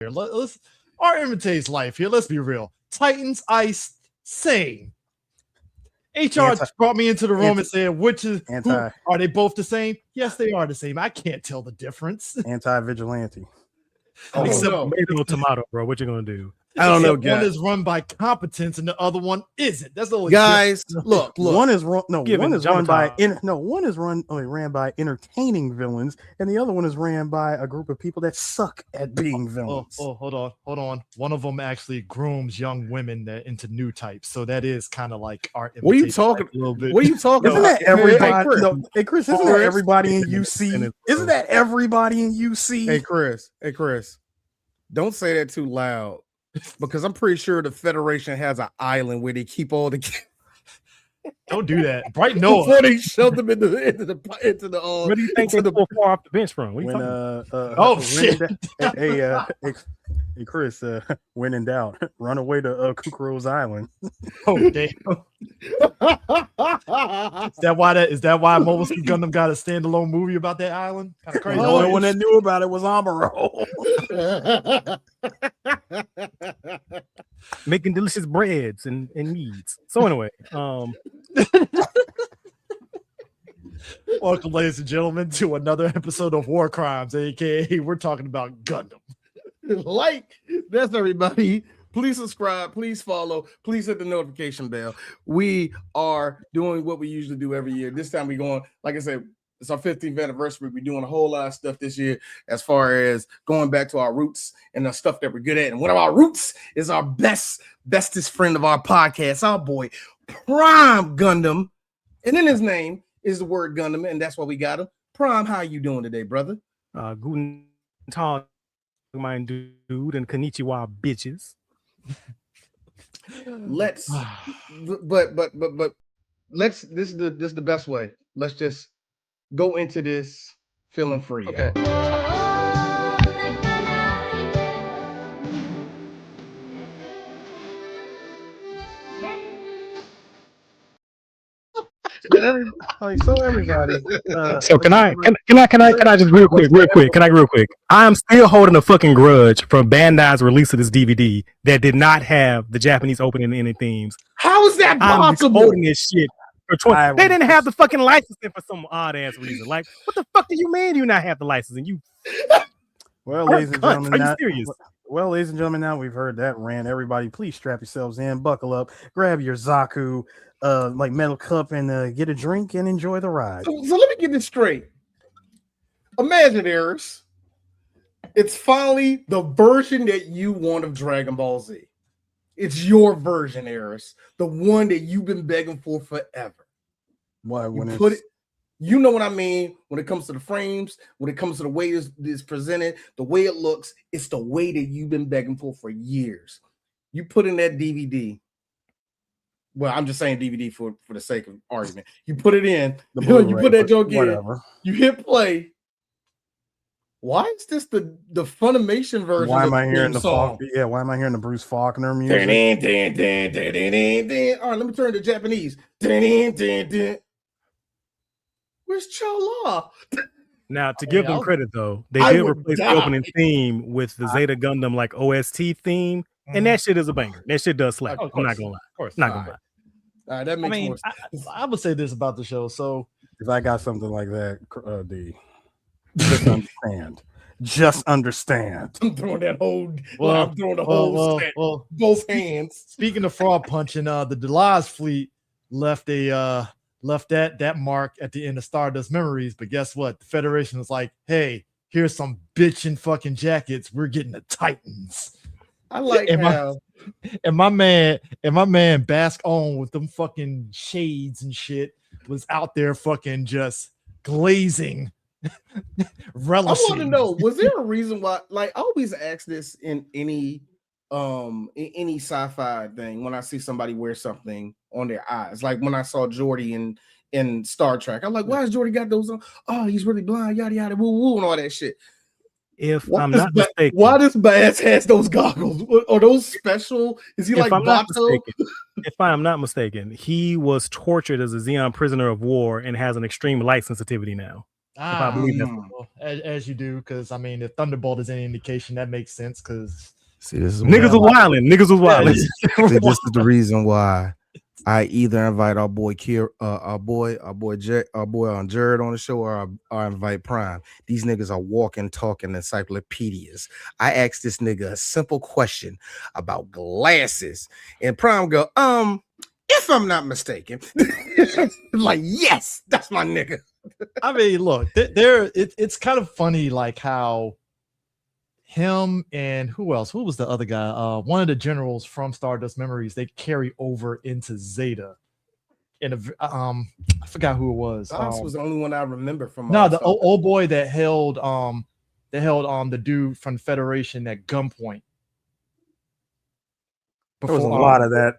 Let's our imitates life here. Let's be real. Titans, Ice, same. HR brought me into the room and said, are they both the same? Yes, they are the same. I can't tell the difference. Anti-vigilante. Except tomato, bro. What you gonna do? I don't know, guys. One is run by competence and the other one isn't. That's the only guys. Look. One is run. No, one is run by. One is ran by entertaining villains, and the other one is ran by a group of people that suck at being villains. Hold on. One of them actually grooms young women into Newtype, so that is kind of like our. What are you talking? A little bit. What are you talking isn't about? That everybody? Hey, Chris, isn't that everybody in UC? Isn't that everybody in UC? Hey, Chris. Don't say that too loud. Because I'm pretty sure the Federation has an island where they keep all the. Don't do that, Bright Noah. Before they shove them into the. What do you think they're far off the bench from? Shit! Hey, Chris. When in doubt, run away to Kukro's Island. Oh damn! Is that why Mobile Suit Gundam got a standalone movie about that island? Kind of crazy. The only one that knew about it was Amuro. Making delicious breads and meats. So anyway, welcome, ladies and gentlemen, to another episode of War Crimes, aka we're talking about Gundam. That's everybody. Please subscribe, please follow, please hit the notification bell. We are doing what we usually do every year. This time we're going, like I said, it's our 15th anniversary. We're doing a whole lot of stuff this year as far as going back to our roots and the stuff that we're good at. And one of our roots is our bestest friend of our podcast, our boy, Prime Gundam. And in his name is the word Gundam, and that's why we got him. Prime, how you doing today, brother? Guten Tag, my dude, and konnichiwa, bitches. Let's this is the best way. Let's just go into this feeling free. Okay. So everybody. So can I just real quick? I'm still holding a fucking grudge from Bandai's release of this DVD that did not have the Japanese opening and ending themes. How is that possible? I'm holding this shit for 20. They didn't have the fucking licensing for some odd ass reason. Like, what the fuck do you mean you not have the licensing? You ladies and gentlemen, now we've heard that rant. Everybody, please strap yourselves in, buckle up, grab your Zaku metal cup and get a drink and enjoy the ride. So let me get this straight. Imagineers, it's finally the version that you want of Dragon Ball Z. It's your version, Eris, the one that you've been begging for forever. Why? You know what I mean? When it comes to the frames, when it comes to the way it's presented, the way it looks, it's the way that you've been begging for years. You put in that DVD. Well, I'm just saying DVD for the sake of argument. You put it in, you put that joke in, you hit play. Why is this the Funimation version? Why am I hearing why am I hearing the Bruce Faulkner music? All right, let me turn to Japanese. Where's Chola? Now, to give them credit though, they did replace the opening theme with the Zeta Gundam like OST theme. And that shit is a banger. That shit does slap. I'm not gonna lie. Of course, not gonna lie. All right, that makes more sense. I would say this about the show. So if I got something like that, just understand. I'm throwing that whole. I'm throwing the whole set. Both hands. Speaking of frog punching, the Delaz fleet left that mark at the end of Stardust Memories. But guess what? The Federation was like, "Hey, here's some bitchin' fucking jackets. We're getting the Titans." I like how my man Bask on with them fucking shades and shit was out there fucking just glazing, relishing. I want to know, was there a reason why? Like, I always ask this in any sci-fi thing when I see somebody wear something on their eyes. Like when I saw Geordi in Star Trek, I'm like, why has Geordi got those on? Oh, he's really blind, yada yada, woo woo, and all that shit. I'm not mistaken, why does Bass has those goggles? Are those special? Is he like Bato? If I am not mistaken, he was tortured as a Xeon prisoner of war and has an extreme light sensitivity now. I believe that's well, as you do, because I mean, if Thunderbolt is any indication, that makes sense. Because See, this is niggas was wilding. Niggas was wilding. See, this is the reason why I either invite our boy Jared on the show, or I invite Prime. These niggas are walking, talking encyclopedias. I asked this nigga a simple question about glasses, and Prime go, if I'm not mistaken, like, yes, that's my nigga. I mean, look, it's kind of funny, like how him and who else? Who was the other guy? One of the generals from Stardust Memories. They carry over into Zeta. I forgot who it was. Das was the only one I remember from. No, the old boy that held the dude from Federation at gunpoint. There was a lot of that.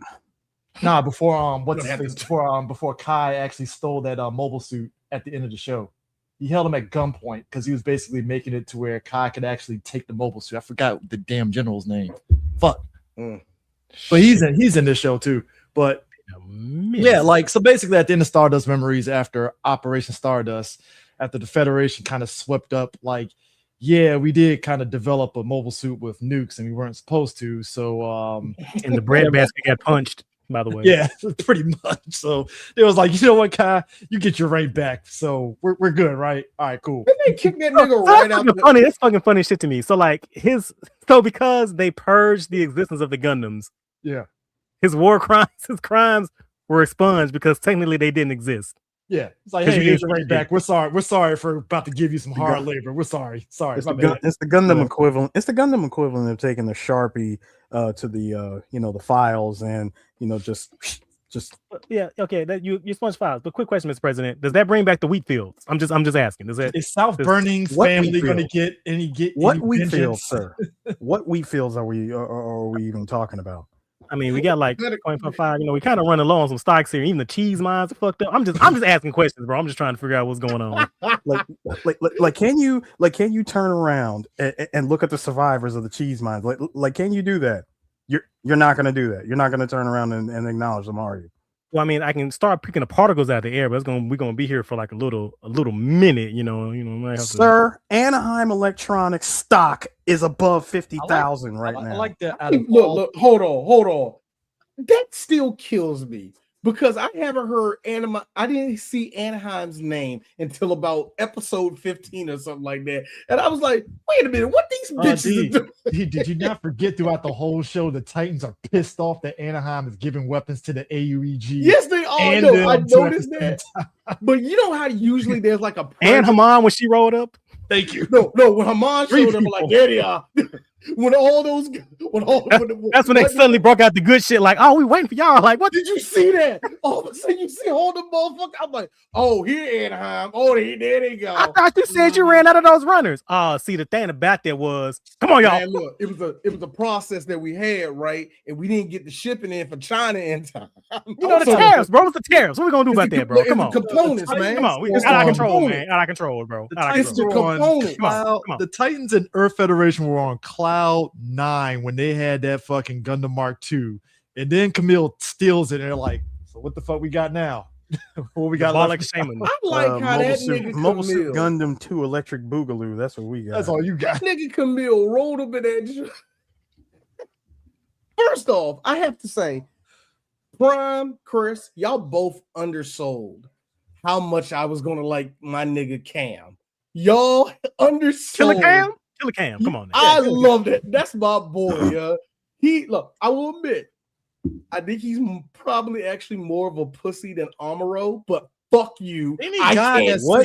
Nah, before Kai actually stole that mobile suit at the end of the show. He held him at gunpoint because he was basically making it to where Kai could actually take the mobile suit. I forgot the damn general's name. Fuck. But he's in this show too. But yeah, like, so basically at the end of Stardust Memories, after Operation Stardust, after the Federation kind of swept up, like, yeah, we did kind of develop a mobile suit with nukes and we weren't supposed to. So and the bread basket got punched, by the way. Yeah, pretty much. So it was like, you know what, Kai, you get your rank back. So we're good, right? All right, cool. They kicked that nigga right out. That's fucking funny shit to me. So like because they purged the existence of the Gundams, yeah, his crimes were expunged because technically they didn't exist. Yeah, it's like, hey, here's your rank back. We're sorry for about to give you some hard labor. We're sorry. It's the Gundam equivalent. It's the Gundam equivalent of taking the Sharpie to the the files and just yeah, okay, that you sponge files. But quick question, Mr. President, does that bring back the wheat fields? I'm just asking. Is South Burning's family going to get any wheat fields, sir? What wheat fields are we even talking about? I mean, we got like 0.5. We kind of running low on some stocks here. Even the cheese mines are fucked up. I'm just asking questions, bro. I'm just trying to figure out what's going on. like can you turn around and look at the survivors of the cheese mines? Like can you do that? You're not going to do that. You're not going to turn around and acknowledge them, are you? Well, I mean, I can start picking the particles out of the air, but we're gonna be here for like a little minute, Sir, Anaheim Electronics stock is above 50,000 right now. I like that. Look, hold on. That still kills me because I haven't heard I didn't see Anaheim's name until about episode 15 or something like that, and I was like, wait a minute, what these bitches are doing? Did you not forget throughout the whole show the Titans are pissed off that Anaheim is giving weapons to the A.E.U.G? Yes, they are. I noticed that. But you know how usually there's like a and Haman when she rolled up. Thank you. No, when Haman showed up, like, there they are. That's when they suddenly broke out the good shit. Like, oh, we waiting for y'all. Like, what? Did you see that? All of a sudden, you see all the motherfuckers. I'm like, oh, here Anaheim. Oh, there they go. I thought you said you ran out of those runners. See, the thing about that was, come on, y'all. Man, look, it was a process that we had, right? And we didn't get the shipping in for China in time. The tariffs, bro. It's the tariffs. What we gonna do about that, bro? Come on. Components, man. Come on. We out of control, man. Out of control, bro. The Titans and Earth Federation were on cloud 9 when they had that fucking Gundam Mark II, and then Kamille steals it, and they're like, "So what the fuck we got now? What we got?" I like how that nigga Mobile Suit Gundam 2 Electric Boogaloo. That's what we got. That's all you got. That nigga Kamille rolled up in that. First off, I have to say, Prime, Chris, y'all both undersold how much I was gonna like my nigga Cam. Y'all undersold. Killer Cam, come on. I love that. That's my boy. I will admit, I think he's probably actually more of a pussy than Amuro, but fuck you. Any guy that's what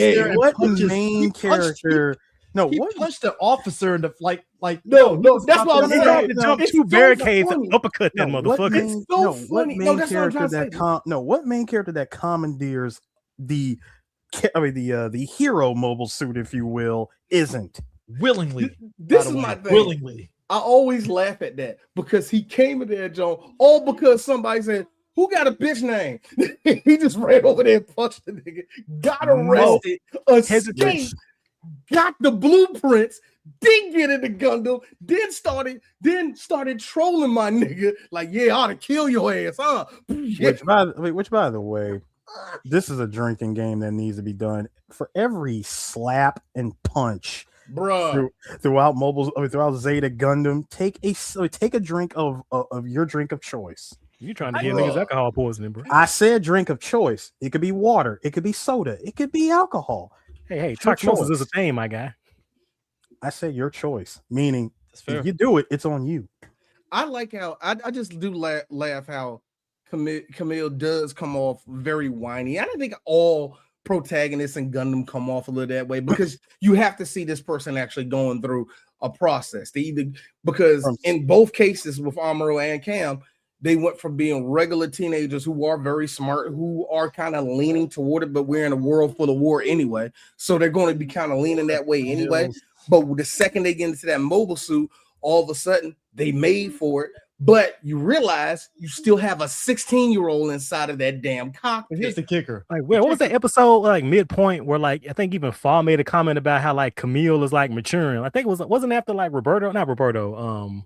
main character? He punched the officer in the like. No, that's why I'm saying. Jump two barricades and uppercut that motherfucker. What main character that commandeers the hero mobile suit, if you will, isn't willingly? This is my thing. Willingly. I always laugh at that because he came in there, Joe, all because somebody said, "Who got a bitch name?" He just ran over there and punched the nigga, got arrested, escaped, got the blueprints, didn't get in the Gundam, then started trolling my nigga like, "Yeah, I ought to kill your ass, huh?" Which by the way, This is a drinking game that needs to be done. For every slap and punch, Bruh. throughout Zeta Gundam, take a drink of your drink of choice. You trying to give niggas alcohol poisoning, bro? I said drink of choice. It could be water. It could be soda. It could be alcohol. Hey, osmosis is a thing, my guy. I said your choice, meaning if you do it, it's on you. I like how I just do laugh how Kamille does come off very whiny. I don't think all protagonists in Gundam come off a little that way because you have to see this person actually going through a process. Because in both cases with Amuro and Cam, they went from being regular teenagers who are very smart, who are kind of leaning toward it, but we're in a world full of war anyway. So they're going to be kind of leaning that way anyway. But the second they get into that mobile suit, all of a sudden they made for it. But you realize you still have a 16-year-old inside of that damn cockpit. Here's the kicker. Like, what was that episode like midpoint where like I think even Fall made a comment about how like Kamille is like maturing. I think it wasn't after like Roberto. Roberto.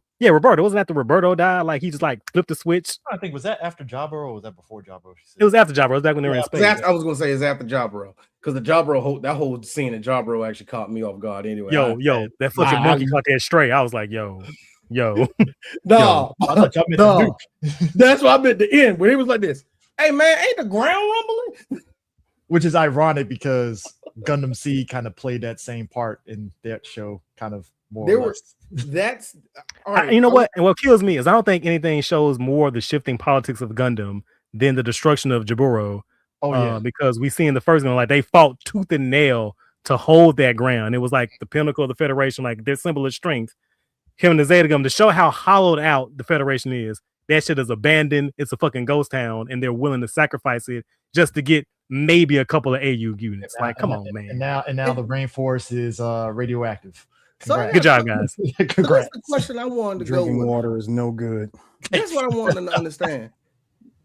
Wasn't after Roberto died? Like he just like flipped the switch. I think was that after Jabro or was that before Jabro? It was after Jabro. It was back when they were in space. I was gonna say it's after Jabro because the Jabro that whole scene in Jabro actually caught me off guard. Anyway, that fucking monkey caught that stray. I was like, yo. No, I thought y'all meant that's what I meant the end when he was like this. Hey man, ain't the ground rumbling? Which is ironic because Gundam Seed kind of played that same part in that show, kind of more. That's all right. You know what? And what kills me is I don't think anything shows more the shifting politics of Gundam than the destruction of Jaburo. Because we see in the first one, like they fought tooth and nail to hold that ground. It was like the pinnacle of the Federation, like their symbol of strength. Him and the Zeta Gundam to show how hollowed out the Federation is. That shit is abandoned. It's a fucking ghost town, and they're willing to sacrifice it just to get maybe a couple of A.E.U.G units. Come on, man. And now the rainforest is radioactive. Good job, guys. Congrats. So that's the question I wanted to Drinking go with. water is no good. That's what I wanted to understand.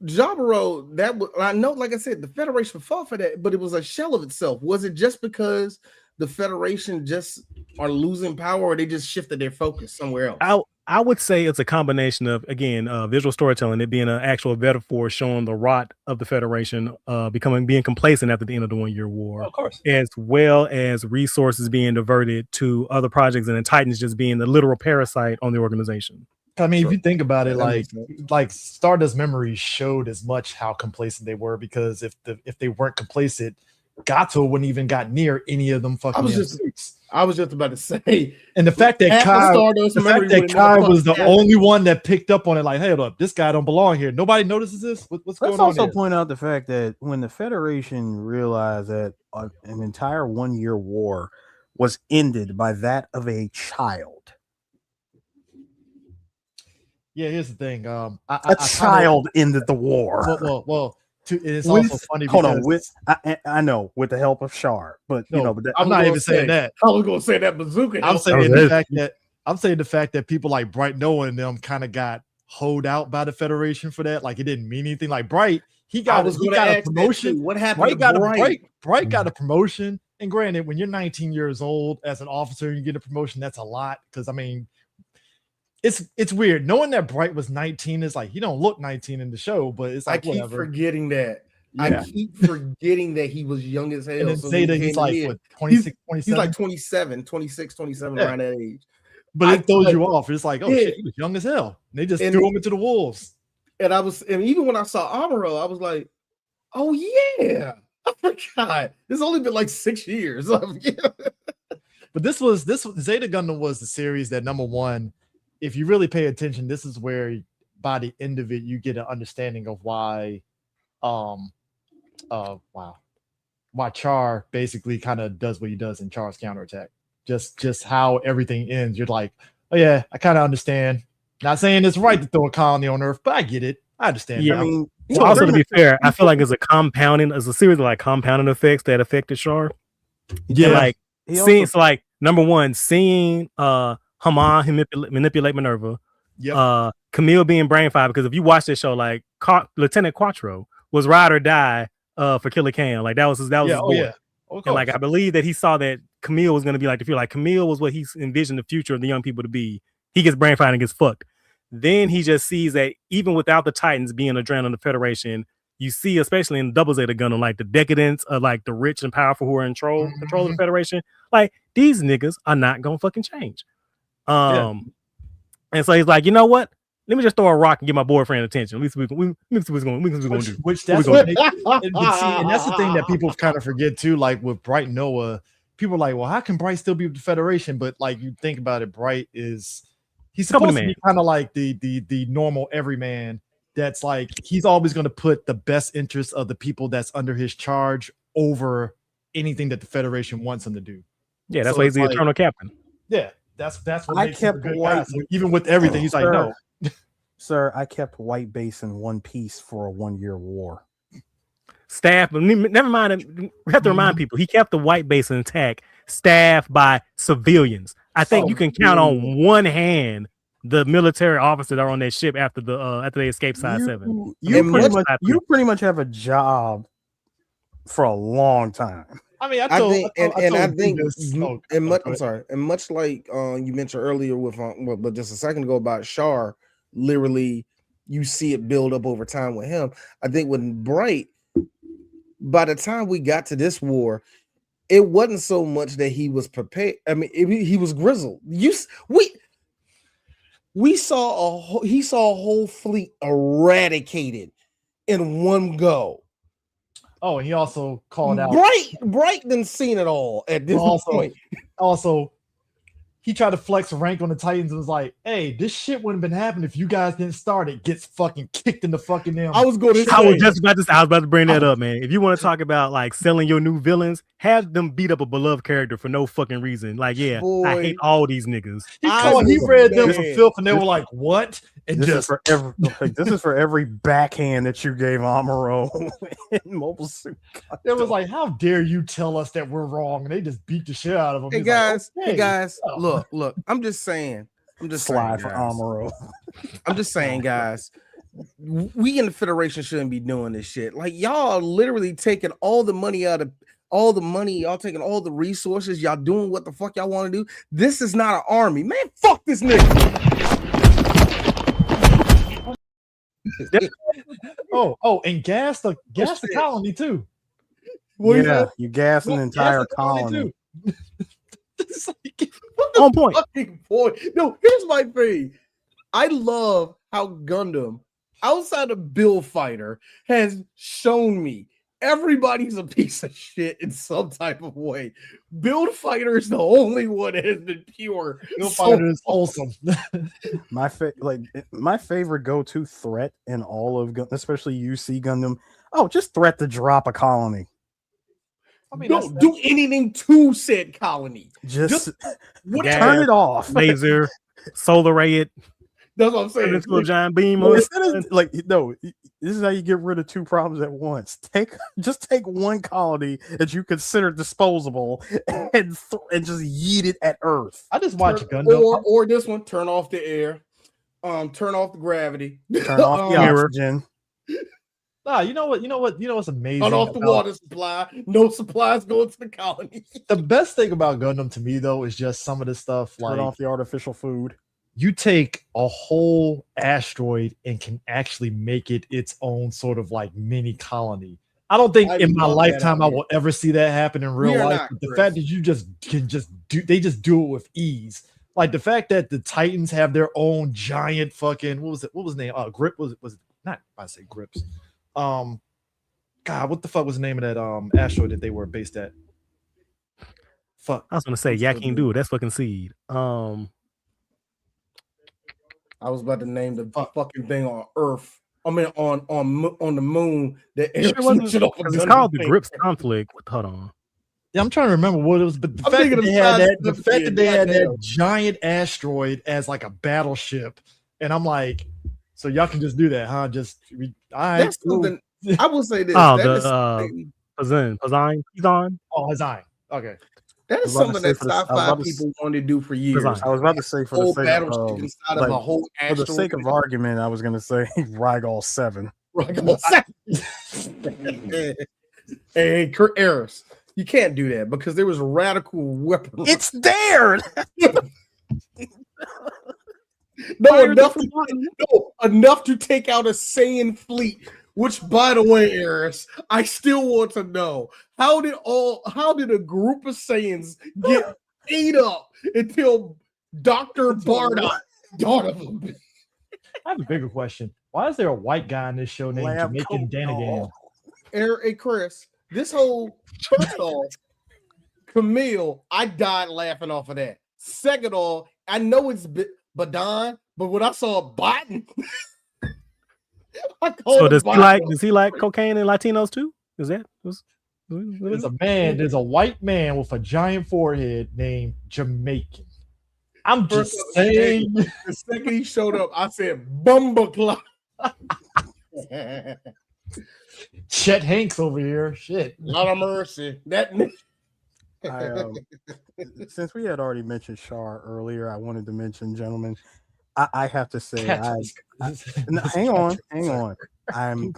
Jaburo, I know, like I said, the Federation fought for that, but it was a shell of itself. Was it just because the Federation just are losing power, or they just shifted their focus somewhere else? I would say it's a combination of, again, visual storytelling, it being an actual metaphor showing the rot of the Federation being complacent after the end of the 1 year war. Of course. As well as resources being diverted to other projects and the Titans just being the literal parasite on the organization. I mean, if you think about it, like Stardust Memories showed as much how complacent they were, because if they weren't complacent, Gato wouldn't even got near any of them fucking suits. I was just about to say, and the fact that Kai was the only one that picked up on it, like, hey, look, this guy don't belong here. Nobody notices this. What's going on? Let's also point out the fact that when the Federation realized that an entire 1 year war was ended by that of a child. Yeah, here's the thing. A child ended the war. Well. It's also funny. Hold on, I know with the help of Char, but I'm not even saying that. I was going to say that bazooka. I'm saying the fact that people like Bright Noah and them kind of got hoed out by the Federation for that. Like it didn't mean anything. Like Bright, he got a promotion. What happened? Bright got a promotion. And granted, when you're 19 years old as an officer, you get a promotion. That's a lot. Because I mean, it's weird knowing that Bright was 19. Is like he don't look 19 in the show, but it's like I keep forgetting that. Yeah. I keep forgetting that he was young as hell. And then Zeta, he's like what, 26, 27? He's like 27, 26, 27 around that age. But it throws you off. It's like, oh shit, he was young as hell. And they just threw him into the wolves. And even when I saw Amuro, I was like, oh yeah, I forgot. It's only been like 6 years. But this Zeta Gundam was the series that, number one, if you really pay attention, this is where by the end of it, you get an understanding of why Char basically kind of does what he does in Char's counterattack. Just how everything ends. You're like, oh yeah, I kind of understand. Not saying it's right to throw a colony on Earth, but I get it. I understand. Yeah, I mean, also to be fair, I feel like there's a series of like compounding effects that affected Char. Yeah, like number one, seeing Haman manipulate Minerva. Yep. Kamille being brain fired, because if you watch this show, like Lieutenant Quattro was ride or die for Killer Cam. Like that was his boy. Yeah. And like I believe that he saw that Kamille was going to be like the future. Like Kamille was what he envisioned the future of the young people to be. He gets brain fired and gets fucked. Then he just sees that even without the Titans being a drain on the Federation, you see, especially in Double Zeta Gundam, like the decadence of like the rich and powerful who are in control of the Federation. Like these niggas are not gonna fucking change. And so he's like, you know what? Let me just throw a rock and get my boyfriend attention. At least we see what's going to do. Which that's what and that's the thing that people kind of forget too. Like with Bright Noah, people are like, well, how can Bright still be with the Federation? But like you think about it, Bright he's supposed to be kind of like the normal everyman. That's like he's always going to put the best interest of the people that's under his charge over anything that the Federation wants him to do. Yeah, that's why he's the eternal captain. Yeah, that's what I kept White even with everything. He's like, no. Sir, I kept White Base in one piece for a 1-year war. Staff, never mind. We have to remind people he kept the White Base intact, staffed by civilians. I think you can count on one hand the military officers that are on that ship after they escaped Side 7. You pretty much have a job for a long time. I mean, much like you mentioned earlier with but just a second ago about Char. Literally, you see it build up over time with him. I think with Bright, by the time we got to this war, it wasn't so much that he was prepared. I mean, he was grizzled. We saw he saw a whole fleet eradicated in one go. Oh, and he also called out Bright didn't seen it all at this point. Also, he tried to flex rank on the Titans and was like, hey, this shit wouldn't have been happening if you guys didn't start it. Gets fucking kicked in the fucking damn. I was about to bring that up, man. If you want to talk about like selling your new villains, have them beat up a beloved character for no fucking reason. Like, yeah, I hate all these niggas. He read them for filth and they were like, what? And this is for every backhand that you gave Amuro in Mobile Suit. It was like, how dare you tell us that we're wrong? And they just beat the shit out of them. Hey guys, look, I'm just saying, slide for Amuro. I'm just saying, guys, we in the Federation shouldn't be doing this shit. Like, y'all are literally taking all the money y'all taking all the resources, y'all doing what the fuck y'all want to do. This is not an army, man. Fuck this nigga. And gas the colony too. You gas an entire colony. It's like, on point. No, here's my thing. I love how Gundam, outside of Build Fighter, has shown me everybody's a piece of shit in some type of way. Build Fighter is the only one that has been pure. Build Fighter is awesome. My favorite go-to threat in all of Gundam, especially UC Gundam. Oh, just threat to drop a colony. I mean, don't do anything to said colony. Just turn it off. Laser, solar ray it. That's what I'm saying. Into a giant beam. This is how you get rid of two problems at once. Just take one colony that you consider disposable and just yeet it at Earth. I just watch Gundam. Or this one, turn off the air, turn off the gravity, turn off the oxygen. Nah, you know what's amazing? Turn off the water supply. No supplies going to the colony. The best thing about Gundam to me though is just some of the stuff turn off the artificial food. You take a whole asteroid and can actually make it its own sort of like mini colony. I don't think in my lifetime I will ever see that happen in real life. But the fact that you they just do it with ease. Like the fact that the Titans have their own giant fucking what was the name? Grip was it not? I say Grips. God, what the fuck was the name of that asteroid that they were based at? Fuck, I was gonna say Yakin Dude. That's fucking Seed. I was about to name the fucking thing on Earth. I mean, on the moon. It's called the Grips Conflict. Hold on. Yeah, I'm trying to remember what it was, but the fact that they had that giant asteroid as like a battleship, and I'm like, so y'all can just do that, huh? That's something. I will say this. Hazine. Oh, Hazine. Okay. That is something that sci-fi people wanted to do for years. I was about to say for the sake of argument, I was going to say Rygal 7. Rygal 7. Hey, Kurt Eris, you can't do that because there was radical weapon. It's there. Enough to take out a Saiyan fleet Which, by the way, Eris, I still want to know how did a group of Saiyans get ate up until Dr. Bardock thought of them? I have a bigger question. Why is there a white guy in this show named Jamaican Danigan? Hey, Chris, this whole first off, Kamille, I died laughing off of that. Second off, I know it's Bidan, but when I saw Bidan, so does he like cocaine and Latinos too? Is that there's a white man with a giant forehead named Jamaican. I'm just saying. The second he showed up, I said Bumba Clock. Chet Hanks over here. Shit. Lot of mercy. That since we had already mentioned Char earlier, I wanted to mention, gentlemen, I have to say, hang on. I'm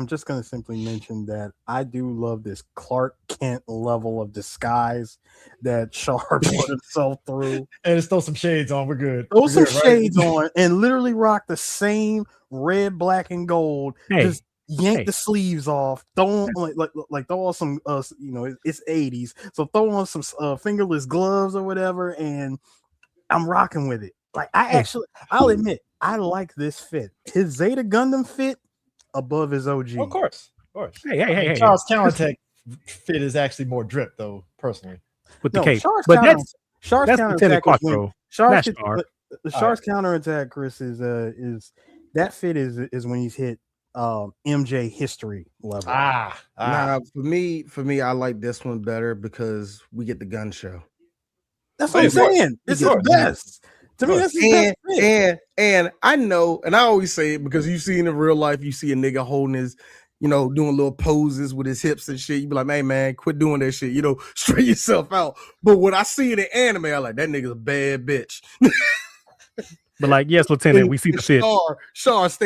just going to simply mention that I do love this Clark Kent level of disguise that Char put himself through. And just throw some shades on. We're good. Throw some shades on and literally rock the same red, black, and gold. Just yank the sleeves off. Throw on like throw on some it's 80s. So throw on some fingerless gloves or whatever, and I'm rocking with it. Like I'll admit, I like this fit. His Zeta Gundam fit above his OG. Of course. Hey. Charles Counterattack fit is actually more drip, though, personally. With the cape. But that's counterattack. The Shark's right. counterattack, Chris, is that fit is when he's hit MJ history level. Nah, for me, I like this one better because we get the gun show. That's what I'm saying. This is the best. To me, that's the best. And I know, and I always say it because you see in real life, you see a nigga holding his, doing little poses with his hips and shit. You be like, hey man, quit doing that shit. Straighten yourself out. But when I see it in anime, I like that nigga's a bad bitch. But like, yes, Lieutenant, we see the fit. Char had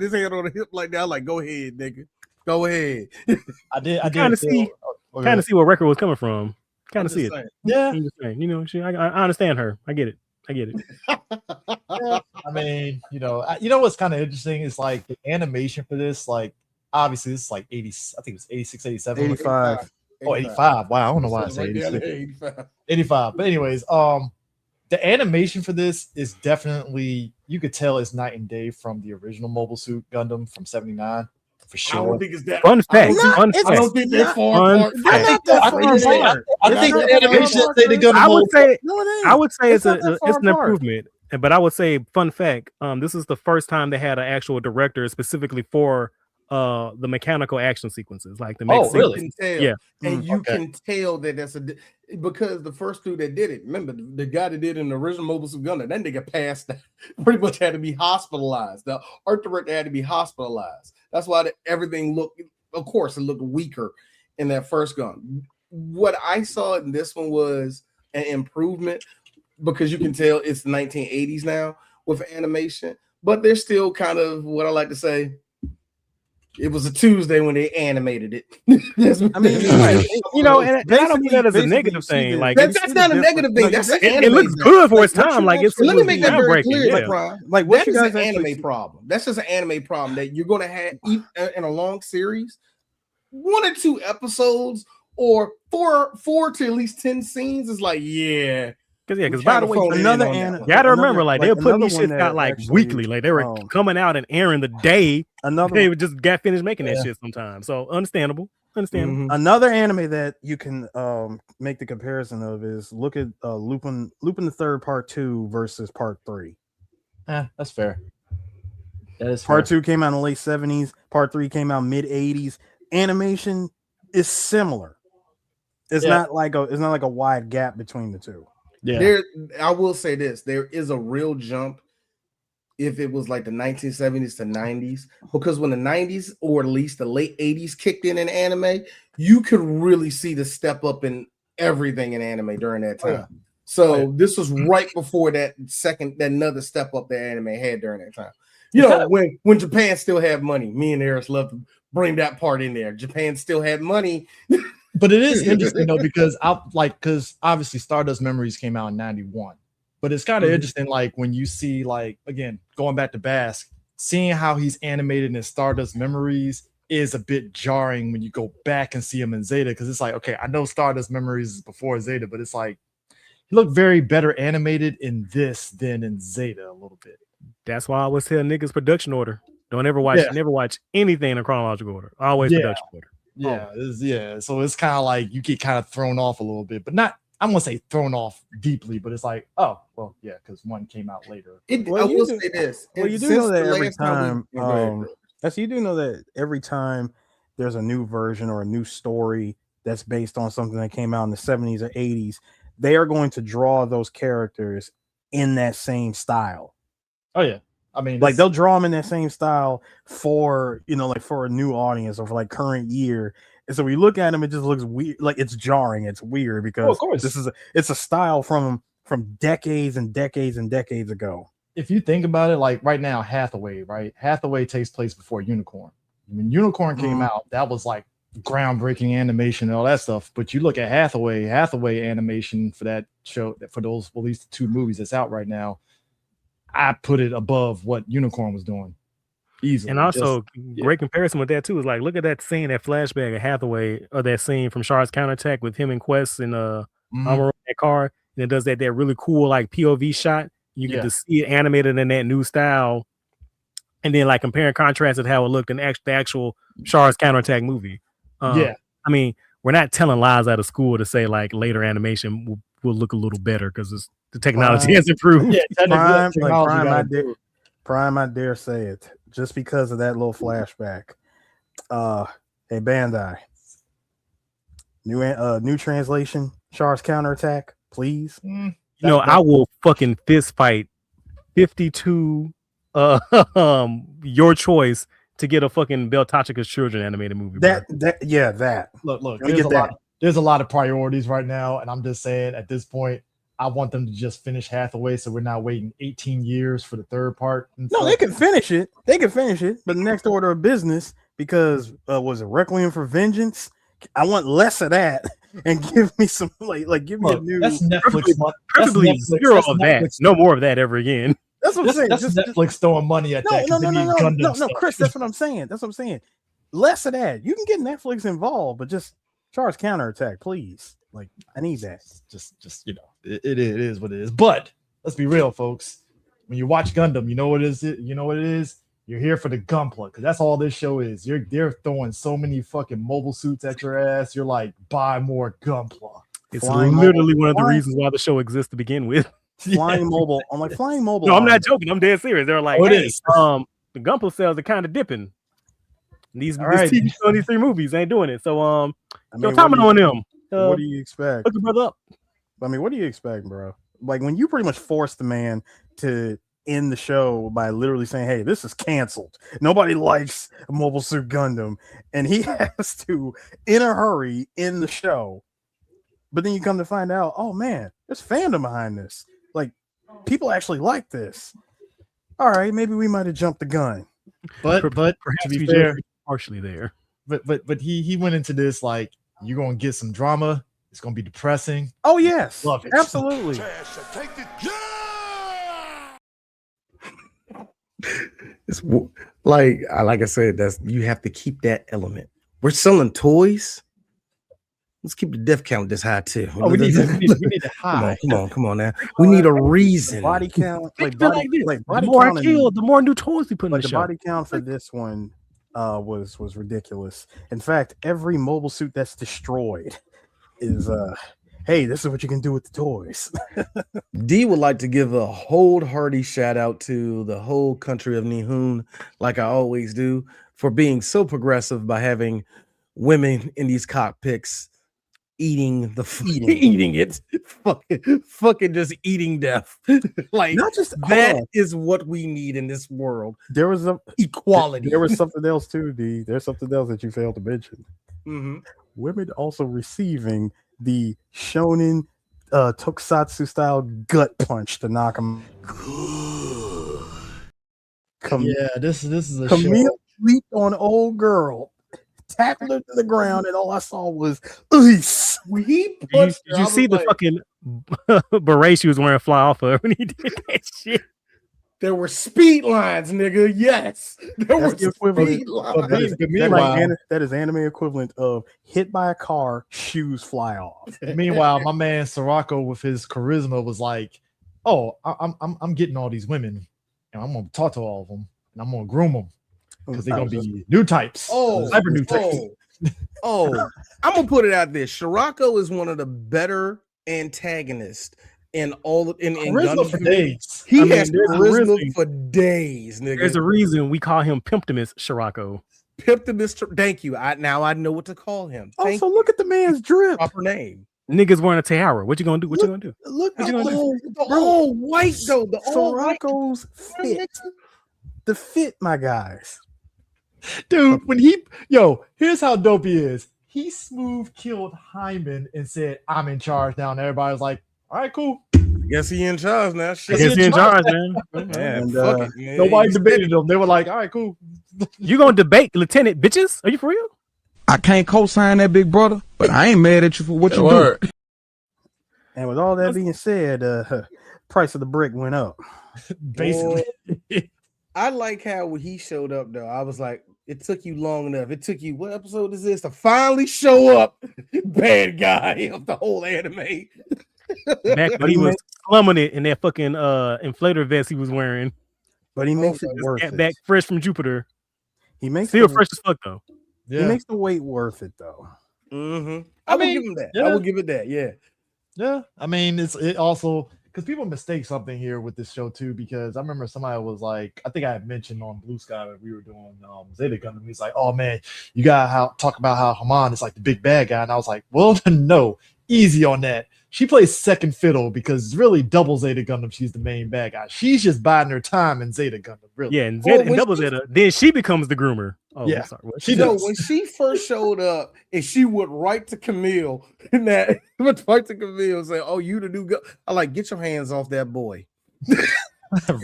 his hand on the hip like that. I'm like, go ahead, nigga. Go ahead. I did kind of see where Record was coming from. Kind of see it. Yeah. I understand her. I get it. Yeah, I mean, what's kind of interesting is like the animation for this, like obviously this is like 80, I think it's 86, 87, 85. Oh, 85. Wow, I don't know why I say 85. But anyways, the animation for this is definitely, you could tell it's night and day from the original Mobile Suit Gundam from 79. For sure. I don't think it's that. Fun fact. I don't think they're far apart. I think the animation I would say it's an improvement. But I would say, fun fact, this is the first time they had an actual director specifically for the mechanical action sequences, like the really? Yeah, and you can tell that that's because the first two that did it. Remember the guy that did it in the original Mobile Suit Gundam, that nigga passed. Pretty much had to be hospitalized. The art director had to be hospitalized. That's why everything looked. Of course, it looked weaker in that first gun. What I saw in this one was an improvement because you can tell it's the 1980s now with animation, but they're still kind of what I like to say. It was a Tuesday when they animated it. I mean, and I don't mean that as a negative thing. Like that's not a negative thing. That's an anime. It looks good for its time. Like it's. Let me make that very clear. Like what you guys an anime problem. That's just an anime problem that you're going to have in a long series. 1 or 2 episodes or four to at least 10 scenes is like, yeah. Because by the way, you gotta remember, like they were putting these shit out like weekly, like they were coming out and airing the day. They would just got finished making that shit sometimes. So understandable. Mm-hmm. Another anime that you can make the comparison of is look at Lupin the Third Part 2 versus Part 3. That's fair. That is Part 2 came out in the late 70s. Part 3 came out mid 80s. Animation is similar. It's not like a wide gap between the two. Yeah, I will say this: there is a real jump if it was like the 1970s to 90s, because when the 90s or at least the late 80s kicked in anime, you could really see the step up in everything in anime during that time. So this was right before that another step up that anime had during that time. When Japan still had money, me and Eris love to bring that part in there. Japan still had money. But it is interesting though, because obviously Stardust Memories came out in 91, but it's kind of interesting. Like when you see, like, again, going back to Basque, seeing how he's animated in Stardust Memories is a bit jarring when you go back and see him in Zeta, because it's like, okay, I know Stardust Memories is before Zeta, but it's like he looked very better animated in this than in Zeta a little bit. That's why I always tell niggas production order. Don't ever watch, never watch anything in chronological order. Always production order. Yeah, so it's kind of like you get kind of thrown off a little bit, but not, I won't say thrown off deeply, but it's like, oh, well, yeah, because one came out later. I will say this. Well, you do know that every time, you do know that every time there's a new version or a new story that's based on something that came out in the 70s or 80s, they are going to draw those characters in that same style. Oh, yeah. I mean, like they'll draw them in that same style for, you know, like for a new audience or for like current year. And so we look at them, it just looks weird, like it's jarring, it's weird because of course. It's a style from decades and decades and decades ago. If you think about it, like right now, Hathaway takes place before Unicorn. When Unicorn came out, that was like groundbreaking animation and all that stuff. But you look at Hathaway animation for that show, for those at least 2 movies that's out right now, I put it above what Unicorn was doing easily. And also, great comparison with that too is like, look at that scene, that flashback of Hathaway, or that scene from Char's Counterattack with him and Quest and Amuro in that car, and it does that really cool like POV shot. You get to see it animated in that new style, and then like compare and contrast with how it looked in the actual Char's Counterattack movie. I mean, we're not telling lies out of school to say like later animation will look a little better because the technology has improved. Prime, I dare say it, just because of that little flashback. Hey Bandai, new translation, Char's Counterattack, please. I will fucking fist fight 52 your choice to get a fucking Beltachika's Children animated movie. That. Look, there's a lot of priorities right now, and I'm just saying at this point, I want them to just finish Hathaway, so we're not waiting 18 years for the third part. No, they can finish it. But the next order of business, because was it Requiem for Vengeance? I want less of that and give me some give me a new. That's Netflix. Preferably zero of that. No more of that ever again. That's what I'm saying. That's Netflix throwing money at that. No, Chris. That's what I'm saying. Less of that. You can get Netflix involved, but just Char's Counterattack, please. Like, I need that. Just it is what it is. But let's be real, folks. When you watch Gundam, you know what it is. You're here for the Gunpla, because that's all this show is. They're throwing so many fucking mobile suits at your ass. You're like, buy more Gunpla. It's literally one of the reasons why the show exists to begin with. Flying mobile. I'm like, flying mobile. No, I'm not joking. I'm dead serious. They're like, it is. The Gunpla sales are kind of dipping. These TV shows, these 3 movies ain't doing it. So comment on them. What do you expect? Look your brother up. I mean, what do you expect, bro? Like when you pretty much force the man to end the show by literally saying, hey, this is canceled. Nobody likes Mobile Suit Gundam. And he has to, in a hurry, end the show. But then you come to find out, oh man, there's fandom behind this. Like, people actually like this. All right, maybe we might have jumped the gun. But perhaps to be fair, partially there. But he went into this like, you're gonna get some drama. It's gonna be depressing. Oh yes, love it. Absolutely. It's like I said, that's, you have to keep that element. We're selling toys. Let's keep the death count this high too. Oh, we need it high. Come on now. We need a reason. Body count. The more I kill, the more new toys we put in the show. Body count for this one was ridiculous. In fact, every mobile suit that's destroyed is hey, this is what you can do with the toys. D would like to give a wholehearted shout out to the whole country of Nihon, like I always do, for being so progressive by having women in these cockpits eating it, fucking just eating death. Like, not just that is what we need in this world. There was equality. There was something else too, D. There's something else that you failed to mention. Mm-hmm. Women also receiving the shonen tokusatsu style gut punch to knock them. This is a Kamille show. Leaped on old girl, tackled her to the ground, and all I saw was did you see the fucking beret she was wearing fly off of her when he did that shit? There were speed lines, nigga. Yes, there were That's the equivalent. speed lines. That is anime equivalent of hit by a car, shoes fly off. Meanwhile, my man Sirocco with his charisma was like, "Oh, I'm getting all these women, and I'm gonna talk to all of them, and I'm gonna groom them because they're gonna be new types, cyber new types." I'm gonna put it out there. Sirocco is one of the better antagonists in all in Gundam for days. He has charisma for days, nigga. There's a reason we call him Pimptimus Sirocco. Pimptimus. Thank you. Now I know what to call him. Also, look at the man's drip. Proper name. Niggas wearing a tiara. What you gonna do? What you gonna do? Look at the all white though. The Sirocco's fit. The fit, my guys. Dude, here's how dope he is. He smooth killed Hyman and said, "I'm in charge now," and everybody was like, "All right, cool." Guess he in charge now. Shit. Guess he in charge, man. Man, fuck it. Nobody debated them. They were like, "All right, cool." You gonna debate Lieutenant bitches? Are you for real? I can't co-sign that, big brother, but I ain't mad at you for what you do. And with all that being said, price of the brick went up. Basically. I like how when he showed up though, I was like, it took you long enough. It took you, what episode is this, to finally show up, bad guy of the whole anime. Back when he was slumming it in that fucking inflator vest he was wearing. But he makes it worth it. Back fresh from Jupiter. He makes still fresh as fuck though. Yeah. He makes the wait worth it though. Mm-hmm. I will give him that. Yeah. I will give it that. Yeah. Yeah. I mean, it also because people mistake something here with this show too. Because I remember somebody was like, I think I had mentioned on Blue Sky when we were doing Zeta Gundam. He's like, "Oh man, you gotta talk about how Haman is like the big bad guy," and I was like, "Well, no, easy on that. She plays second fiddle because really double Zeta Gundam, she's the main bad guy. She's just biding her time in Zeta Gundam, really." Yeah, and double Zeta, then she becomes the groomer. Oh, yeah, sorry. She does. When she first showed up, and she would write to Kamille, and that would write to Kamille and say, "Oh, you the new guy." I like, get your hands off that boy.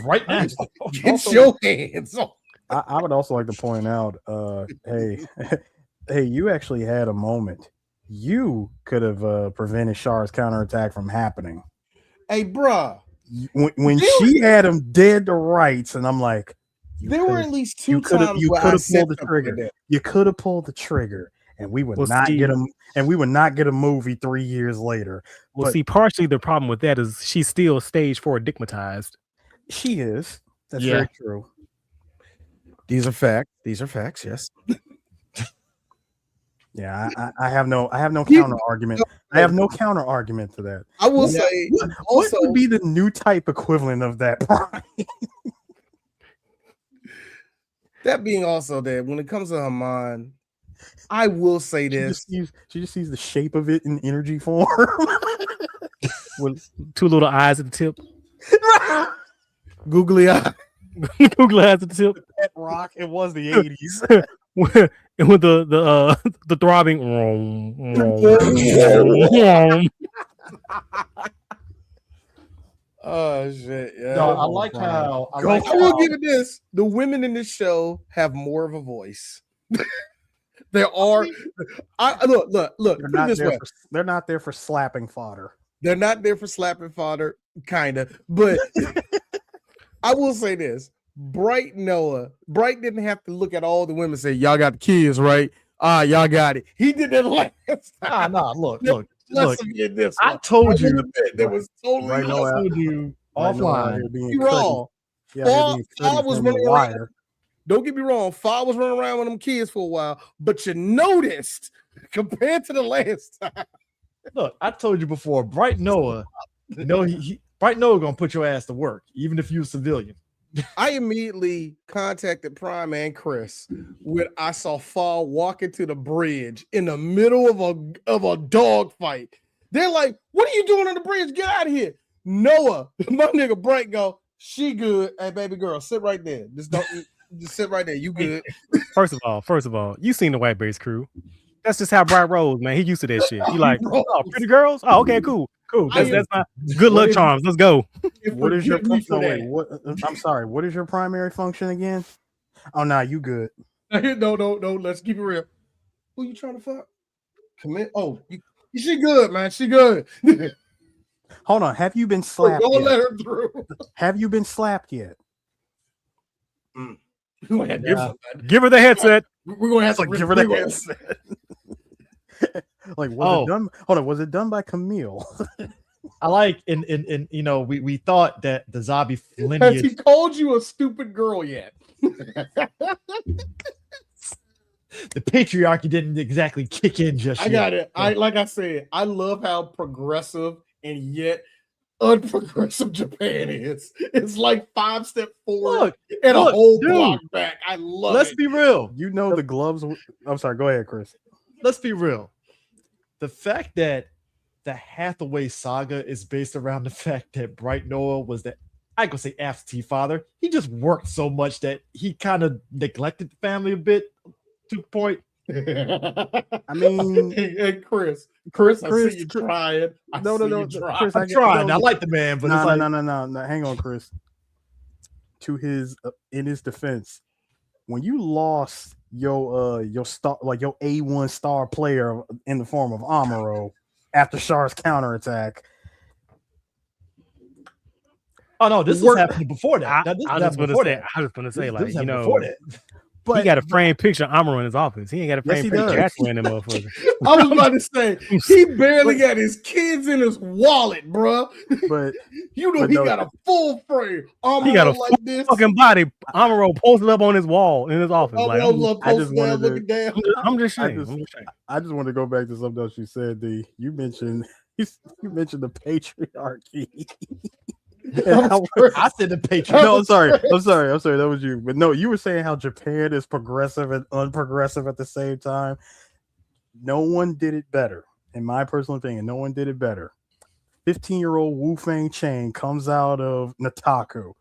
Right now. Get your hands off. I would also like to point out, hey, you actually had a moment. You could have prevented Char's counterattack from happening. Hey, bruh. When she had him dead to rights, and I'm like, there were at least two times you could have pulled the trigger. You could have pulled the trigger, and we would not get him. And we would not get a movie 3 years later. Well, see, partially the problem with that is she's still stage 4 digmatized. She is. That's very true. These are facts. These are facts. Yes. Yeah, I have no counter argument. I have no counter argument to that. I will say, what would be the Newtype equivalent of that? That being also that when it comes to Haman, I will say this: she just sees the shape of it in energy form, with 2 little eyes at the tip, googly eye, googly eyes at the tip. That rock. It was the 80s. And with the throbbing. Oh shit! Yeah, no, I like how. I will give it this: the women in this show have more of a voice. There are. Look. They're not there for slapping fodder. They're not there for slapping fodder, kind of. But I will say this: Bright didn't have to look at all the women and say, "Y'all got the kids, right? Y'all got it." He did that last time. Look. I told you there was totally I told you offline. You're wrong. Fa was running around. Don't get me wrong. Fa was running around with them kids for a while, but you noticed compared to the last time. Look, I told you before. Bright Noah, Bright Noah gonna put your ass to work, even if you're a civilian. I immediately contacted Prime and Chris when I saw Fall walk into the bridge in the middle of a dog fight. They're like, "What are you doing on the bridge? Get out of here!" Noah, my nigga Bright, go, "She good. Hey, baby girl, sit right there. Just sit right there. You good." First of all, you seen the White Base Crew. That's just how Bright rolls, man. He used to that shit. He like, "Oh, pretty girls. Oh, okay, cool. That's my good luck charms. Let's go." What is your function? I'm sorry. What is your primary function again? Oh, nah, you good. No. Let's keep it real. Who you trying to fuck? Commit. Oh, she good, man. She good. Hold on. Have you been slapped? Don't yet? let her through. Have you been slapped yet? Give her the headset. We're gonna have to give her the headset. Like, was it done? Hold on, was it done by Kamille? I like in you know, we thought that the zombie Has lineage. he called you a stupid girl yet? The patriarchy didn't exactly kick in just yet. I got it. Like I said, I love how progressive and yet unprogressive Japan is. It's like 5 steps forward and a whole block back. I love it. Let's be real. You know the gloves. I'm sorry. Go ahead, Chris. Let's be real. The fact that the Hathaway saga is based around the fact that Bright Noah was the, I could say, absentee father. He just worked so much that he kind of neglected the family a bit. To the point. I mean, hey, Chris, I see you trying. No. Chris, I'm trying. I like the man, but no. Hang on, Chris. To his in his defense, when you lost your star, like your A1 star player in the form of Amuro after Char's counterattack. Oh no, this was happening before that. I was just gonna say, like, you know, but he got a framed picture of Amuro in his office. He ain't got a framed picture of Jackson in that motherfucker. I was about to say he barely got his kids in his wallet, bro. But you know, he got a full frame. He got a like full this. Fucking body. Amuro posted up on his wall in his office. Like, I just wanted to. I'm just saying. I just want to go back to something else you said. You mentioned the patriarchy. I said the patriarchy. No, I'm sorry. That was you. But no, you were saying how Japan is progressive and unprogressive at the same time. No one did it better, in my personal opinion. No one did it better. 15-year-old Wu Fang Chang comes out of Nataku.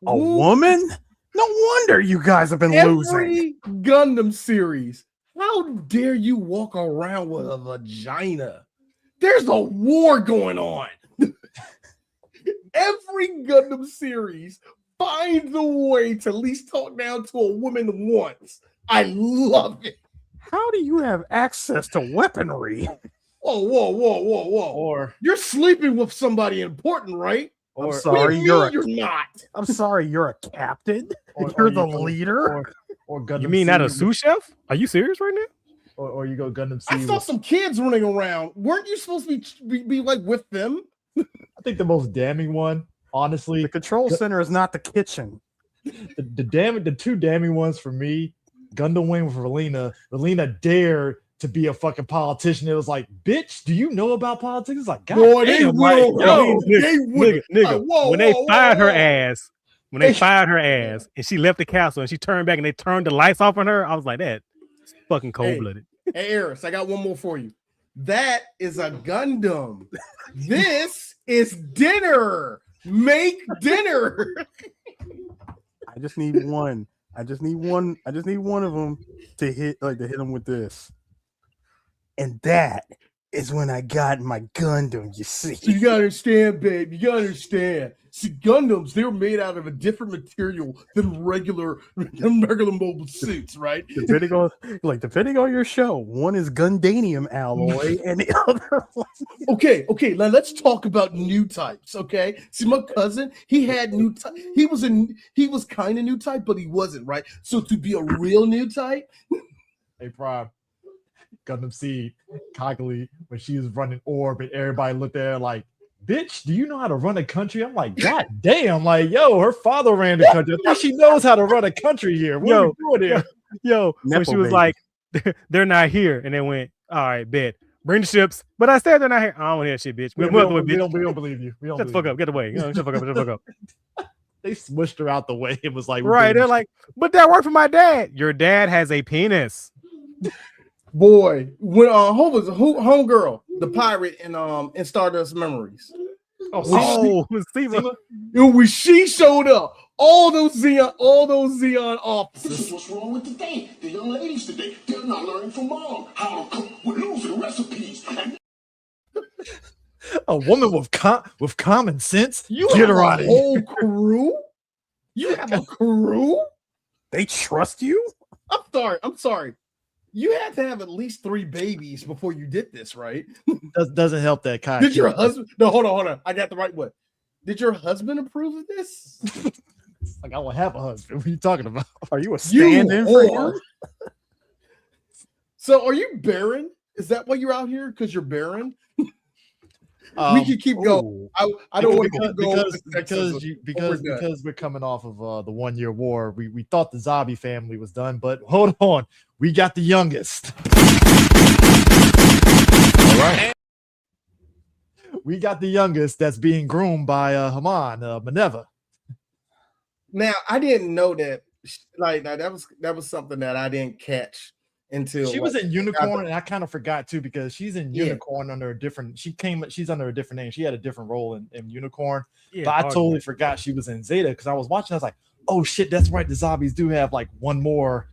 A woman? No wonder you guys have been losing. Every Gundam series. How dare you walk around with a vagina? There's a war going on. Every Gundam series finds a way to at least talk down to a woman once. I love it. How do you have access to weaponry? Whoa. Or you're sleeping with somebody important, right? I'm sorry, you're not. I'm sorry, you're a captain. You're the leader. Or Gundam. You mean not a sous chef? Are you serious right now? Or you go Gundam C. I saw some kids running around. Weren't you supposed to be like with them? I think the most damning one, honestly, the control center is not the kitchen. The two damning ones for me, Gundam Wing with Relina. Relina dared to be a fucking politician. It was like, bitch, do you know about politics? It's like, God, boy, damn, they will. Nigga. When they fired her ass, and she left the castle and she turned back and they turned the lights off on her, I was like, that fucking cold-blooded. Hey, Eris, I got one more for you. That is a Gundam. This is dinner. Make dinner. I just need one. I just need one of them to hit them with this. And that is when I got my Gundam, you see. So you gotta understand, babe. You gotta understand. See, Gundams, they're made out of a different material than regular mobile suits, right? Depending on your show, one is Gundanium alloy and the other one. Okay. Now let's talk about Newtypes. Okay. See, my cousin, he had Newtype. He was kind of Newtype, but he wasn't, right? So to be a real Newtype. Hey, Prime. Gundam Seed, Kagli, when she was running orb, and everybody looked at her like, bitch, do you know how to run a country? I'm like, God damn, like, yo, her father ran the country. I think she knows how to run a country here. What are we doing here? Yo, when she was like, they're not here, and they went, all right, bet. Bring the ships. But I said they're not here. I don't want to hear shit, bitch. We don't believe you. Shut the fuck up. Get away. Shut the fuck up. They smushed her out the way. It was like, right. They're like, but that worked for my dad. Your dad has a penis. Boy, when homegirl, the pirate in Stardust Memories. When she showed up, all those Xeon officers. This is what's wrong with today. The young ladies today, they're not learning from mom how to cook. We're losing recipes. A woman with common sense. You get her out of whole crew. You have a crew. They trust you. I'm sorry. You had to have at least 3 babies before you did this, right? Doesn't help that kind. Did your husband? No, hold on. I got the right one. Did your husband approve of this? Like, I will have a husband. What are you talking about? Are you a stand-in for him? So, are you barren? Is that why you're out here? Because you're barren? We can keep going. I don't want to keep going because we're coming off of the 1 year war. We thought the zombie family was done, but hold on, we got the youngest. All right, we got the youngest that's being groomed by Haman Maneva. Now, I didn't know that. Like, that was something that I didn't catch until she was in Unicorn, and I kind of forgot too because she's in Unicorn under a different. She's under a different name. She had a different role in Unicorn, but I totally forgot she was in Zeta because I was watching. I was like, oh shit, that's right. The zombies do have like one more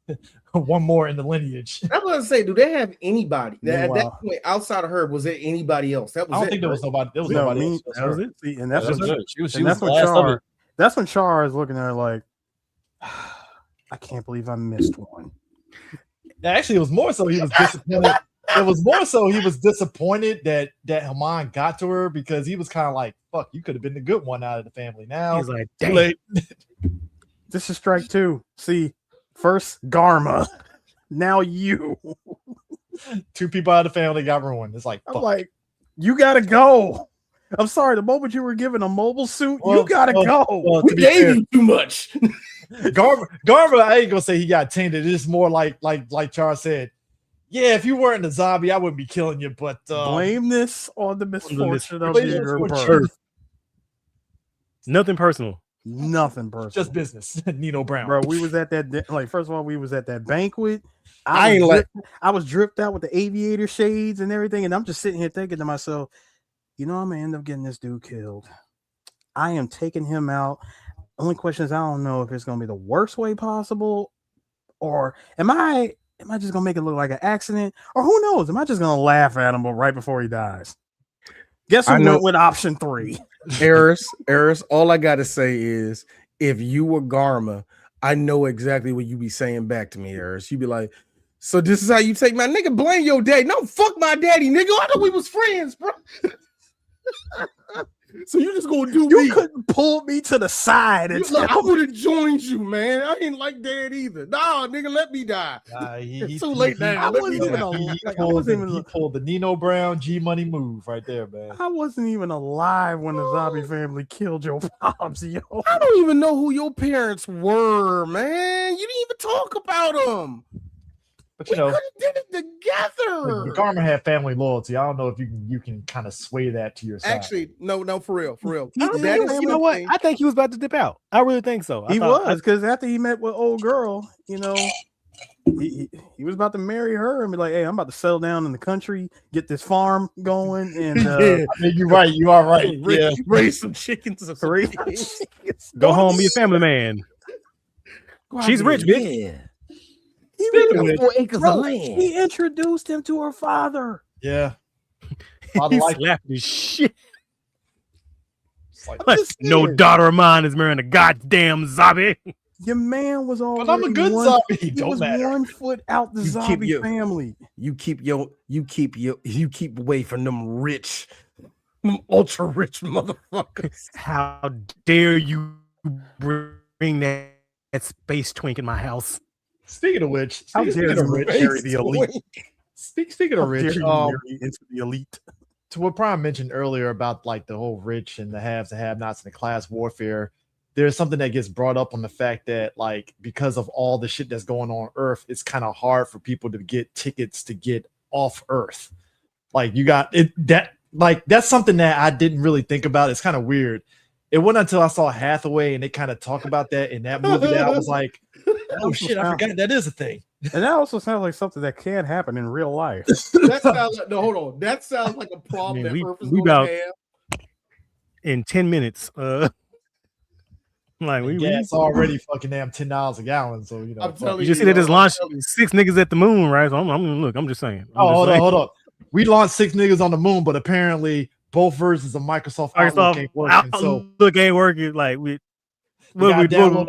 in the lineage. I was gonna say, do they have anybody at that point outside of her? Was there anybody else? That was I don't think there was nobody. There was nobody else. That was it. See, and that's when that's when Char is looking at her like, I can't believe I missed one. Actually, it was more so he was disappointed. It was more so he was disappointed that Haman got to her because he was kind of like, "Fuck, you could have been the good one out of the family." Now he's like, "Damn, this is strike two." See, first Garma, now you. Two people out of the family got ruined. It's like, I'm like, you gotta go. I'm sorry. The moment you were given a mobile suit, you gotta go. We gave you too much. Garma, I ain't gonna say he got tainted. It's more like Charles said. Yeah, if you weren't a zombie, I wouldn't be killing you. But blame this on the misfortune of your birth. Nothing personal. Nothing personal. Just business. Nino Brown. Bro, we was at that. Like, first of all, we was at that banquet. I was dripped out with the aviator shades and everything, and I'm just sitting here thinking to myself, you know, I'm gonna end up getting this dude killed. I am taking him out. Only question is, I don't know if it's gonna be the worst way possible, or am I just gonna make it look like an accident, or who knows? Am I just gonna laugh at him right before he dies? Guess who went with option 3? Eris, all I gotta say is, if you were Garma, I know exactly what you be saying back to me, Eris. You be like, so this is how you take my nigga, blame your daddy. No, fuck my daddy, nigga. I thought we was friends, bro. So you just gonna do you couldn't pull me to the side and I would have joined you, man. I ain't like dad either. Nah, nigga, let me die. It's too late now. He pulled the Nino Brown G Money move right there, man. I wasn't even alive when the zombie family killed your pops, yo. I don't even know who your parents were, man. You didn't even talk about them. But you know, we did it together. Garma had family loyalty. I don't know if you can kind of sway that to your side. Actually, no, for real. You know what? I think he was about to dip out. I really think so. He was, because after he met with old girl, you know, he was about to marry her and be like, "Hey, I'm about to settle down in the country, get this farm going." And you're right. You are right. Raise some chickens. Go home, be a family man. She's rich, bitch. Yeah. He really got 4 acres of land. He introduced him to her father. Yeah. He slapped his shit. Like, no daughter of mine is marrying a goddamn zombie. Your man was already. But I'm a good zombie. He was 1 foot out the zombie family. You keep away from them rich, them ultra rich motherfuckers. How dare you bring that space twink in my house? Speaking of which, speaking of rich, the elite. Speaking of rich, into the elite. To what Prime mentioned earlier about like the whole rich and the haves and have-nots and the class warfare, there's something that gets brought up on the fact that like because of all the shit that's going on Earth, it's kind of hard for people to get tickets to get off Earth. Like you got it that's something that I didn't really think about. It's kind of weird. It wasn't until I saw Hathaway and they kind of talk about that in that movie that I was like, oh shit, I forgot that is a thing. And that also sounds like something that can happen in real life. That sounds like, no, hold on. That sounds like a problem that Earth is going to have. In 10 minutes. Like gas already fucking damn $10 a gallon. So you know, you just see they just launched 6 niggas at the moon, right? So I'm just saying. Hold on. We launched 6 niggas on the moon, but apparently both versions of Microsoft Outlook ain't working. Outlook ain't working. Like what we doing?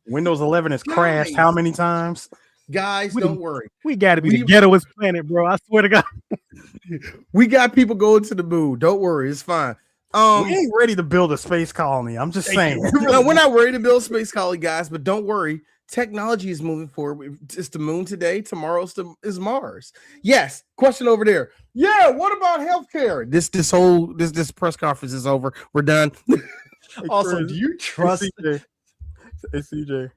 Windows 11 has crashed how many times? Guys, don't worry. We got to be the ghettoest planet, bro. I swear to God. We got people going to the moon. Don't worry, it's fine. We ain't ready to build a space colony. I'm just saying. No, we're not ready to build a space colony, guys, but don't worry. Technology is moving forward. It's the moon today. Tomorrow is Mars. Yes. Question over there. Yeah. What about healthcare? This press conference is over. We're done. Also, do you trust? Hey, CJ.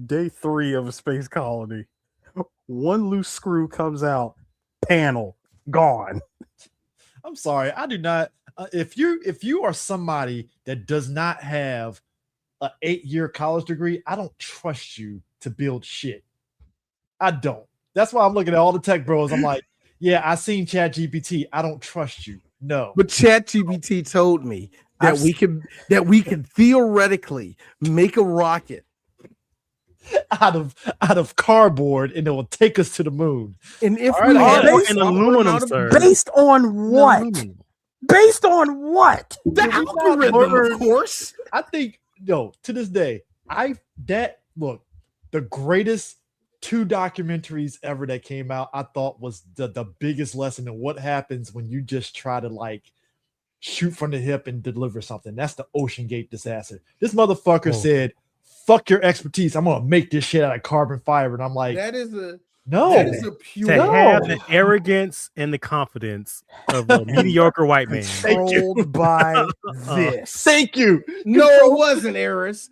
Day 3 of a space colony. One loose screw comes out. Panel gone. I'm sorry. I do not. If you are somebody that does not have an 8-year college degree, I don't trust you to build shit. I don't. That's why I'm looking at all the tech bros. I'm like, yeah, I seen ChatGPT. I don't trust you. No. But ChatGPT told me that we can theoretically make a rocket out of cardboard, and it will take us to the moon. And if we had an aluminum, sir. Based on what? Based on what? The algorithm, of course. I think to this day, the greatest 2 documentaries ever that came out, I thought was the biggest lesson in what happens when you just try to like shoot from the hip and deliver something. That's the Ocean Gate disaster. This motherfucker said, fuck your expertise. I'm gonna make this shit out of carbon fiber. And I'm like, that is a pure to have the arrogance and the confidence of a mediocre white man. Controlled by this. Thank you. No, it wasn't Eris.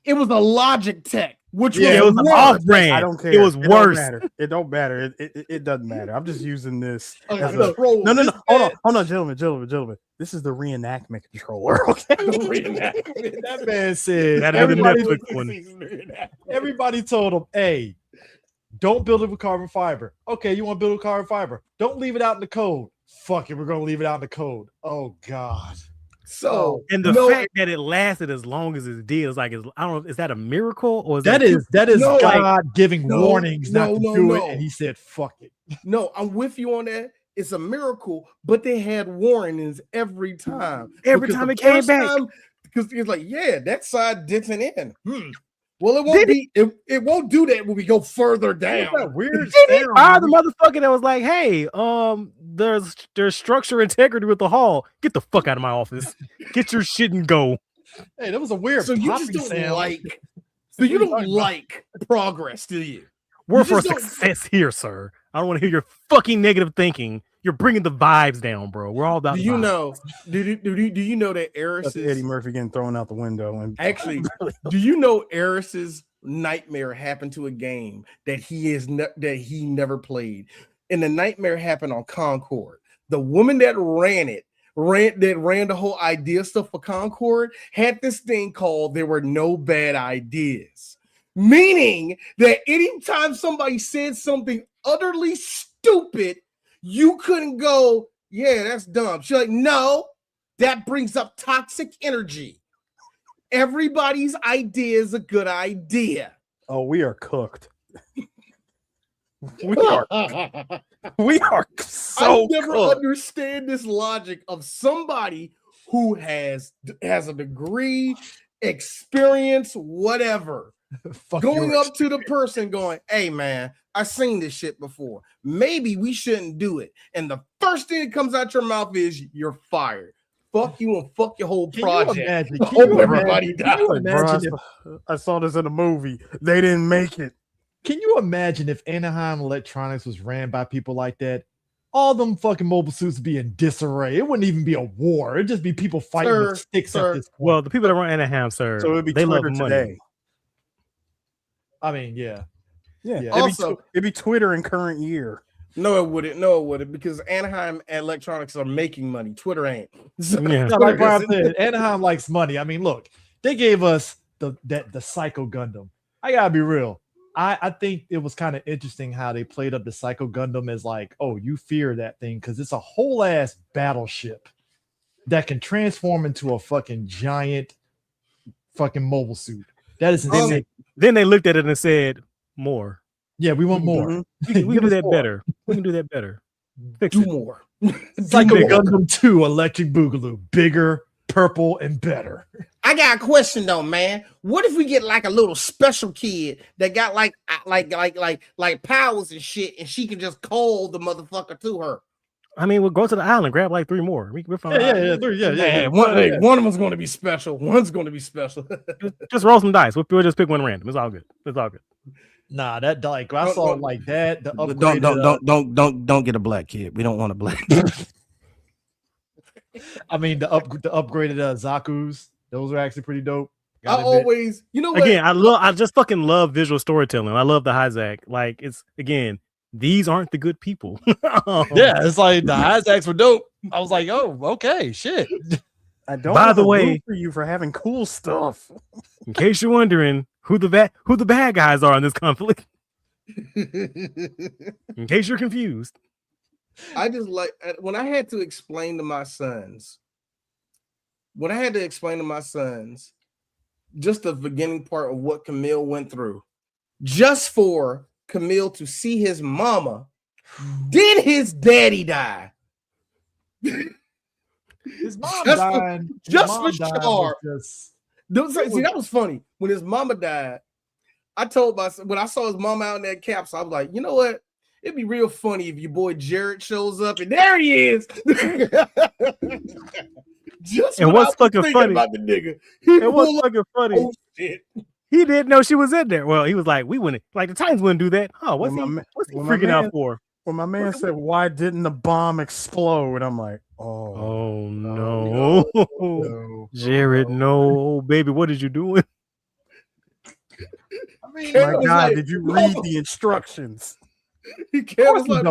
It was a Logic Tech, which it was off brand. I don't care. It was worse. It don't matter. It doesn't matter. I'm just using this. Okay, as no. Hold on, gentlemen. This is the reenactment controller. Okay. That man said that everybody told him, hey, don't build it with carbon fiber. Okay, you want to build it with carbon fiber. Don't leave it out in the code. Fuck it, we're gonna leave it out in the code. Oh God. So and the fact that it lasted as long as it did is like, I don't know, is that a miracle or is that God giving warnings not to do it, and he said, fuck it. No, I'm with you on that. It's a miracle, but they had warnings every time. Every time it came back. Because it's like, yeah, that side didn't end. Well, it won't be. It won't do that when we go further down. That weird. The motherfucker that was like, "Hey, there's structure integrity with the hall. Get the fuck out of my office. Get your shit and go." Hey, that was a weird. So you just don't like. So you don't like progress, do you? We're for success here, sir. I don't want to hear your fucking negative thinking. You're bringing the vibes down, bro. We're all about. Do you know that Eris is Eddie Murphy getting thrown out the window? And actually, do you know Eris's nightmare happened to a game that he never played, and the nightmare happened on Concord. The woman that ran the whole idea stuff for Concord had this thing called "There Were No Bad Ideas," meaning that anytime somebody said something utterly stupid, you couldn't go, yeah, that's dumb. She's like, no, that brings up toxic energy. Everybody's idea is a good idea. Oh, we are cooked. we are so I never understand this logic of somebody who has a degree, experience, whatever. Going up to the person going, hey man, I've seen this shit before. Maybe we shouldn't do it. And the first thing that comes out your mouth is you're fired. Fuck you and fuck your whole project. Everybody died. I saw this in a movie. They didn't make it. Can you imagine if Anaheim Electronics was ran by people like that? All them fucking mobile suits would be in disarray. It wouldn't even be a war. It'd just be people fighting with sticks at this point. Well, the people that run Anaheim, sir, so it'd be they Twitter love money. today. I mean, yeah. Also, it'd be Twitter in current year. No, it wouldn't, because Anaheim Electronics are making money. Twitter ain't. So, like Brian said, Anaheim likes money. I mean, look, they gave us the Psycho Gundam. I gotta be real. I think it was kind of interesting how they played up the Psycho Gundam as like, oh, you fear that thing because it's a whole ass battleship that can transform into a fucking giant fucking mobile suit. That is insane. Then they looked at it and said, more. Yeah, we want more. We can do that better. We can do that better. Do more. Psycho Gundam 2 Electric Boogaloo. Bigger, purple, and better. I got a question though, man. What if we get like a little special kid that got like powers and shit, and she can just call the motherfucker to her? I mean, we'll go to the island, grab like 3 more. We're fine. Yeah, 3. Yeah. One of them's going to be special. One's going to be special. Just roll some dice. We'll just pick one random. It's all good. Nah, that like I saw like that. The upgraded, don't get a black kid. We don't want a black kid. I mean the upgraded Zaku's. Those are actually pretty dope. I always, you know what? Again, I just fucking love visual storytelling. I love the Hyzak. Like it's again, these aren't the good people. Yeah, it's like the Hyzaks were dope. I was like, oh, okay, shit. I don't. By the way, for you for having cool stuff. In case you're wondering who the bad guys are in this conflict. In case you're confused. I just like when I had to explain to my sons, just the beginning part of what Kamille went through, just for Kamille to see his mama. Did his daddy die? His mom died. Just for sure. See, that was funny. When his mama died, I told myself, when I saw his mama out in that capsule, I was like, you know what? It'd be real funny if your boy Jared shows up and there he is. Just and what's fucking funny about the nigga. And what's fucking funny? Oh shit. He didn't know she was in there. Well, he was like, we wouldn't, like the Titans wouldn't do that. Oh, what's he freaking out for? When my man said, why didn't the bomb explode? I'm like, oh no. Jared, no, baby, what did you do? I mean, my God, like, did you read the instructions? He was like,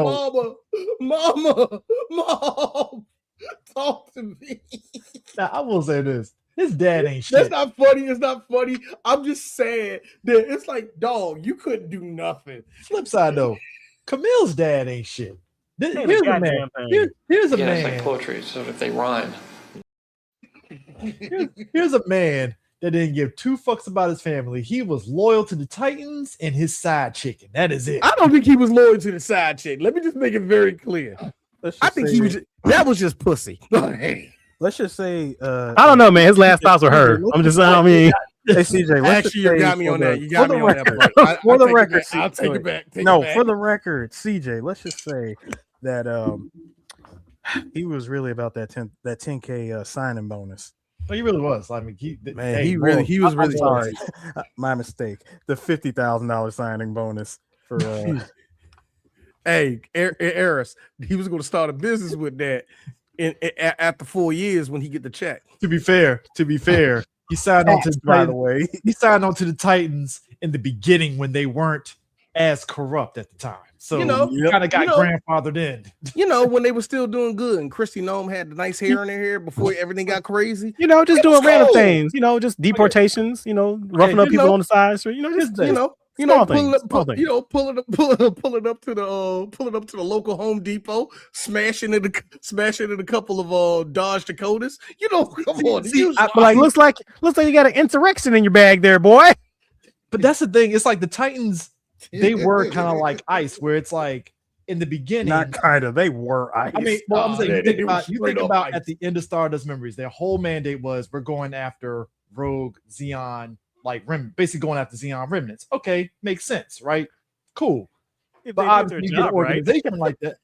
mom, talk to me. Now, I will say this. His dad ain't shit. That's not funny. It's not funny. I'm just saying that it's like, dog, you couldn't do nothing. Flip side, though. Kamille's dad ain't shit. Here's a man. Here's a man. It's like poetry, so if they rhyme. Here's a man that didn't give 2 fucks about his family. He was loyal to the Titans and his side chicken. That is it. I don't think he was loyal to the side chick. Let me just make it very clear. I think he was. That was just pussy. Let's just say. I don't know, man. His last thoughts were her. I'm just saying. I mean, hey CJ, actually, you got me on that. You got me on that. For the record, I'll take it back. For the record, CJ, let's just say that he was really about that 10K signing bonus. But he really was. I mean, he was really sorry. My mistake. The $50,000 signing bonus for. Hey, Eris, he was going to start a business with that after 4 years when he get the check. To be fair, he signed on to the Titans. By the way, he signed on to the Titans in the beginning when they weren't as corrupt at the time. So he kind of got grandfathered in. When they were still doing good, and Christy Nome had the nice hair in her hair before everything got crazy. Just doing random things. Just deportations. Roughing up people on the side. So pulling up to the local Home Depot, smashing in a couple of Dodge Dakotas. Come on. Looks like you got an insurrection in your bag there, boy. But that's the thing. It's like the Titans. They were kind of like ICE, where it's like in the beginning. Not kind of. They were ICE. I mean, I'm saying you think about at the end of Stardust Memories, their whole mandate was we're going after Rogue, Xeon, basically going after Xeon remnants. Okay, makes sense, right? Cool. But obviously, you get an organization like that.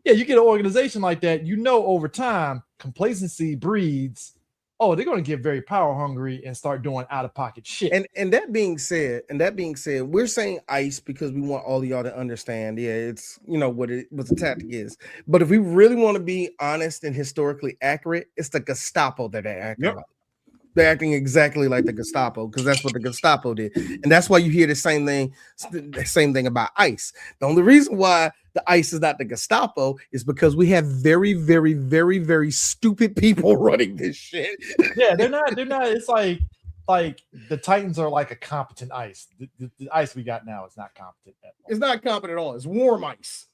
Yeah, you get an organization like that. Over time, complacency breeds. Oh, they're going to get very power hungry and start doing out of pocket shit. And that being said, we're saying ICE because we want all of y'all to understand. Yeah, it's what the tactic is. But if we really want to be honest and historically accurate, it's the Gestapo that they're acting like. They're acting exactly like the Gestapo because that's what the Gestapo did, and that's why you hear the same thing about ICE. The only reason why the ICE is not the Gestapo is because we have very, very, very, very stupid people running this shit. Yeah, they're not. It's like the Titans are like a competent ICE. The ICE we got now is not competent at all. It's not competent at all. It's warm ICE.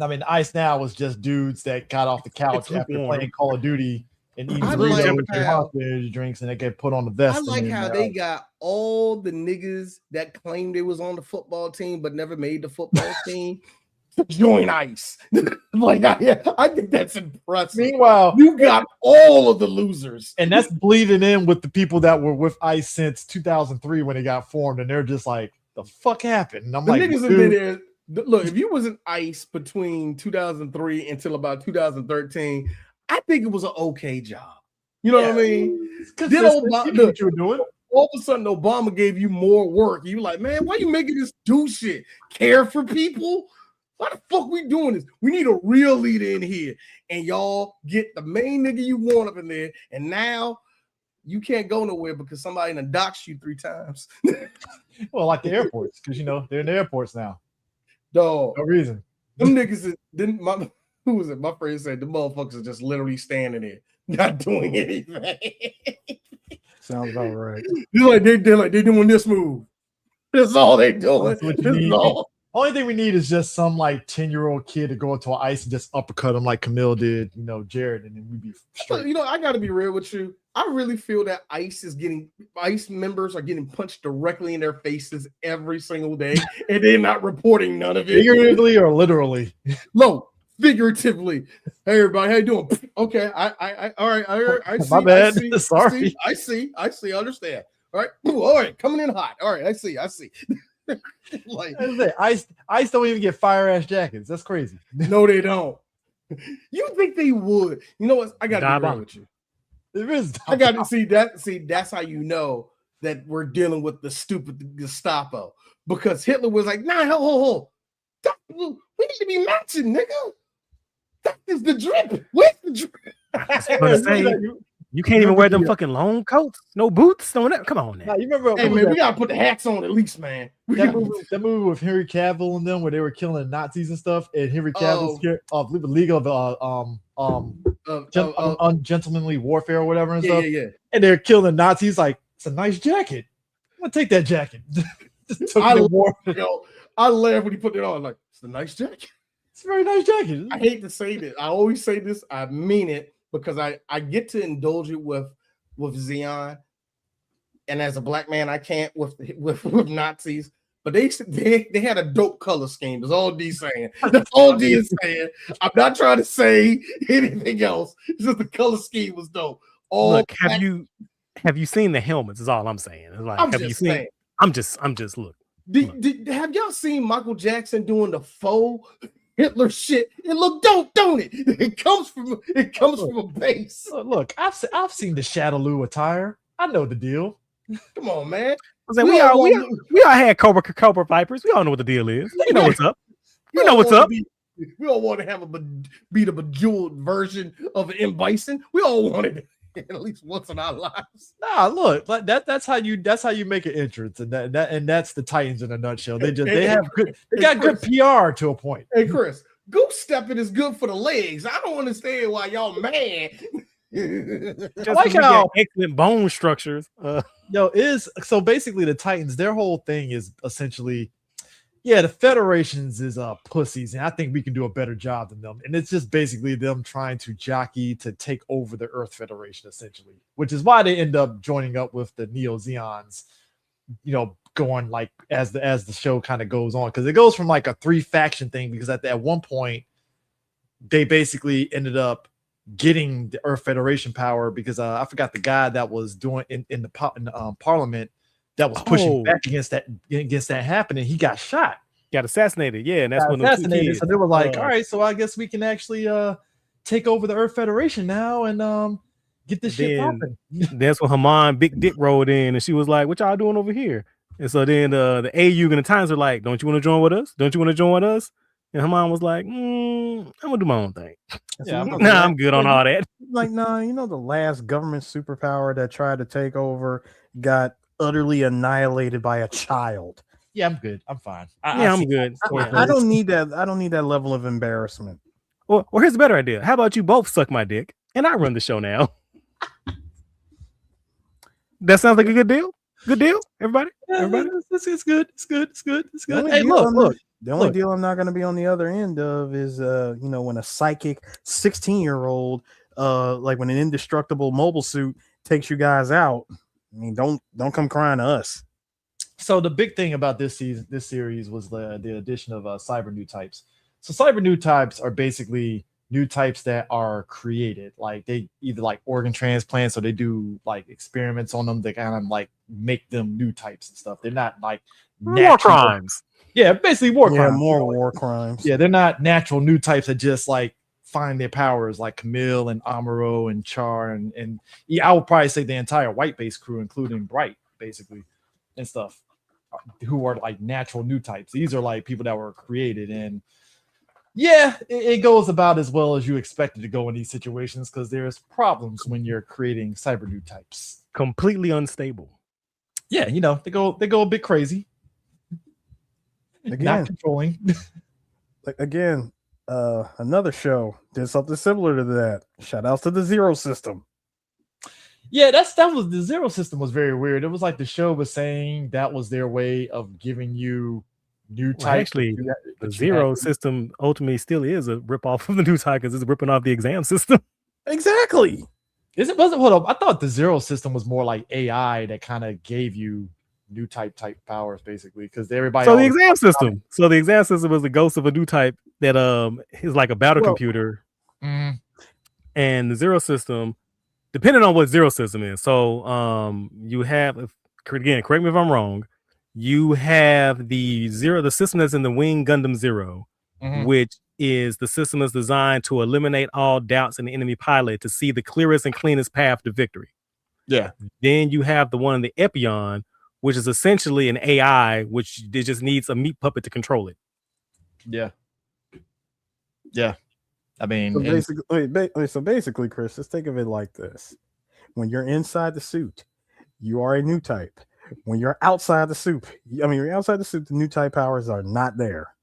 I mean, ICE now was just dudes that got off the couch after playing Call of Duty. And eating drinks, and they get put on the vest. I like how they got all the niggas that claimed they was on the football team but never made the football team to join ICE. I think that's impressive. Meanwhile, you got all of the losers, and that's bleeding in with the people that were with ICE since 2003 when it got formed, and they're just like, "The fuck happened?" And I'm like, niggas have been there. Look, if you was in ice between 2003 until about 2013, I think it was an okay job. You know what I mean? Then Obama, what you were doing. All of a sudden, Obama gave you more work. You like, man, why you making this do shit? Care for people? Why the fuck we doing this? We need a real leader in here. And y'all get the main nigga you want up in there. And now you can't go nowhere because somebody done doxed you 3 times. Well, like the airports, because they're in the airports now. Dog. No reason. Them niggas didn't. Who was it? My friend said the motherfuckers are just literally standing there, not doing anything. Sounds about right. They're doing this move. That's all they doing. That's what you need. Only thing we need is just some like 10-year-old kid to go into an ice and just uppercut him like Kamille did, Jared, and then we'd be straight. I got to be real with you. I really feel that ICE members are getting punched directly in their faces every single day, and they're not reporting none of it. Figuratively or literally? No, figuratively. Hey, everybody, how you doing? Okay, all right, I see. My bad. Sorry. I see. Understand. All right. Ooh, all right, coming in hot. All right, I see. Like ICE don't even get fire ass jackets. That's crazy. No, they don't. You think they would? You know what? I got to be real with you. There is. I got to see that. See, that's how you know that we're dealing with the stupid Gestapo, because Hitler was like, "Nah, hold. We need to be matching, nigga. That is the drip. Where's the drip?" You can't even wear them fucking long coats, no boots, no that. Come on now. Nah, you remember? Hey man, we gotta put the hats on at least, man. That movie with Henry Cavill and them, where they were killing Nazis and stuff, and Henry Cavill scared of the League of Ungentlemanly Warfare or whatever and stuff. Yeah. And they're killing Nazis. Like, it's a nice jacket. I'm gonna take that jacket. I laugh when he put it on. Like, it's a nice jacket. It's a very nice jacket. I hate to say this. I always say this. I mean it. Because I get to indulge it with Zion, and as a black man, I can't with Nazis. But they had a dope color scheme. That's all D saying. That's all D is saying. I'm not trying to say anything else. It's just the color scheme was dope. Look, have you seen the helmets? Is all I'm saying. It's like, have you seen? Saying. I'm just look. Have y'all seen Michael Jackson doing the faux Hitler shit? It look dope, don't it? It comes from a base. Look, I've seen the Shadaloo attire. I know the deal. Come on, man. We all had Cobra Vipers. We all know what the deal is. You know what's up. We know what's up. We all want to have a bejeweled version of an M. Bison. We all wanted it at least once in our lives. Nah, look, that's how you make an entrance, and that's the Titans in a nutshell. They got good PR to a point. Hey Chris, goose stepping is good for the legs. I don't understand why y'all mad. Just like how excellent bone structures. So basically the Titans, their whole thing is essentially, the Federations is pussies, and I think we can do a better job than them. And it's just basically them trying to jockey to take over the Earth Federation, essentially, which is why they end up joining up with the Neo-Zeons, going like as the show kind of goes on, because it goes from like a 3-faction thing, because at one point they basically ended up getting the Earth Federation power, because I forgot the guy that was doing in the Parliament that was pushing back against that happening. He got shot, got assassinated. Yeah, and that's when assassinated. So they were like, all right, so I guess we can actually take over the Earth Federation now and get this shit popping. That's when Haman Big Dick rolled in, and she was like, "What y'all doing over here?" And so then the A.E.U.G and the Times are like, "Don't you want to join with us? Don't you want to join with us?" And Haman was like, "I'm gonna do my own thing. I'm good on all that." Like, the last government superpower that tried to take over got utterly annihilated by a child. Yeah, I'm good. I'm fine. I'm good. I don't need that. I don't need that level of embarrassment. Well, here's a better idea. How about you both suck my dick and I run the show now? That sounds like a good deal. Good deal, everybody. Everybody, it's good. It's good. Hey, look. The only deal I'm not going to be on the other end of is, when a psychic 16-year-old, like when an indestructible mobile suit takes you guys out. I mean, don't come crying to us. So the big thing about this series was the addition of cyber Newtypes. So cyber Newtypes are basically new types that are created. Like they either like organ transplants, or they do like experiments on them. They kind of like make them new types and stuff. They're not like war crimes. Yeah, basically war crimes. More war crimes. Yeah, they're not natural new types that just like find their powers like Kamille and Amuro and Char and yeah, I would probably say the entire white base crew, including Bright, basically, and stuff, who are like natural new types. These are like people that were created, and yeah, it goes about as well as you expect it to go in these situations because there's problems when you're creating cyber new types. Completely unstable. Yeah, you know, they go a bit crazy. Again, not controlling. Again, another show did something similar to that. Shout outs to the Zero System. Yeah, that was the Zero System was very weird. It was like the show was saying that was their way of giving you new type. Well, actually, the Zero System ultimately still is a ripoff of the Newtype because it's ripping off the exam system. Exactly. Hold up. I thought the Zero System was more like AI that kind of gave you new type powers, basically, because everybody. So the exam system. So the exam system was the ghost of a new type that is like a battle computer. Mm. And the Zero System, depending on what Zero System is. So you have, again, correct me if I'm wrong, you have the system that's in the Wing Gundam Zero, which is the system that's designed to eliminate all doubts in the enemy pilot to see the clearest and cleanest path to victory. Yeah. Then you have the one in the A.E.U.G, which is essentially an AI, which it just needs a meat puppet to control it. Yeah. Yeah. I mean, so basically, Chris, let's think of it like this. When you're inside the suit, you are a new type. When you're outside the suit, the new type powers are not there.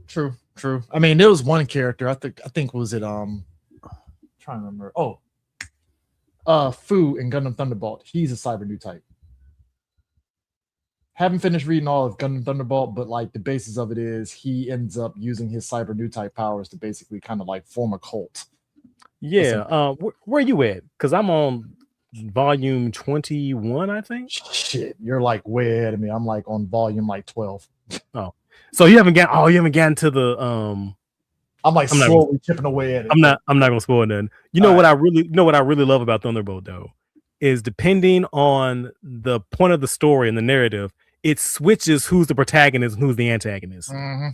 True. I mean, there was one character, I think was it trying to remember. Fu in Gundam Thunderbolt. He's a cyber new type. Haven't finished reading all of Gundam Thunderbolt, but like the basis of it is he ends up using his cyber new type powers to basically kind of like form a cult. Yeah. Where are you at? Because I'm on volume 21, I think. Shit, you're like way ahead of me. I'm like on volume like 12. Oh, so you haven't gotten to the I'm like slowly chipping away at it. I'm not gonna spoil nothing. What I really love about Thunderbolt though is depending on the point of the story and the narrative, it switches who's the protagonist and who's the antagonist. Mm-hmm.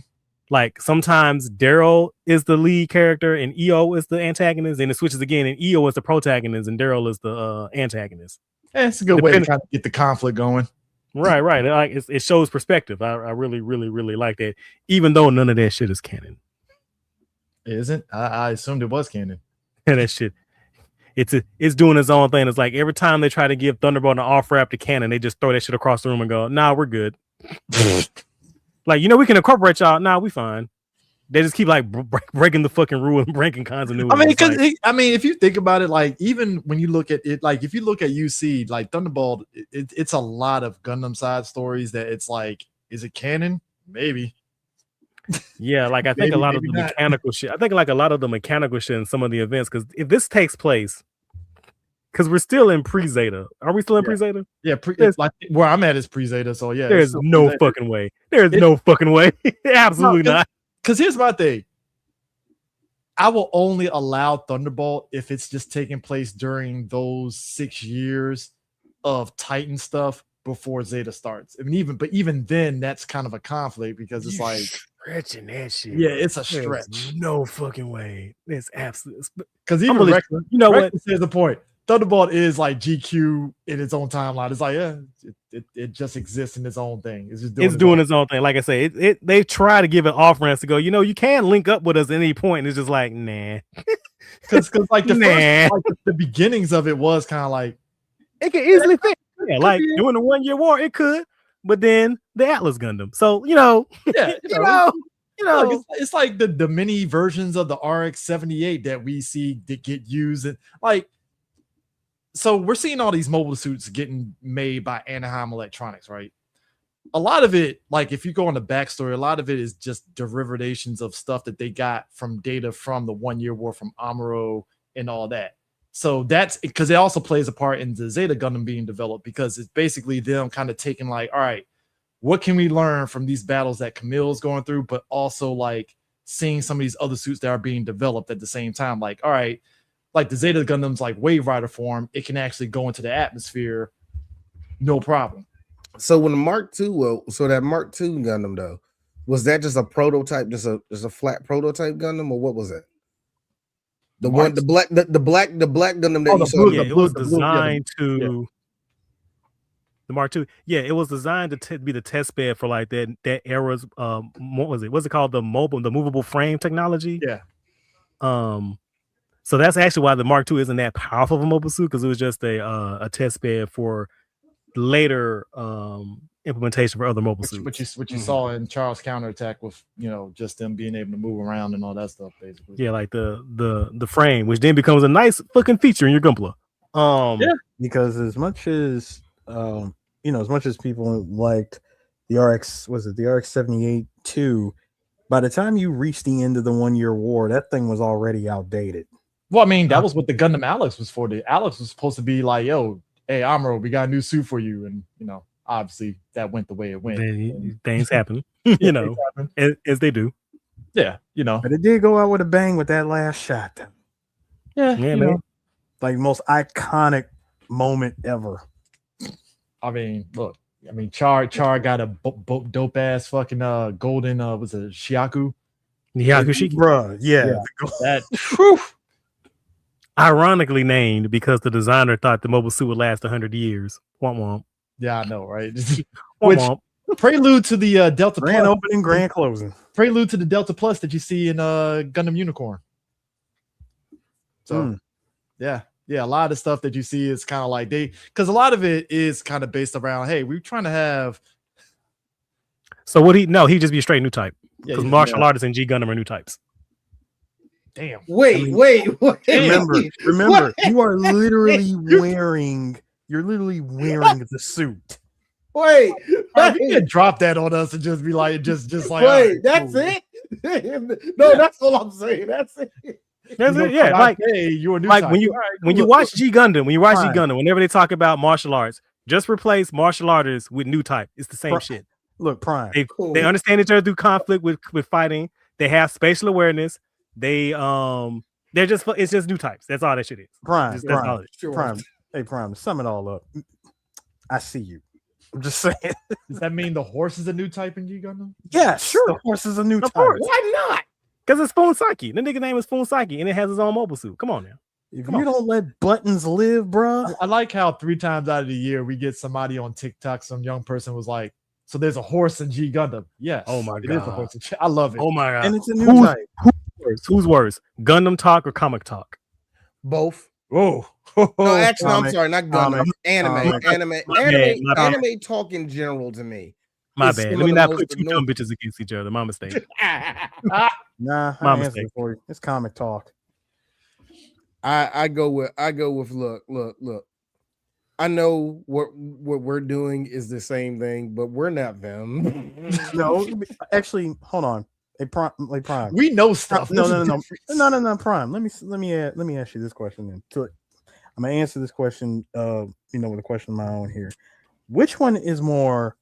Like sometimes Daryl is the lead character and E.O. is the antagonist, and it switches again, and E.O. is the protagonist and Daryl is the antagonist. Yeah, it's a good way to kind of get the conflict going. Right. Like it shows perspective. I really, really, really like that, even though none of that shit is canon. Isn't? I assumed it was canon. And that shit, it's doing its own thing. It's like every time they try to give Thunderbolt an off ramp to canon, they just throw that shit across the room and go, "Nah, we're good." Like, we can incorporate y'all. Nah, we fine. They just keep like breaking the fucking rule and breaking continuity. I mean, because if you think about it, like even when you look at it, like if you look at UC, like Thunderbolt, it's a lot of Gundam side stories that it's like, is it canon? Maybe. Yeah, like I think a lot of the mechanical shit. I think like a lot of the mechanical shit in some of the events, because if this takes place, because we're still in pre-Zeta. Are we still in pre-Zeta? Yeah, like where I'm at is pre-Zeta. So yeah, there's no fucking way. There's no fucking way. Absolutely not. Because here's my thing. I will only allow Thunderbolt if it's just taking place during those 6 years of Titan stuff before Zeta starts. I mean, even then, that's kind of a conflict because it's like stretching that shit. Yeah, it's a stretch. No fucking way. It's absolute. Because even Rex says the point. Thunderbolt is like GQ in its own timeline. It's like, it just exists in its own thing. It's just doing its own thing. Like I say, they try to give it off ramps to go, you can link up with us at any point. And it's just like, nah. Because like the beginnings of it was kind of like it could easily fit. Yeah, like during the 1 year war, it could, but then the Atlas Gundam. So it's like the mini versions of the RX-78 that we see that get used, and like. So we're seeing all these mobile suits getting made by Anaheim Electronics, right? A lot of it, like if you go on the backstory, a lot of it is just derivations of stuff that they got from data from the 1 year war from Amuro and all that. So that's because it also plays a part in the Zeta Gundam being developed, because it's basically them kind of taking like, all right, what can we learn from these battles that Kamille's going through, but also like seeing some of these other suits that are being developed at the same time. Like, all right, like the Zeta Gundam's like Wave Rider form, it can actually go into the atmosphere, no problem. So when the Mark II, so that Mark II Gundam though, was that just a prototype, just a flat prototype Gundam, or what was it? The black Gundam that you saw. Yeah, it was designed to the Mark II. Yeah, it was designed to be the test bed for like that era's what was it? What's it called? The movable frame technology. Yeah. So that's actually why the Mark II isn't that powerful of a mobile suit, because it was just a test bed for later implementation for other mobile suits. Which you saw in Charles Counterattack with just them being able to move around and all that stuff, basically. Yeah, like the frame, which then becomes a nice fucking feature in your Gunpla. Because as much as as much as people liked the RX, was it the RX 78 2? By the time you reached the end of the 1 year war, that thing was already outdated. Well, I mean, that was what the Gundam Alex was for. The Alex was supposed to be like, yo, hey, Amuro, we got a new suit for you. And, obviously that went the way it went. Things happen, as they do. Yeah, But it did go out with a bang with that last shot. Yeah, man. Like most iconic moment ever. I mean, look. I mean, Char got a dope ass fucking golden was it Shiaku? Shiki, bruh. Yeah. That ironically named because the designer thought the mobile suit would last 100 years. Womp womp. Yeah, I know, right? Which prelude to the Delta grand Plus, opening, grand closing. Prelude to the Delta Plus that you see in Gundam Unicorn. So yeah, a lot of the stuff that you see is kind of like because a lot of it is kind of based around, hey, we're trying to have. So what he'd just be a straight new type, because martial artists and G Gundam are new types. Damn. Wait. Remember, you are literally wearing the suit. Wait, you can drop that on us and just be like, just like, wait, that's it? No, that's all I'm saying. That's it. That's it. Yeah, like you're a new like type. when you watch G Gundam, whenever they talk about martial arts, just replace martial artists with new type. It's the same shit. Look, Prime. They understand each other through conflict with fighting. They have spatial awareness. It's just new types. That's all that shit is. Prime. Prime. Hey, Prime. To sum it all up, I see you. I'm just saying. Does that mean the horse is a new type in G Gundam? Yeah, sure. The horse is a new type. Why not? Because it's Funsaki. The nigga name is Funsaki, and it has his own mobile suit. Come on now. If you don't let buttons live, bro. I like how 3 times out of the year we get somebody on TikTok. Some young person was like, "So there's a horse in G Gundam." Yes. Oh my god. It is a horse. I love it. Oh my god. And it's a new type. Who's worse? Gundam talk or comic talk? Both. Oh. No, actually, I'm sorry, not Gundam. Anime talk in general to me. My bad. Let me not put two dumb bitches against each other. My mistake. Nah, my mistake. For you. It's comic talk. I go with look. I know what we're doing is the same thing, but we're not them. No, actually, hold on. Prime. We know stuff. No, Prime. Let me ask you this question then. So I'm gonna answer this question. With a question of my own here. Which one is more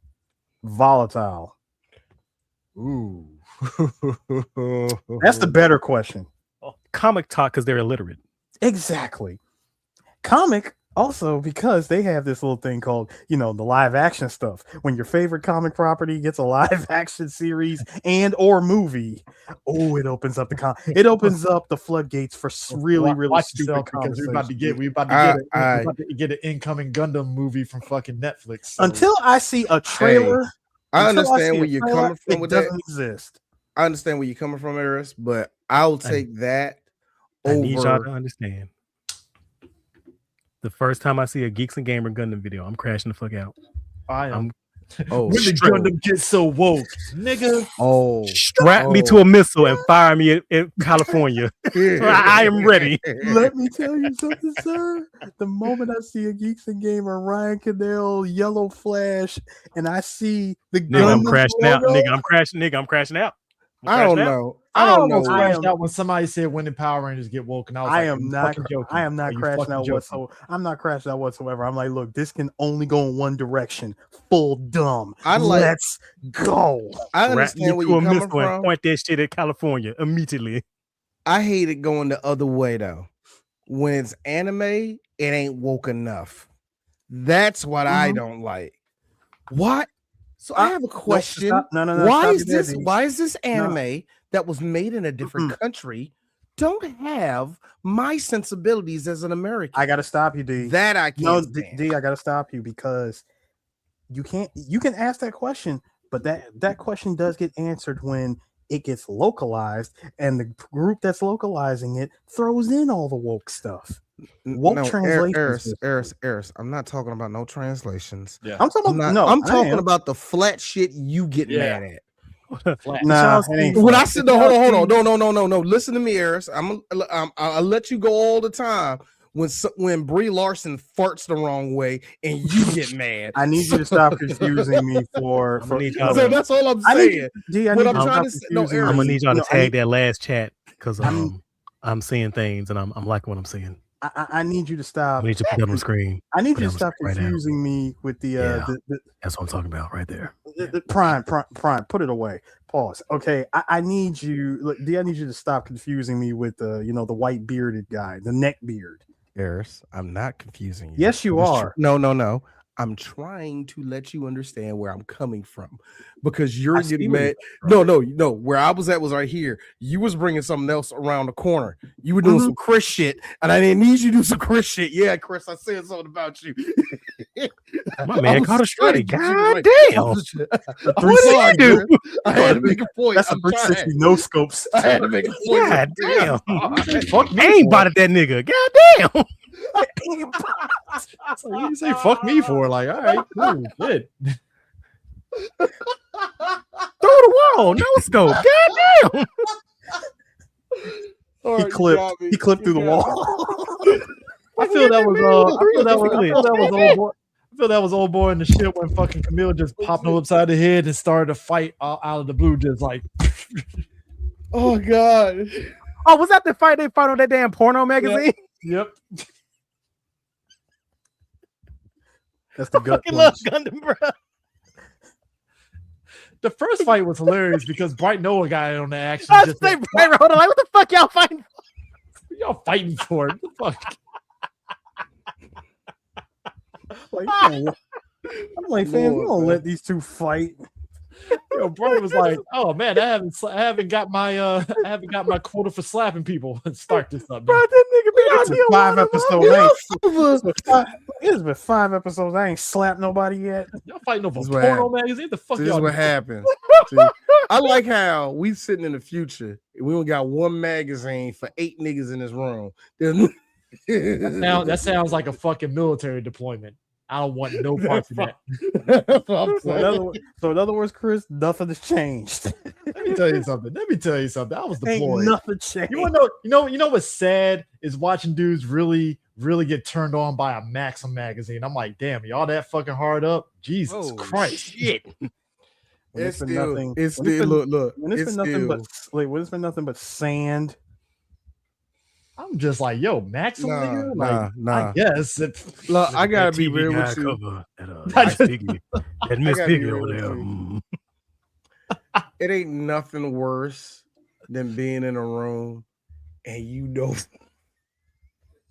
volatile? Ooh, that's the better question. Comic talk because they're illiterate. Exactly. Comic also because they have this little thing called, the live action stuff. When your favorite comic property gets a live action series and or movie, it opens up the floodgates for really stupid because we're about to get an incoming Gundam movie from fucking Netflix. So. Until I see a trailer, I understand where you're coming from with that. Doesn't exist. I understand where you're coming from, Eris, but I'll take that over. I need y'all to understand. The first time I see a Geeks and Gamer Gundam video, I'm crashing the fuck out. When the Gundam gets so woke, nigga. Strap me to a missile and fire me in California. I am ready. Let me tell you something, sir. The moment I see a Geeks and Gamer Ryan Cadell yellow flash, and I see the Nigga, I'm crashing out. Nigga, I'm crashing out. I don't know. I crashed out when somebody said when the Power Rangers get woke, and I am not crashing out whatsoever. I'm not crashing out whatsoever. I'm like, look, this can only go in one direction. Full dumb. Let's go. I understand where you're coming from. Point that shit at California immediately. I hate it going the other way though. When it's anime, it ain't woke enough. That's what I don't like. What? So I have a question. No. Why is this? Why is this anime that was made in a different country don't have my sensibilities as an American? I gotta stop you, D. That I can't. No, D, I gotta stop you because you can't. You can ask that question, but that question does get answered when it gets localized, and the group that's localizing it throws in all the woke stuff. Woke translations. Eris, I'm not talking about no translations. Yeah. I'm talking about I'm talking about the flat shit you get mad at. Nah, when I said no, hold on, no. Listen to me, Eris. I'll let you go all the time when Brie Larson farts the wrong way and you get mad. I need you to stop confusing me for so that's all I'm saying. I'm gonna need y'all to tag that last chat because I'm seeing things and I'm liking what I'm seeing. I need you to stop. I need you to put that on the screen. I need you to stop confusing me with the that's what I'm talking about right there. Prime, put it away. Pause. Okay, I need you. Look, D, I need you to stop confusing me with the the white bearded guy, the neck beard. Eris, I'm not confusing you. Yes, you are. No. I'm trying to let you understand where I'm coming from because you're getting mad. No. Where I was at was right here. You was bringing something else around the corner. You were doing some Chris shit, and I didn't need you to do some Chris shit. Yeah, Chris, I said something about you. My man caught a strike. God damn. What did you do? I had to make a point. That's a 360 no scopes. I had to make a point. God damn. Fuck me. I ain't bought that nigga. God damn. So you say fuck me for like, all right, cool, good. Through the wall, no scope. God damn. He clipped through the wall. I feel that was old boy in the shit when fucking Kamille just popped him upside the head and started a fight out of the blue, just like oh god. Oh, was that the fight they fought on that damn porno magazine? Yep. That's the gut. I love Gundam, bro. The first fight was hilarious because Bright Noah got it on the action. I say Bright Noah, like, what the fuck y'all fighting for? Y'all fighting for it? What the fuck? I'm like, fam, you don't let these two fight. Yo, bro was like, "Oh man, I haven't got my quota for slapping people." Start this up, man. Bro, that nigga be out here 5 episodes. It's been 5 episodes. I ain't slapped nobody yet. Y'all fighting over porno magazine? The fuck, this y'all? Is what happens. See, I like how we sitting in the future. We only got one magazine for 8 niggas in this room. That sounds like a fucking military deployment. I don't want no parts of that. So in other words, Chris, nothing has changed. Let me tell you something. I was deployed. Ain't nothing changed. You know what's sad is watching dudes really get turned on by a Maxim magazine. I'm like, damn, y'all that fucking hard up? Jesus Christ. Shit. It's been nothing but sand. I'm just like, yo, Maxim, nigga. Nah. I guess look, I gotta be real with you. That Miss Piggy over there. It ain't nothing worse than being in a room and you know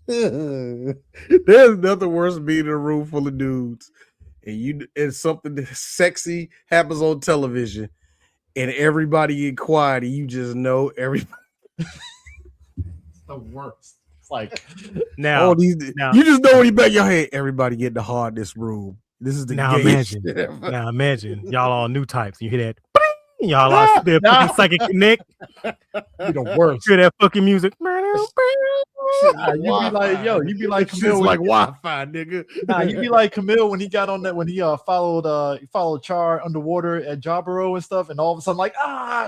there's nothing worse than being in a room full of dudes and something that sexy happens on television and everybody get quiet and you just know everybody. The worst. It's like now you just know when you back your head, everybody get the hard this room. This is the imagine y'all all Newtypes. You hear that? Y'all all their fucking psychic connect. You the worst. Hear that fucking music. You be like Kamille, like Wi-Fi, nigga. You be like Kamille when he got on that when he followed Char underwater at Jaburo and stuff, and all of a sudden like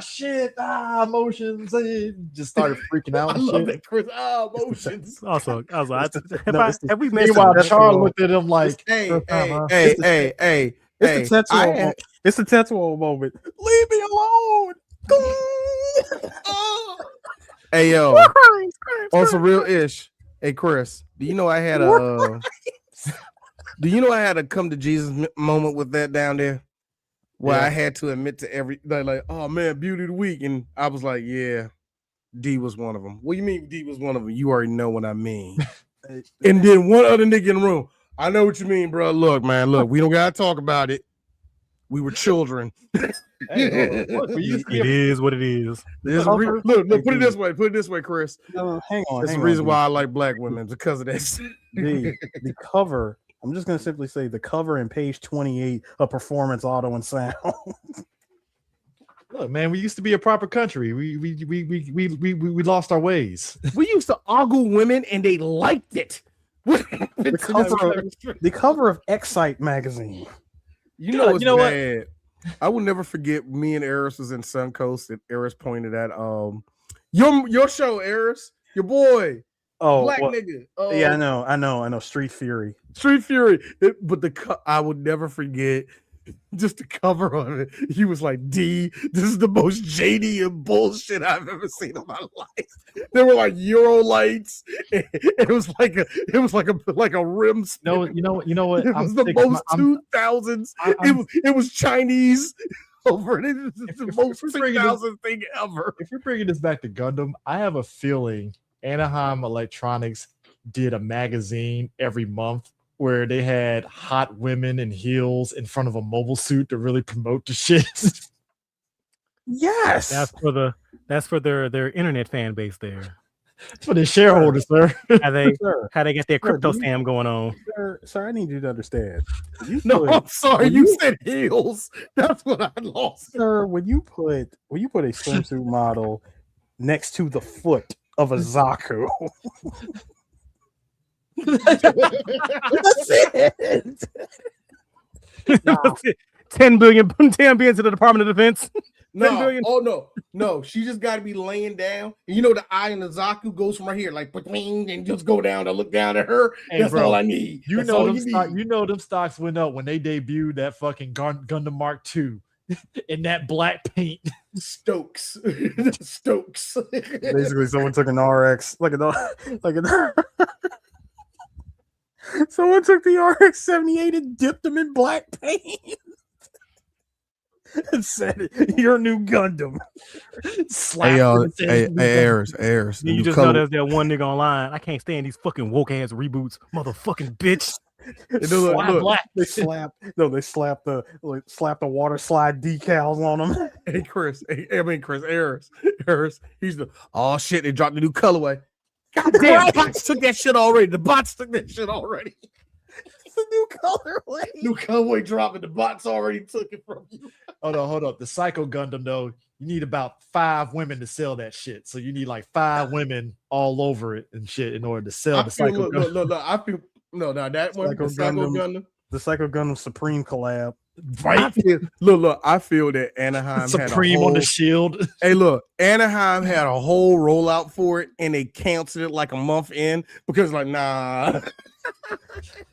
shit, emotions, and just started freaking out. And love that, Chris. Emotions. Also, I was like, have we missed? Meanwhile, Char looked at him like, hey. It's the Tetsuo moment. Leave me alone. Hey yo, on some real ish. Hey Chris, do you know I had a come to Jesus moment with that down there, where I had to admit to like, oh man, beauty of the week, and I was like, yeah, D was one of them. What do you mean D was one of them? You already know what I mean. And then one other nigga in the room. I know what you mean, bro. Look, man, we don't gotta talk about it. We were children. Hey, look, It is what it is. Look, put it this way. Put it this way, Chris. No, hang on. That's the reason why I like black women, because of this. The cover. I'm just gonna simply say the cover and page 28 of Performance Auto and Sound. Look, man, we used to be a proper country. We lost our ways. We used to ogle women, and they liked it. The cover of Excite magazine. You know bad. I will never forget. Me and Eris was in Suncoast, and Eris pointed at your show, Eris, your boy. Oh, black nigga. Yeah, I know. Street Fury. But I would never forget just the cover of it. He was like, "D, this is the most JD and bullshit I've ever seen in my life." There were like Euro lights. It was like a rim spin. No, you know what? It was the most 2000s. It was Chinese. Over it. It's the most 2000 thing ever. If you're bringing this back to Gundam, I have a feeling Anaheim Electronics did a magazine every month where they had hot women in heels in front of a mobile suit to really promote the shit. Yes, that's for their internet fan base there. For the shareholders, sir. How they get their crypto scam going on. Sir, I need you to understand. I'm sorry, you said heels. That's what I lost. Sir, when you put a swimsuit model next to the foot of a Zaku. That's it. Wow. 10 billion to the Department of Defense. No. She just got to be laying down. And you know, the eye in the Zaku goes from right here, like, and just go down to look down at her. Hey, that's all I need. You know them stocks went up when they debuted that fucking Gundam Mark II in that black paint. Stokes. Basically, someone took an RX, someone took the RX 78 and dipped them in black paint. And said, "Your new Gundam." Hey, Ayers. You just know there's that one nigga online. I can't stand these fucking woke ass reboots, motherfucking bitch. They slap the water slide decals on them. Hey, Chris, Ayers. He's oh shit, they dropped the new colorway. God damn, bots took that shit already. The bots took that shit already. It's a new colorway. New colorway dropping. The bots already took it from you. Hold up. The Psycho Gundam, though, you need about 5 women to sell that shit. So you need like 5 women all over it and shit in order to sell the Psycho Gundam. The Psycho Gundam Supreme collab. Right. I feel that Anaheim Supreme had on the shield. Hey, look, Anaheim had a whole rollout for it, and they canceled it like a month in because, like, nah.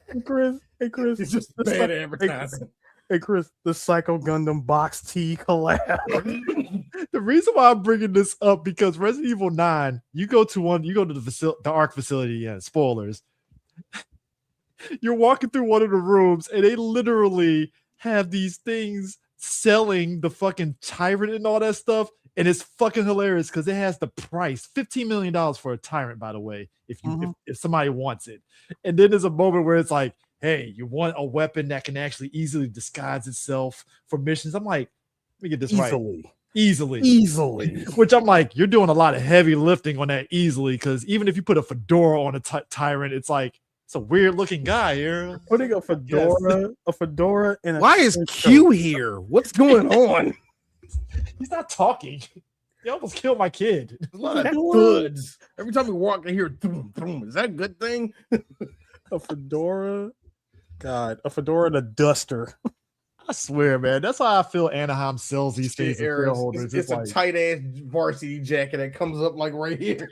Hey, Chris, it's just bad advertising. Hey, Chris, the Psycho Gundam box T collab. The reason why I'm bringing this up because Resident Evil 9, you go to the ARC facility. Yeah, spoilers. You're walking through one of the rooms, and they literally have these things selling the fucking tyrant and all that stuff, and it's fucking hilarious because it has the price $15 million for a tyrant, by the way, if somebody wants it. And then there's a moment where it's like, hey, you want a weapon that can actually easily disguise itself for missions. I'm like, let me get this right. Easily. Which I'm like, you're doing a lot of heavy lifting on that easily, because even if you put a fedora on a tyrant, it's like, it's a weird looking guy here. Putting a fedora in a why is Q here? What's going on? He's not talking. You almost killed my kid. There's a lot of thuds. Every time we walk in here, throom, throom. Is that a good thing? A fedora. God, a fedora and a duster. I swear, man. That's how I feel Anaheim sells these things to shareholders. It's a tight ass varsity jacket that comes up like right here.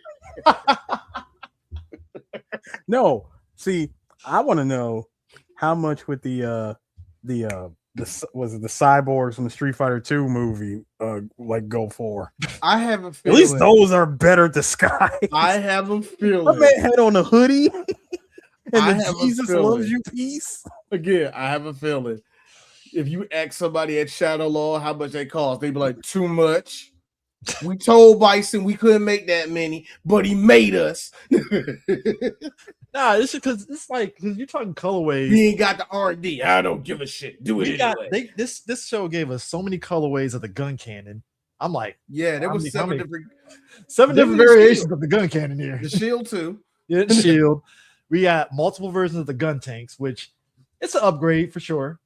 No. See, I want to know how much with the cyborgs from the Street Fighter 2 movie like go for. I have a feeling. At least those are better disguised. I have a feeling. My man had on a hoodie and the Jesus loves you piece. Again, I have a feeling. If you ask somebody at Shadow Law how much they cost, they'd be like, too much. We told Bison we couldn't make that many, but he made us. Nah, it's because it's like because you're talking colorways. He ain't got the R&D. I don't give a shit. Do it anyway. This show gave us so many colorways of the gun cannon. I'm like, yeah, there was seven different variations of the gun cannon here. The shield too. Yeah, the shield. We got multiple versions of the gun tanks, which it's an upgrade for sure.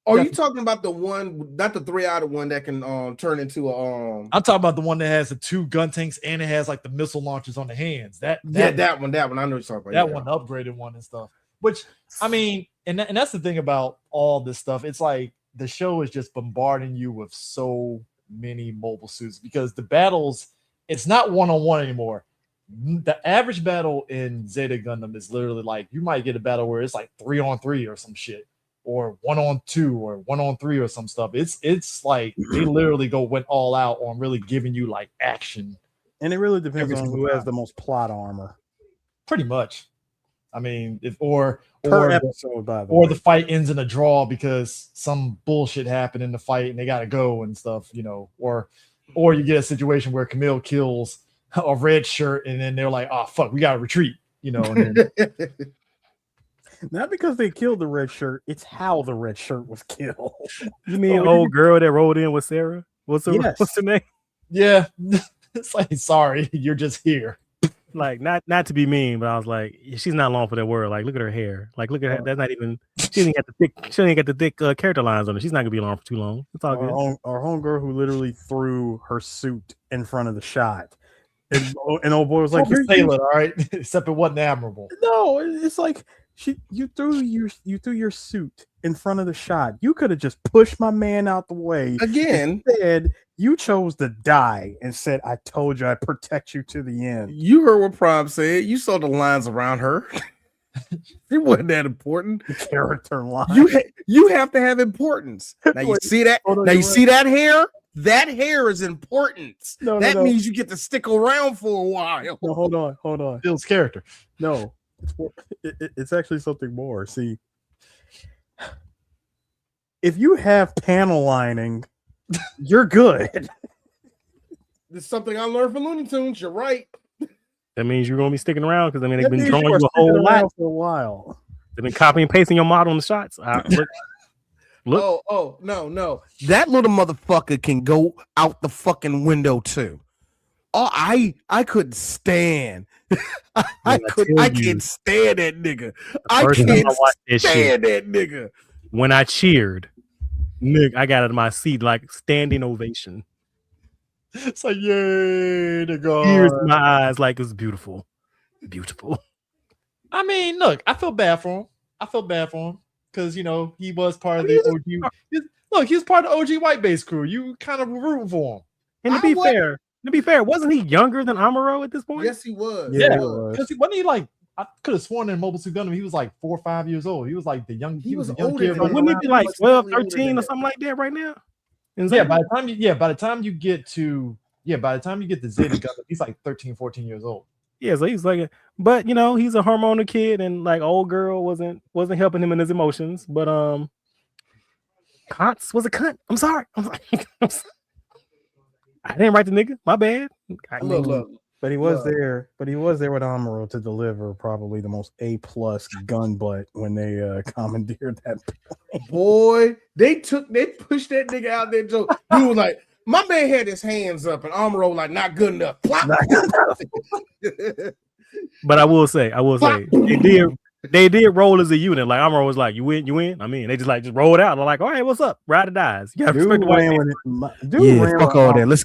Are you talking about the one, not the 3-outer one that can turn into a I'm talking about the one that has the 2 gun tanks and it has like the missile launchers on the hands. That one. I know what you're talking about. That one, the upgraded one and stuff. Which I mean, and that's the thing about all this stuff. It's like the show is just bombarding you with so many mobile suits because the battles, it's not one-on-one anymore. The average battle in Zeta Gundam is literally like you might get a battle where it's like 3-on-3 or some shit. Or 1-on-2 or 1-on-3 or some stuff. It's like they literally went all out on really giving you like action. And it really depends on who has the most plot armor. Pretty much. I mean, or episode, by the way. Or the fight ends in a draw because some bullshit happened in the fight and they gotta go and stuff, you know, or you get a situation where Kamille kills a red shirt and then they're like, oh fuck, we gotta retreat, you know. And then, not because they killed the red shirt, it's how the red shirt was killed. You mean old girl that rolled in with Sarah? What's her name? Yeah. It's like, sorry, you're just here. Like, not to be mean, but I was like, she's not long for that word. Like, look at her hair. Like, look at her. That's not even. She didn't get the thick character lines on it. She's not gonna be long for too long. It's all good. Our homegirl who literally threw her suit in front of the shot, and old boy was like, "You're sailor, all right?" Except it wasn't admirable. No, it's like. You threw your suit in front of the shot. You could have just pushed my man out the way. Again, instead, you chose to die and said, "I told you I'd protect you to the end." You heard what Prime said. You saw the lines around her. It wasn't that important. The character line. You have to have importance. Now you see that. Now you see that hair. That hair is important. That means you get to stick around for a while. No, hold on. Bill's character. No. It's actually something more. See, if you have panel lining, you're good. This is something I learned from Looney Tunes. You're right. That means you're gonna be sticking around because I mean they've been drawing you a whole lot for a while. They've been copying and pasting your model in the shots. Look. Oh, no. That little motherfucker can go out the fucking window too. Oh, I couldn't stand. I can't stand that nigga. I can't stand that nigga. When I cheered, nigga, I got out of my seat like standing ovation. It's like, yay, nigga. Tears in my eyes, like it was beautiful. Beautiful. I mean, look, I feel bad for him. Because you know he was part of the OG. Look, he was part of the OG white base crew. You kind of rooting for him. And to be fair, wasn't he younger than Amuro at this point? Yes, he was. Yeah, because wasn't he like? I could have sworn in Mobile Suit Gundam he was like 4 or 5 years old. He was like the young. He was a young kid. Wouldn't he be like 12, 13 or something like that right now? Yeah, by the time you get to the Zeta Gundam, he's like 13, 14 years old. Yeah, so he's like, but you know, he's a hormonal kid, and like old girl wasn't helping him in his emotions. But Kantz was a cunt. I'm sorry. I didn't write the nigga. My bad. Look. But he was there. But he was there with Amuro to deliver probably the most A+ gun butt when they commandeered that. Boy, they pushed that nigga out there. Joe, he was like, my man had his hands up, and Amuro like, not good enough. Not good enough. But I will say, they did roll as a unit. Like Amuro was like, you win. I mean, they just roll it out. They're like, all right, what's up? Ride or dies. You gotta respect the white. Fuck all that. Let's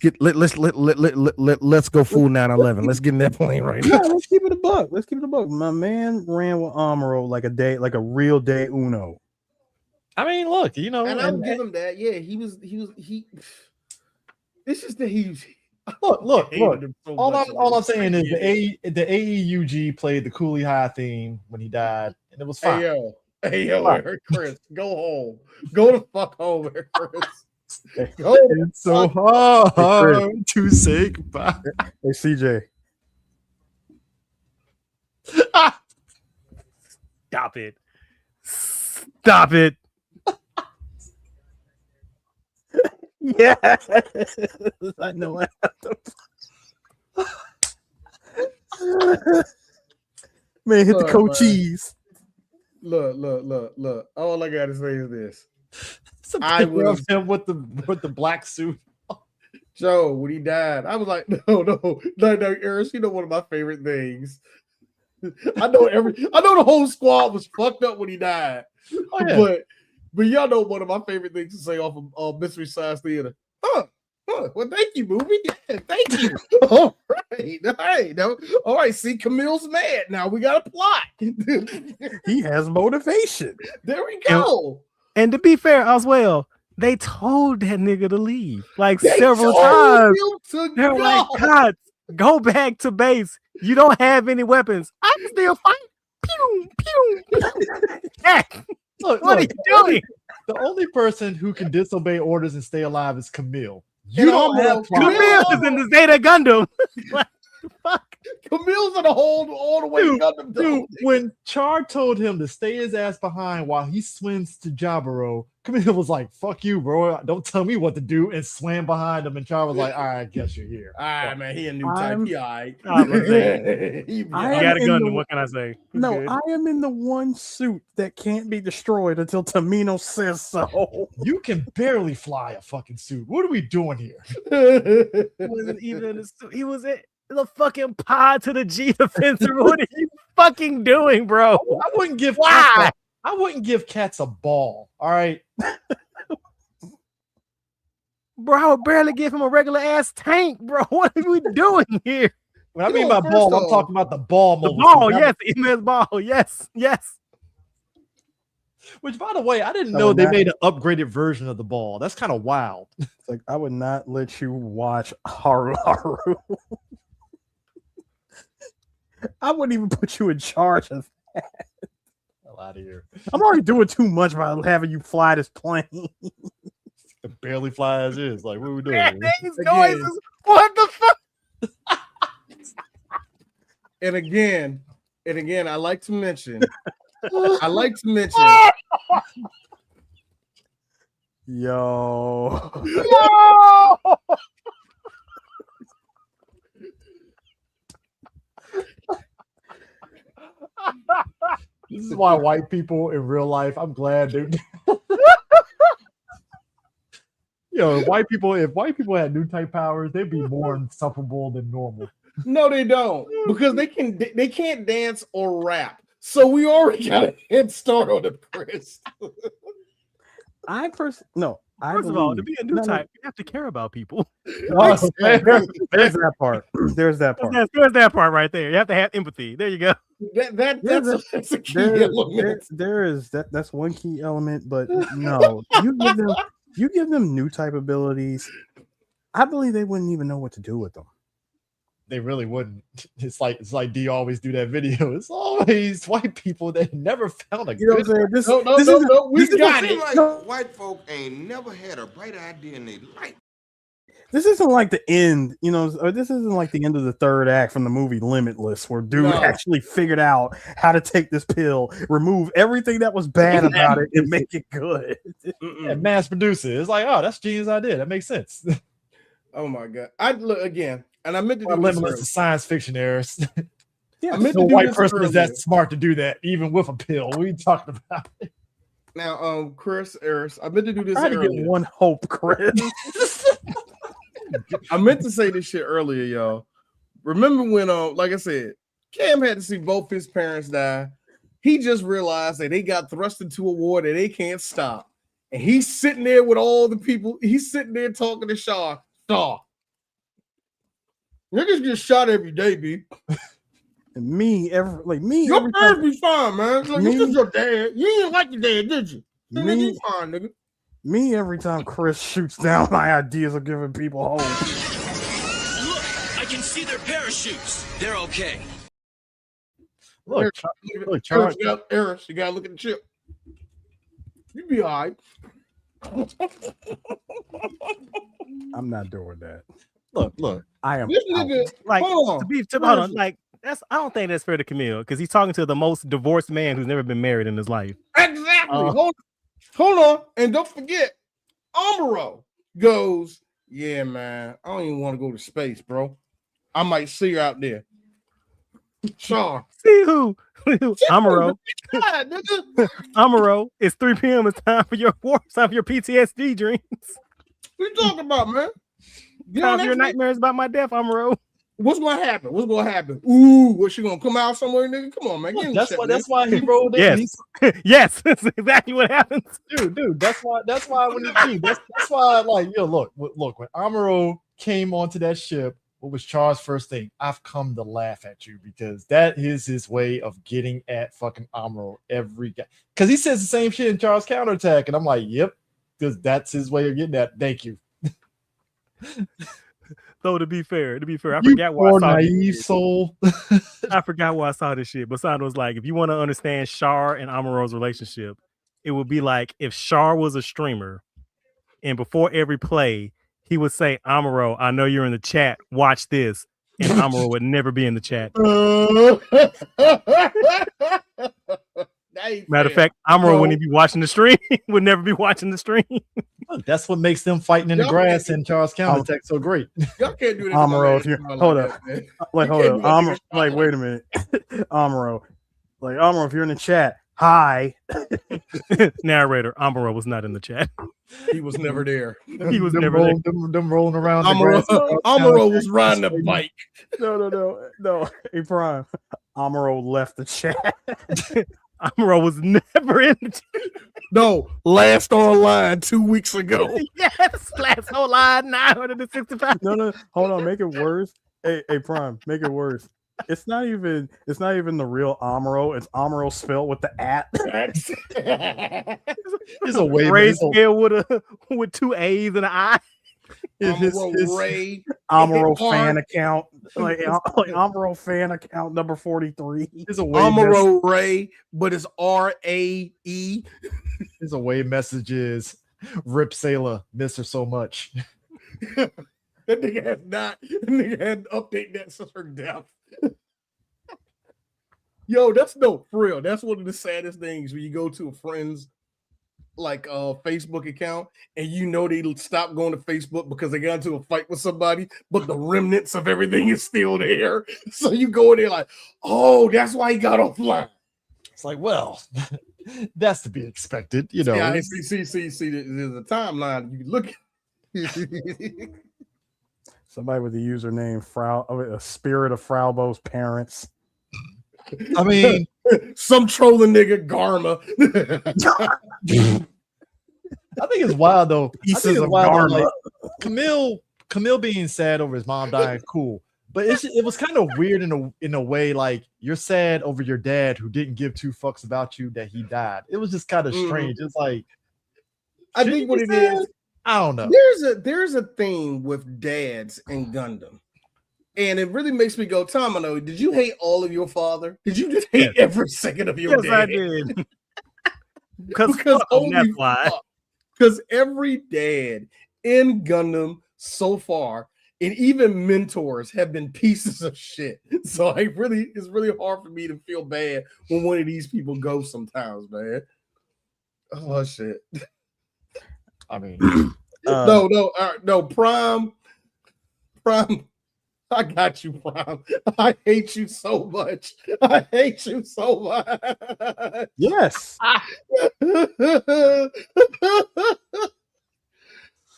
go full 9/11. Let's get in that plane right now. Let's keep it a buck. My man ran with Amuro like a real day uno. I mean, look, you know, and I'll give him that. Yeah, he. It's just that he's. Look. All I'm saying is the A.E.U.G played the Cooley High theme when he died, and it was fine. Hey yo, Chris, go home. Go the fuck home, Chris. It's so hard to say goodbye. Hey CJ. Stop it. Yeah, I know what Man, hit the coaches. Look. All I gotta say is this. I was him with the black suit. Joe, when he died, I was like, no, Eris, you know one of my favorite things. I know the whole squad was fucked up when he died. Oh, yeah. But y'all know one of my favorite things to say off of Mystery Science Theater. Well, thank you, movie. Yeah, thank you. All right. See, Kamille's mad. Now we got a plot. He has motivation. There we go. And to be fair as well, they told that nigga to leave like several times. They're like, God, go back to base. You don't have any weapons. I can still fight. Pew, pew, pew. What are you doing? The only person who can disobey orders and stay alive is Kamille. You don't have Kamille is in the Zeta Gundam. What the fuck? Kamille's in the all the way Gundam. Dude, when Char told him to stay his ass behind while he swims to Jaburo, Kamille was like, "Fuck you, bro! Don't tell me what to do," and swam behind him. And Char was like, "All right, I guess you're here." All right, man. He a new type. He all right. You got a Gundam. What can I say? No, good. I am in the one suit that can't be destroyed until Tamino says so. You can barely fly a fucking suit. What are we doing here? He wasn't even in a suit. He was in the fucking pod to the G defender. What are you fucking doing, bro? I wouldn't give cats a ball. All right. Bro, I would barely give him a regular ass tank, bro. What are we doing here? When I mean by ball, I'm talking about the ball. The ball, yes, MS ball, yes. Which, by the way, I didn't know they made an upgraded version of the ball. That's kind of wild. It's like, I would not let you watch Haru. I wouldn't even put you in charge of that. Hell out of here. I'm already doing too much by having you fly this plane. Barely fly as is. Like, what are we doing? Man, these noises. What the fuck? And again, I like to mention. Yo. This is why white people in real life, I'm glad, dude. If white people had Newtype powers, they'd be more insufferable than normal. No, they don't, because they can't dance or rap. So we already got a head start on the Chris. First of all, to be a new type, you have to care about people. There's that part. There's that part right there. You have to have empathy. There you go. That's a key element. That's one key element, but no, you give them new type abilities. I believe they wouldn't even know what to do with them. They really wouldn't. It's like D always do that video. It's always white people that never found a good. No. We got it. Like white folk ain't never had a bright idea in their life. This isn't like the end, or this isn't like the end of the third act from the movie Limitless, where dude actually figured out how to take this pill, remove everything that was bad about it, and make it good. And mass produce it. It's like, oh, that's a genius idea. That makes sense. Oh my god! I look again, and I meant to do Limitless to science fiction errors. Yeah, I meant no white person is that smart to do that, even with a pill. What are you talking about? Now, Chris, Eris, I meant to do this. Try to get one hope, Chris. I meant to say this shit earlier, y'all. Remember when, like I said, Cam had to see both his parents die. He just realized that they got thrust into a war that they can't stop. And he's sitting there with all the people. He's sitting there talking to Shaw. Niggas get shot every day, B. And your parents be fine, man. Like, this is your dad. You didn't like your dad, did you? Me, fine, nigga. Me, every time Chris shoots down my ideas of giving people hope. Look, I can see their parachutes. They're okay. Look, Charles, Eris, you gotta look at the chip. You be all right. I'm not doing that. Look. I am. This nigga, like, hold on. Like, I don't think that's fair to Kamille, because he's talking to the most divorced man who's never been married in his life. Exactly. Hold on, and don't forget, Amuro goes, yeah, man, I don't even want to go to space, bro. I might see you out there. Sean. See who? Amuro. Amuro, it's 3 p.m. It's time for your PTSD dreams. What you talking about, man? Time for your nightmares about my death, Amuro. What's gonna happen? What's gonna happen? Ooh, what, she gonna come out somewhere, nigga? Come on, man. That's why he rolled in. Yes, that's exactly what happens, dude. That's why when that's why, like, yo, look, when Amuro came onto that ship, what was Char's first thing? I've come to laugh at you, because that is his way of getting at fucking Amuro every guy. Because he says the same shit in Char's counterattack, and I'm like, yep, because that's his way of getting at. Thank you. Though to be fair, I forgot why I saw naive soul. I forgot why I saw this shit. But Sandra was like, if you want to understand Char and Amuro's relationship, it would be like if Char was a streamer, and before every play, he would say, Amuro, I know you're in the chat. Watch this. And Amuro would never be in the chat. Matter of fact, Amuro wouldn't be watching the stream. Would never be watching the stream. That's what makes them fighting in the grass in Charles County so great. Y'all can't do that. Amuro, if you're hold up, Amuro, like, wait a minute, Amuro, if you're in the chat, hi. Narrator, Amuro was not in the chat. He was never there. He was never there. Them rolling around. Amuro was riding a bike. No. Hey, Prime. Amuro left the chat. Amuro was never in the chat. No, last online 2 weeks ago. Yes, last online 965. No, hold on, make it worse. Hey, Prime, make it worse. It's not even the real Amuro. It's Amuro spelled with the at. It's a way grayscale with 2 A's and an I. Amuro fan account, like Amuro fan account number 43. It's a way Amuro Ray, but it's RAE. It's a way messages. Rip Sailor, miss her so much. That nigga had to update that since her death. Yo, that's no, for real. That's one of the saddest things when you go to a friend's like Facebook account and you know they stop going to Facebook because they got into a fight with somebody, but the remnants of everything is still there. So you go in there like, oh, that's why he got offline. It's like, well, that's to be expected, you know. Yeah, see, there's a timeline. You can look at somebody with the username Spirit of Fraubo's parents. I mean, some trolling nigga Garma. I think it's wild though. Pieces of Garma. Like, Kamille being sad over his mom dying, cool. But it was kind of weird in a way, like you're sad over your dad who didn't give 2 fucks about you that he died. It was just kind of strange. It's like, I think what it is, I don't know. There's a theme with dads in Gundam. And it really makes me go, Tomino, did you hate all of your father? Did you just hate every second of your dad? Yes, I did. because that's why. Because every dad in Gundam so far, and even mentors, have been pieces of shit. So it's really hard for me to feel bad when one of these people goes sometimes, man. Oh shit. I mean, no, Prime. I got you, Prime. I hate you so much. Yes.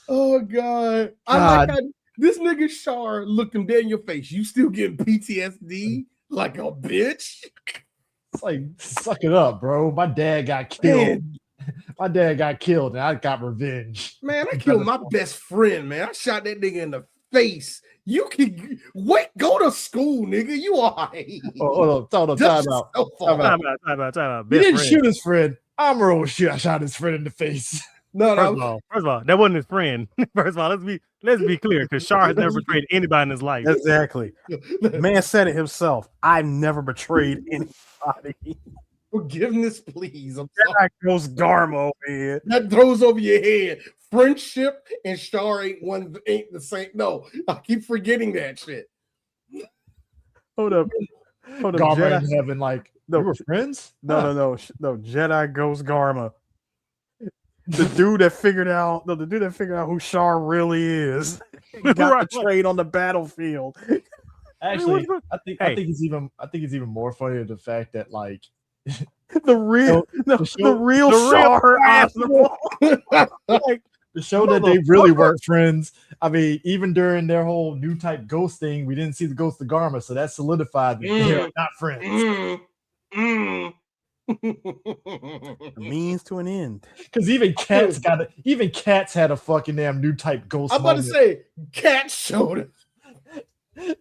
Oh God. I like how this nigga Char looked him dead in your face. You still getting PTSD like a bitch? It's like, suck it up, bro. My dad got killed. My dad got killed and I got revenge. Man, I killed my best friend, man. I shot that nigga in the face. You can go to school, nigga. You are. Time out. He didn't shoot his friend. Amuro shot his friend in the face. No. First of all, that wasn't his friend. First of all, let's be clear, because Char has never betrayed anybody in his life. Exactly. The man said it himself. I've never betrayed anybody. Forgiveness, please. That goes Garmo, man. That throws over your head. Friendship and Char ain't the same. No, I keep forgetting that shit. Hold up. Garma in heaven, like, we were friends? No. Jedi Ghost Garma. The dude that figured out who Char really is. Got betrayed on the battlefield. Actually, I think it's even more funny the fact that like the real Char Aznavour. Like to show that they really weren't friends. I mean, even during their whole Newtype ghost thing, we didn't see the ghost of Garma, so that solidified that they're not friends. A means to an end. Because even cats had a fucking damn Newtype ghost. I'm about to say cats showed it.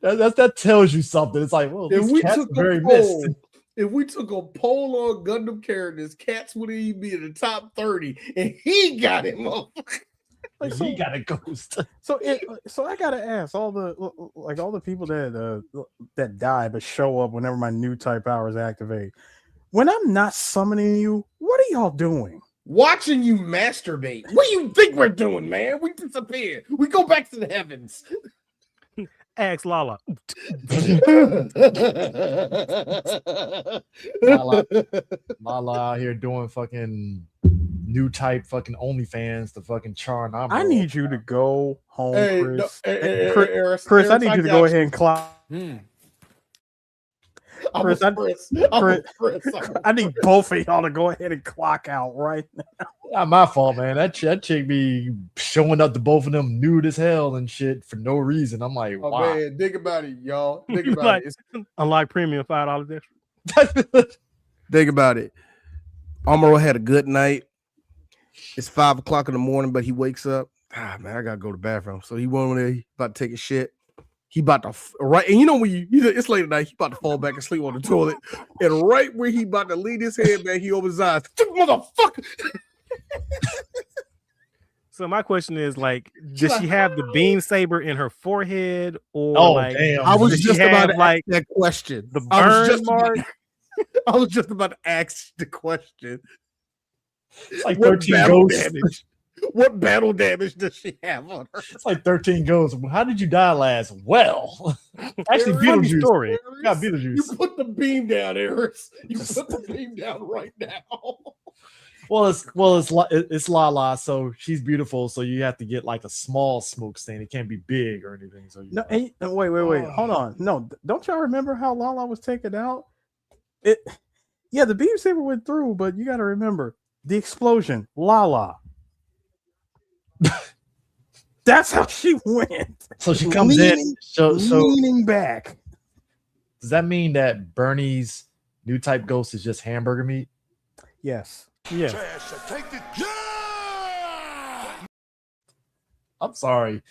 That tells you something. It's like, well, if we cats took are very a missed. poll, if we took a poll on Gundam characters, cats would even be in the top 30, and he got him up. Like, he got a ghost. So I gotta ask all the people that die but show up whenever my Newtype powers activate. When I'm not summoning you, what are y'all doing? Watching you masturbate. What do you think we're doing, man? We disappear. We go back to the heavens. Ask Lala. Lala out here doing fucking Newtype fucking OnlyFans to fucking Char. I need you to go home, Chris. Chris, Chris, I need you to go ahead and clock. Chris, I need both of y'all to go ahead and clock out right now. Not my fault, man. That chick be showing up to both of them nude as hell and shit for no reason. I'm like, wow. Man, think about it, y'all. Think about it. Unlock premium $5 extra. Think about it. Amuro had a good night. It's 5 o'clock in the morning, but he wakes up. Man, I gotta go to the bathroom. So he went over there, he about to take a shit. He about to and you know when it's late at night, he about to fall back and sleep on the toilet. And right where he about to lean his head back, he opens his eyes. Motherfucker. So my question is, like, does she have the beam saber in her forehead, or damn. I was just about to ask that question. The burn mark. I was just about to ask the question. It's like 13 ghosts. Damage? What battle damage does she have on her? It's like 13 ghosts. How did you die last? Well, actually, Beetlejuice. Story. Yeah, Beetlejuice. You put the beam down, Eris. You put the beam down right now. It's Lala, so she's beautiful. So you have to get like a small smoke stain. It can't be big or anything. So wait, hold on. No, don't y'all remember how Lala was taken out? The beam saber went through, but you got to remember the explosion. Lala. That's how she went. So she comes in, leaning back. Does that mean that Bernie's Newtype ghost is just hamburger meat? Yes. Yeah. I'm sorry.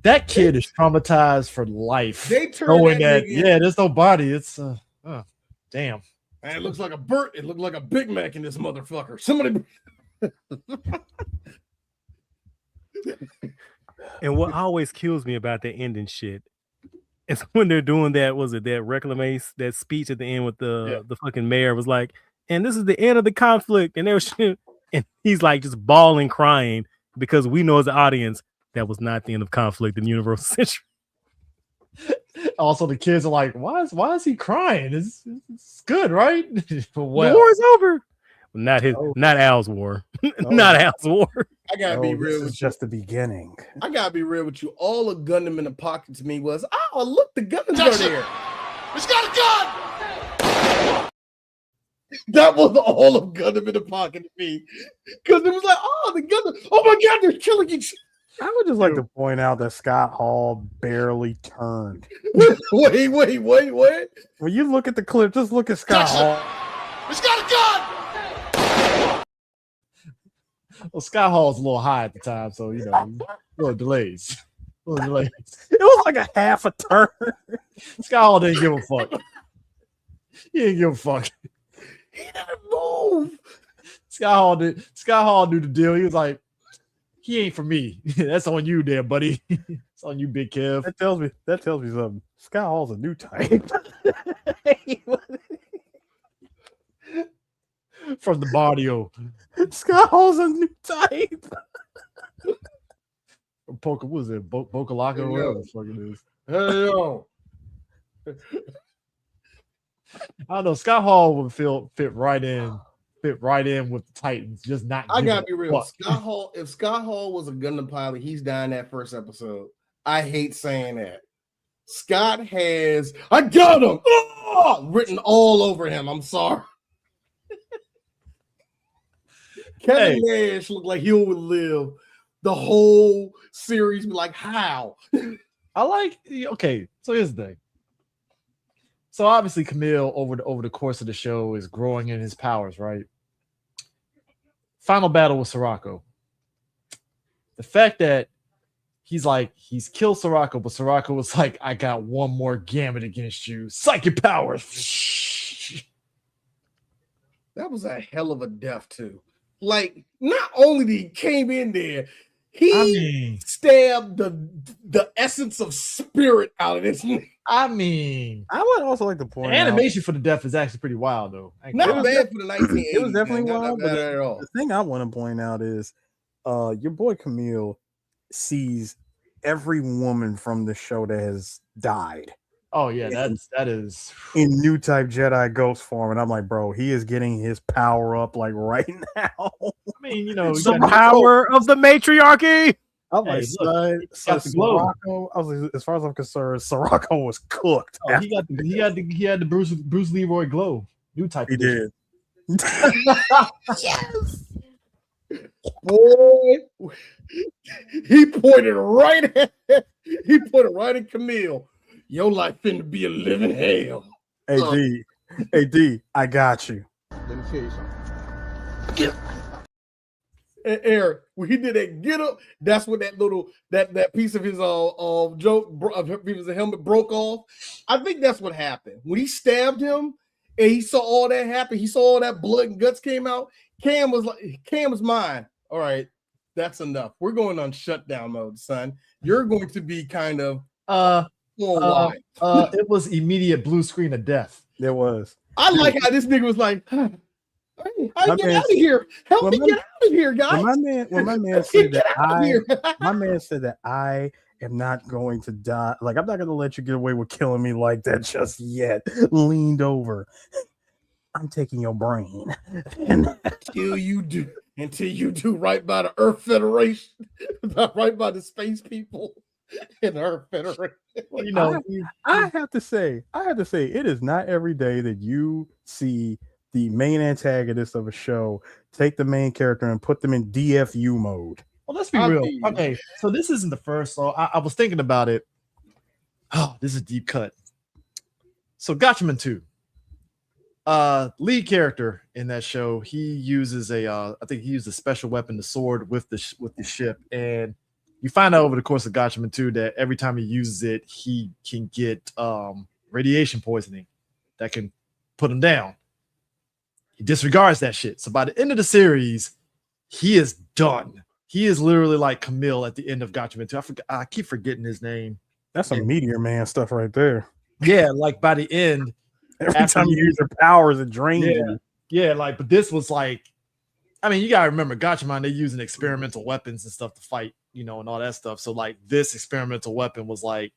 That kid is traumatized for life. They turned that there's no body. It's damn. Man, it looks like a Burt. It looked like a Big Mac in this motherfucker. Somebody. And what always kills me about that ending shit is when they're doing that, that reclamation, that speech at the end with the fucking mayor was like, and this is the end of the conflict, and and he's like just bawling, crying, because we know as an audience that was not the end of conflict in Universal Century. Also, the kids are like, why is he crying? It's good, right? Well, the war is over. Not Al's war. Not Al's war. I gotta be real with you. Just the beginning. I gotta be real with you. All a Gundam in the pocket to me was, oh, look, the Gundams are there. It's got a gun. That was all of Gundam in the pocket to me, because it was like, oh, the Gundam. Oh my God, they're killing each. I would just like to point out that Scott Hall barely turned. Wait. When you look at the clip, just look at Scott Hall. It's got a gun. Well, Scott Hall's a little high at the time, so little delays. It was like a half a turn. Scott Hall didn't give a fuck. He didn't give a fuck. He didn't move. Scott Hall knew the deal. He was like, he ain't for me. That's on you there, buddy. It's on you, Big Kev. That tells me something. Scott Hall's a Newtype. From the barrio. Scott Hall's a Newtype. What was it? Bokalaka or whatever the fuck it is. Hey, yo. I don't know. Scott Hall would fit right in with the Titans. Just not. I gotta be real. Scott Hall. If Scott Hall was a Gundam pilot, he's dying that first episode. I hate saying that. Scott has "I got him" written all over him. I'm sorry. Kevin Nash looked like he would live the whole series. Be like, how? I like. Okay, so here's the thing. So obviously, Kamille over the course of the show is growing in his powers, right? Final battle with Sirocco. The fact that he's killed Sirocco, but Sirocco was like, I got one more gambit against you. Psychic powers. That was a hell of a death, too. Like, not only did he came in there, he stabbed the essence of spirit out of this. I mean, I would also like to point the animation for the death is actually pretty wild, though. Not bad for the 1980s. It was definitely man. wild, but the thing I want to point out is your boy Kamille sees every woman from the show that has died. Oh yeah, that is in Newtype Jedi ghost form, and I'm like, bro, he is getting his power up like right now. I mean, you know, the power of the matriarchy. I'm like, son, Sirocco, I was like, as far as I'm concerned, Sirocco was cooked. Oh, he had the Bruce Leroy glow. Newtype. He did. Yes. Boy, he pointed right at Kamille. Your life finna be a living hell. Hey D, I got you. Let me tell you something. Get and Eric, when he did that get up, that's when that piece of his piece of helmet broke off. I think that's what happened. When he stabbed him and he saw all that happen, he saw all that blood and guts came out. Cam was mine. All right, that's enough. We're going on shutdown mode, son. You're going to be kind of it was immediate blue screen of death. There was. I like how this nigga was like, I get out of here. Help me get out of here, guys. When my man said that my man said that I am not going to die. Like, I'm not going to let you get away with killing me like that just yet. Leaned over. I'm taking your brain. Until you do right by the Earth Federation, right by the space people in the Earth Federation. You know, I have to say, it is not every day that you see the main antagonist of a show take the main character and put them in DFU mode. Well, let's be real. Okay, so this isn't the first. So I was thinking about it. Oh, this is a deep cut. So Gatchaman 2. Lead character in that show, he uses I think he used a special weapon, the sword with the ship, and you find out over the course of Gatchaman 2 that every time he uses it, he can get radiation poisoning that can put him down. He disregards that shit. So by the end of the series, he is done. He is literally like Kamille at the end of Gatchaman 2. I keep forgetting his name. That's some Meteor Man stuff right there. Yeah, like by the end, every time you use your powers, it drains you. Yeah, like, but this was like, I mean, you gotta remember, Gatchaman, they're using experimental weapons and stuff to fight, you know, and all that stuff. So like this experimental weapon was like,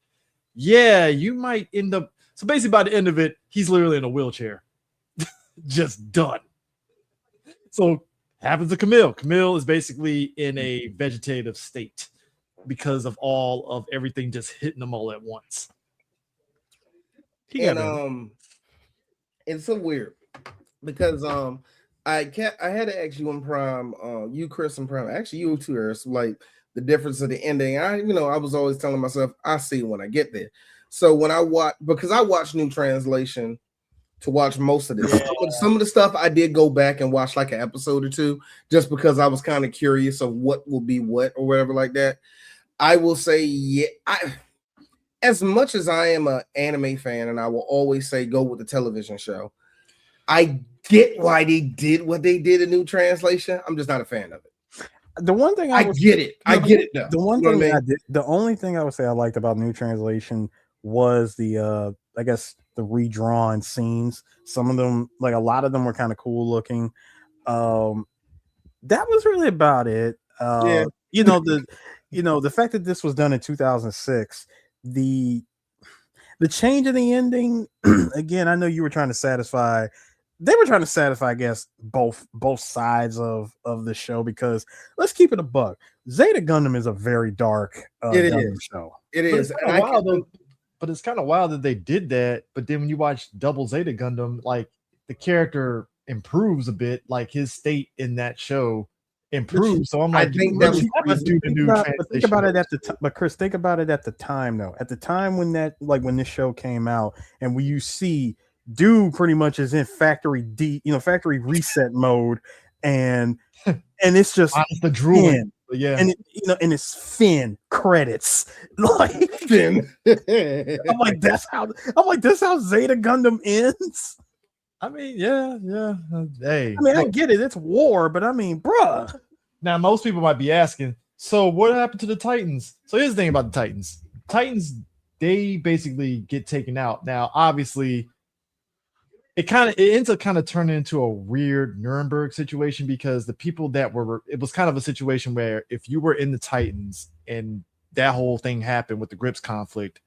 yeah, you might end up. So basically, by the end of it, he's literally in a wheelchair, just done. So happens to Kamille. Kamille is basically in a vegetative state because of all of everything just hitting them all at once. It's so weird because I had to ask you on Prime, you Chris and Prime, actually you too, Eric, like the difference of the ending. I was always telling myself I see when I get there. So when I watch New Translation to watch most of this, some of the stuff I did go back and watch like an episode or two just because I was kind of curious of what will be what or whatever like that. I will say, as much as I am an anime fan and I will always say go with the television show, I get why they did what they did in New Translation. I'm just not a fan of it. The one thing I get it though. The only thing I would say I liked about New Translation was the I guess the redrawn scenes. Some of them, like a lot of them, were kind of cool looking. That was really about it. The fact that this was done in 2006, the change in the ending, again, I know you were trying to satisfy. They were trying to satisfy, I guess, both sides of the show, because let's keep it a buck. Zeta Gundam is a very dark Gundam show. It is. but it's kind of wild that they did that. But then when you watch Double Zeta Gundam, like the character improves a bit, like his state in that show improves. So I'm like, I think that was do the new translation. Think about it at the time. But Chris, think about it at the time though. At the time when when this show came out, and when you see dude pretty much is in factory reset mode, and it's just the drooling. Yeah, and and it's Finn credits like Finn. I'm like that's how Zeta Gundam ends. I mean, yeah. Hey, I mean, I get it. It's war, but I mean, bruh. Now, most people might be asking, so what happened to the Titans? So here's the thing about the Titans. Titans, they basically get taken out. Now, obviously, it ends up kind of turning into a weird Nuremberg situation because the people that it was kind of a situation where if you were in the Titans and that whole thing happened with the Grips conflict,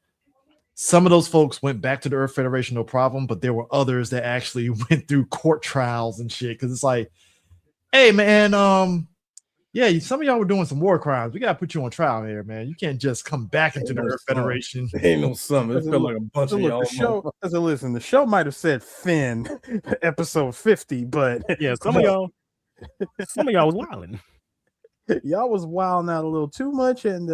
some of those folks went back to the Earth Federation, no problem, but there were others that actually went through court trials and shit. Because it's like, hey, man, yeah, some of y'all were doing some war crimes. We gotta put you on trial here, man. You can't just come back into the Earth Federation. Ain't no summer. It felt like a bunch of y'all. The show might have said Finn, episode 50, but yeah, some of y'all was wilding. Y'all was wilding out a little too much, and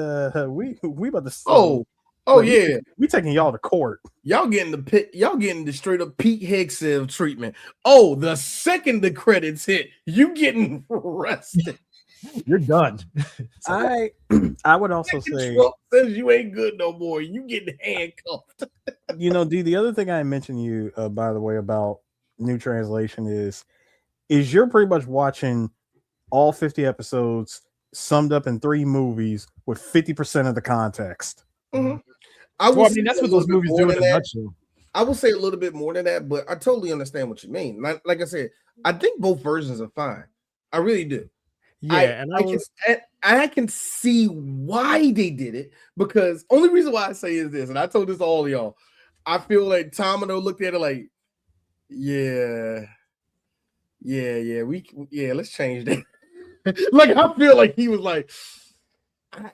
we about to. Oh yeah, we taking y'all to court. Y'all getting the straight up Pete Hegseth treatment. Oh, the second the credits hit, you getting arrested. You're done. I would also say Trump says you ain't good no more. You getting handcuffed. D, the other thing I mentioned you by the way about new translation is you're pretty much watching all 50 episodes summed up in 3 movies with 50% of the context. Mm-hmm. I mean, that's what those movies do in a nutshell. I will say a little bit more than that, but I totally understand what you mean. Like I said, I think both versions are fine. I really do. Yeah, I can see why they did it, because only reason why I say is this, and I told this to all of y'all. I feel like Tomino looked at it like, let's change that. Like I feel like he was like,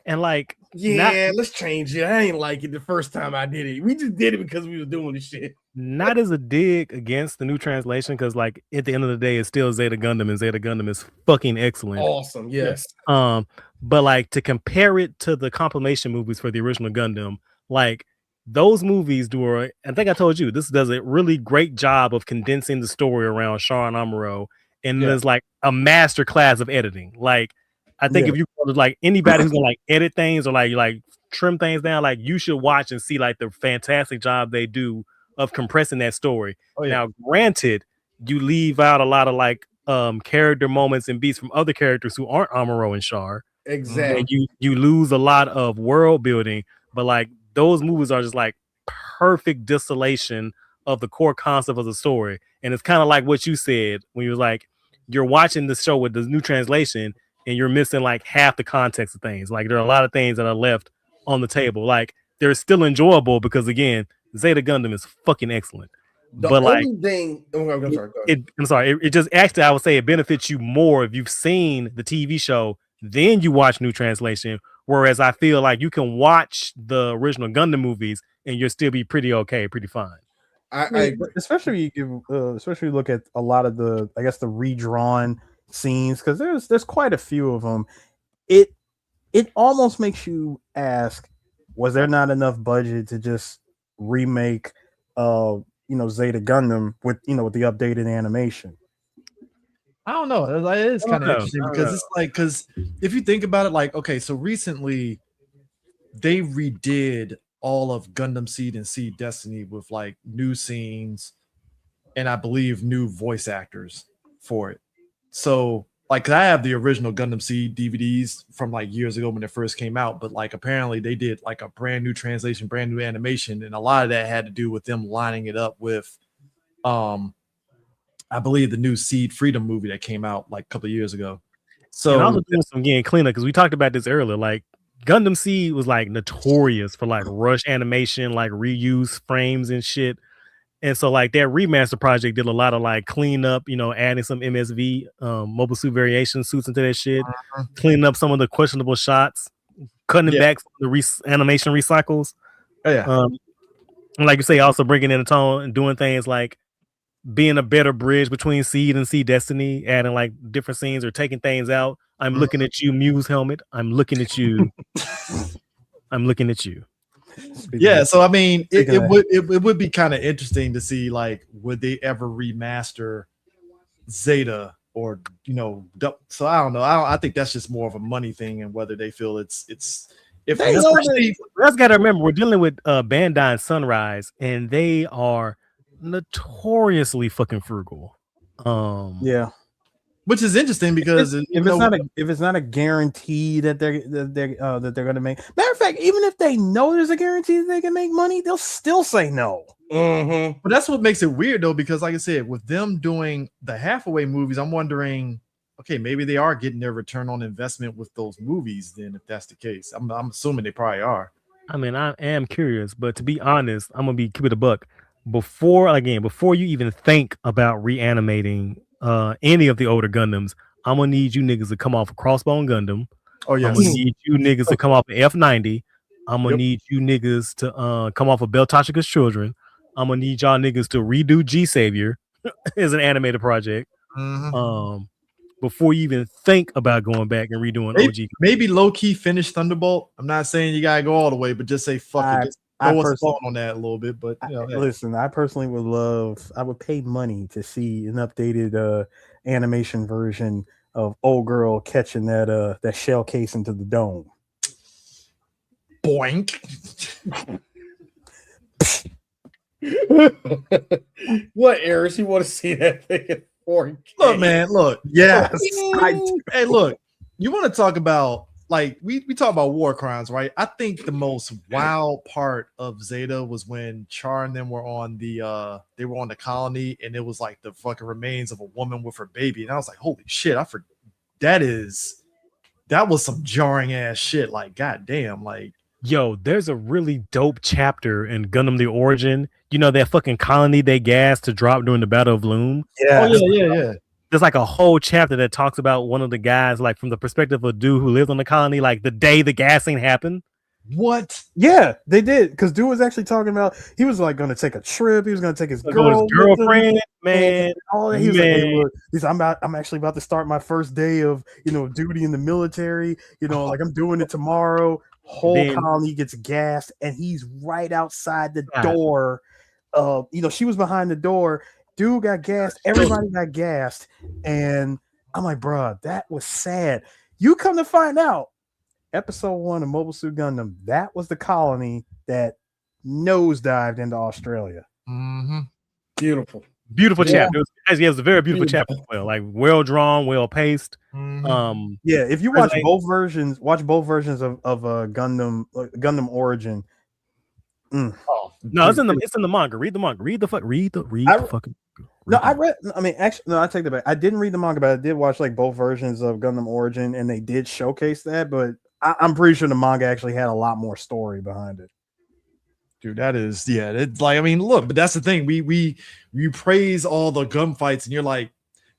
and like, let's change it. I ain't like it the first time I did it. We just did it because we was doing this shit. Not as a dig against the new translation, because like at the end of the day, it's still Zeta Gundam, and Zeta Gundam is fucking excellent. Awesome, yes. But like to compare it to the compilation movies for the original Gundam, like those movies do. I think I told you this does a really great job of condensing the story around Shaw and Amuro, and there's like a master class of editing. Like I think if you like anybody who's gonna like edit things or like trim things down, like you should watch and see like the fantastic job they do of compressing that story. Now, granted, you leave out a lot of like character moments and beats from other characters who aren't Amuro and Char. Exactly. And you lose a lot of world building, but like those movies are just like perfect distillation of the core concept of the story. And it's kind of like what you said when you was like, you're watching the show with the new translation and you're missing like half the context of things. Like there are a lot of things that are left on the table. Like they're still enjoyable because again, Zeta Gundam is fucking excellent. But like it just actually, I would say it benefits you more if you've seen the TV show, then you watch new translation. Whereas I feel like you can watch the original Gundam movies and you'll still be pretty okay, pretty fine. Especially especially look at a lot of the, I guess, the redrawn scenes, because there's quite a few of them. It almost makes you ask, was there not enough budget to just remake Zeta Gundam with with the updated animation? I don't know. It is kind of interesting because it's like, because if you think about it, like, okay, so recently they redid all of Gundam Seed and Seed Destiny with like new scenes and I believe new voice actors for it. So like I have the original Gundam Seed DVDs from like years ago when it first came out, but like apparently they did like a brand new translation, brand new animation, and a lot of that had to do with them lining it up with I believe the new Seed Freedom movie that came out like a couple of years ago. So and also doing some getting cleanup because we talked about this earlier. Like Gundam Seed was like notorious for like rush animation, like reuse frames and shit. And so like that remaster project did a lot of like cleanup, adding some MSV mobile suit variation suits into that shit, cleaning up some of the questionable shots, cutting back the animation recycles. And like you say, also bringing in a tone and doing things like being a better bridge between Seed and Seed Destiny, adding like different scenes or taking things out. I'm looking at you, Muse Helmet. I'm looking at you. I'm looking at you. Yeah, so I mean, it would be kind of interesting to see, like, would they ever remaster Zeta, or so I don't know. I think that's just more of a money thing, and whether they feel it's if they let's gotta remember we're dealing with Bandai and Sunrise, and they are notoriously fucking frugal. Yeah. Which is interesting because if it's not a guarantee that they're going to make. Matter of fact, even if they know there's a guarantee that they can make money, they'll still say no. But that's what makes it weird, though, because like I said, with them doing the Hathaway movies, I'm wondering, okay, maybe they are getting their return on investment with those movies. Then, if that's the case, I'm assuming they probably are. I mean, I am curious, but to be honest, I'm gonna keep it a buck. Before you even think about reanimating any of the older Gundams, I'm gonna need you niggas to come off a Crossbone Gundam. Oh yeah, I'm gonna need you niggas to come off an F90. I'm gonna need you niggas to come off of Beltashika's Children. I'm gonna need y'all niggas to redo G Savior as an animated project. Before you even think about going back and redoing OG. Maybe low key finish Thunderbolt. I'm not saying you gotta go all the way, but just say fuck it. Just throw us on that a little bit. But listen, I personally I would pay money to see an updated animation version of old girl catching that shell case into the dome. Boink. What errors you want to see that thing in 4K? Look, man, look. Yes. Hey, look, you want to talk about, like, we talk about war crimes, right? I think the most wild part of Zeta was when Char and them were on the colony, and it was like the fucking remains of a woman with her baby. And I was like, holy shit, that was some jarring ass shit. Like, goddamn, like, yo, there's a really dope chapter in Gundam the Origin. You know that fucking colony they gassed to drop during the Battle of Loom? Yeah. Oh, yeah. There's like a whole chapter that talks about one of the guys, like from the perspective of a dude who lived on the colony, like the day the gassing happened. What? Yeah, they did. Because dude was actually talking about, he was like going to take a trip. He was going to take his girlfriend, man. All that. He was like, hey, look, I'm actually about to start my first day of, duty in the military. Like I'm doing it tomorrow. Whole colony gets gassed, and he's right outside the door. She was behind the door. Dude got gassed. Everybody got gassed. And I'm like, bro, that was sad. You come to find out, episode 1 of Mobile Suit Gundam, that was the colony that nosedived into Australia. Beautiful chapter. It was a very beautiful chapter as well. Like well drawn, well paced. If you watch both versions, of Gundam Origin. No, it's in the manga. Read the manga. Read the fucking. I take that back. I didn't read the manga, but I did watch like both versions of Gundam Origin, and they did showcase that. But I'm pretty sure the manga actually had a lot more story behind it. Dude, that is, yeah. It's like, I mean, look, but that's the thing. We praise all the gunfights, and you're like,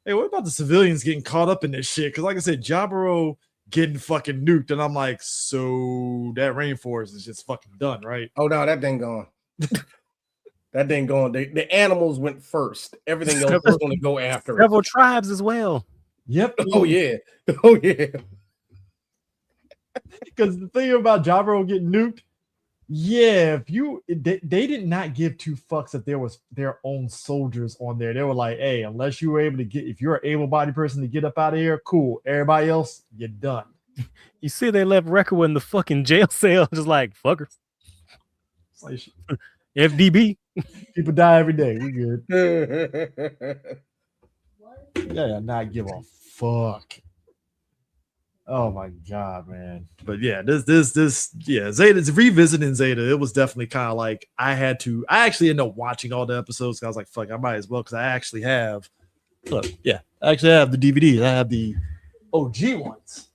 hey, what about the civilians getting caught up in this shit? Because, like I said, Jaburo getting fucking nuked, and I'm like, so that rainforest is just fucking done, right? Oh no, that thing gone. That thing gone. The animals went first. Everything else was going to go after. Several tribes as well. Yep. Oh yeah. Because the thing about Jaburo getting nuked, yeah, they did not give two fucks if there was their own soldiers on there. They were like, hey, unless you were able to if you're an able-bodied person to get up out of here, cool. Everybody else, you're done. You see, they left Rekka in the fucking jail cell, just like fucker. Like, FDB. People die every day. We good. Yeah, not give a fuck. Oh my god, man. But yeah, Zeta's revisiting Zeta. It was definitely kind of like I actually ended up watching all the episodes. I was like, fuck, I might as well, because I actually have the DVDs. I have the OG ones.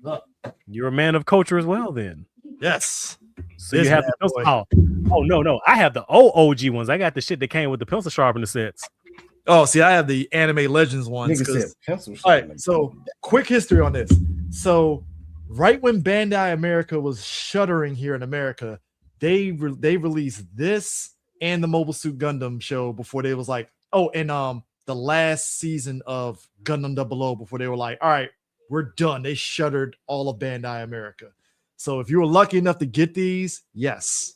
Look. You're a man of culture as well, then. Yes. So you have no. I have the OG ones. I got the shit that came with the pencil sharpener sets. Oh, see, I have the Anime Legends ones. All right, so quick history on this. So right when Bandai America was shuttering here in America, they released this and the Mobile Suit Gundam show before they was like, oh, and the last season of Gundam 00 before they were like, all right, we're done. They shuttered all of Bandai America. So if you were lucky enough to get these, yes,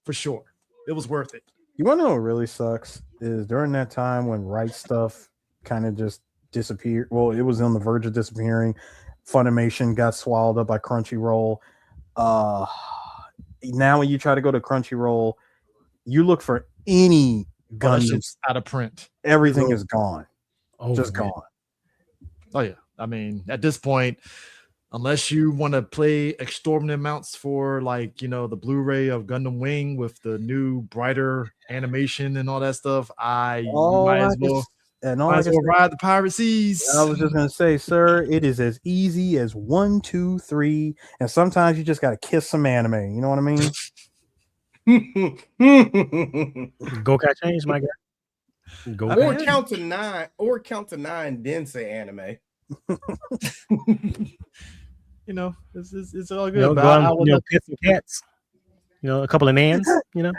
for sure, it was worth it. You want to know what really sucks is during that time when Right Stuff kind of just disappeared. Well, it was on the verge of disappearing. Funimation got swallowed up by Crunchyroll. Now when you try to go to Crunchyroll, you look for any Gundam out of print. Everything is gone. Just gone. Oh yeah. I mean, at this point, unless you want to pay exorbitant amounts for like, you know, the Blu-ray of Gundam Wing with the new brighter animation and all that stuff, might as well ride the pirate seas. I was just gonna say, sir, it is as easy as 1, 2, 3, and sometimes you just gotta kiss some anime. You know what I mean? Go catch change, my guy. Or count to nine, then say anime. You know, it's all good. You know, but pets and cats. You know, a couple of nans. You know.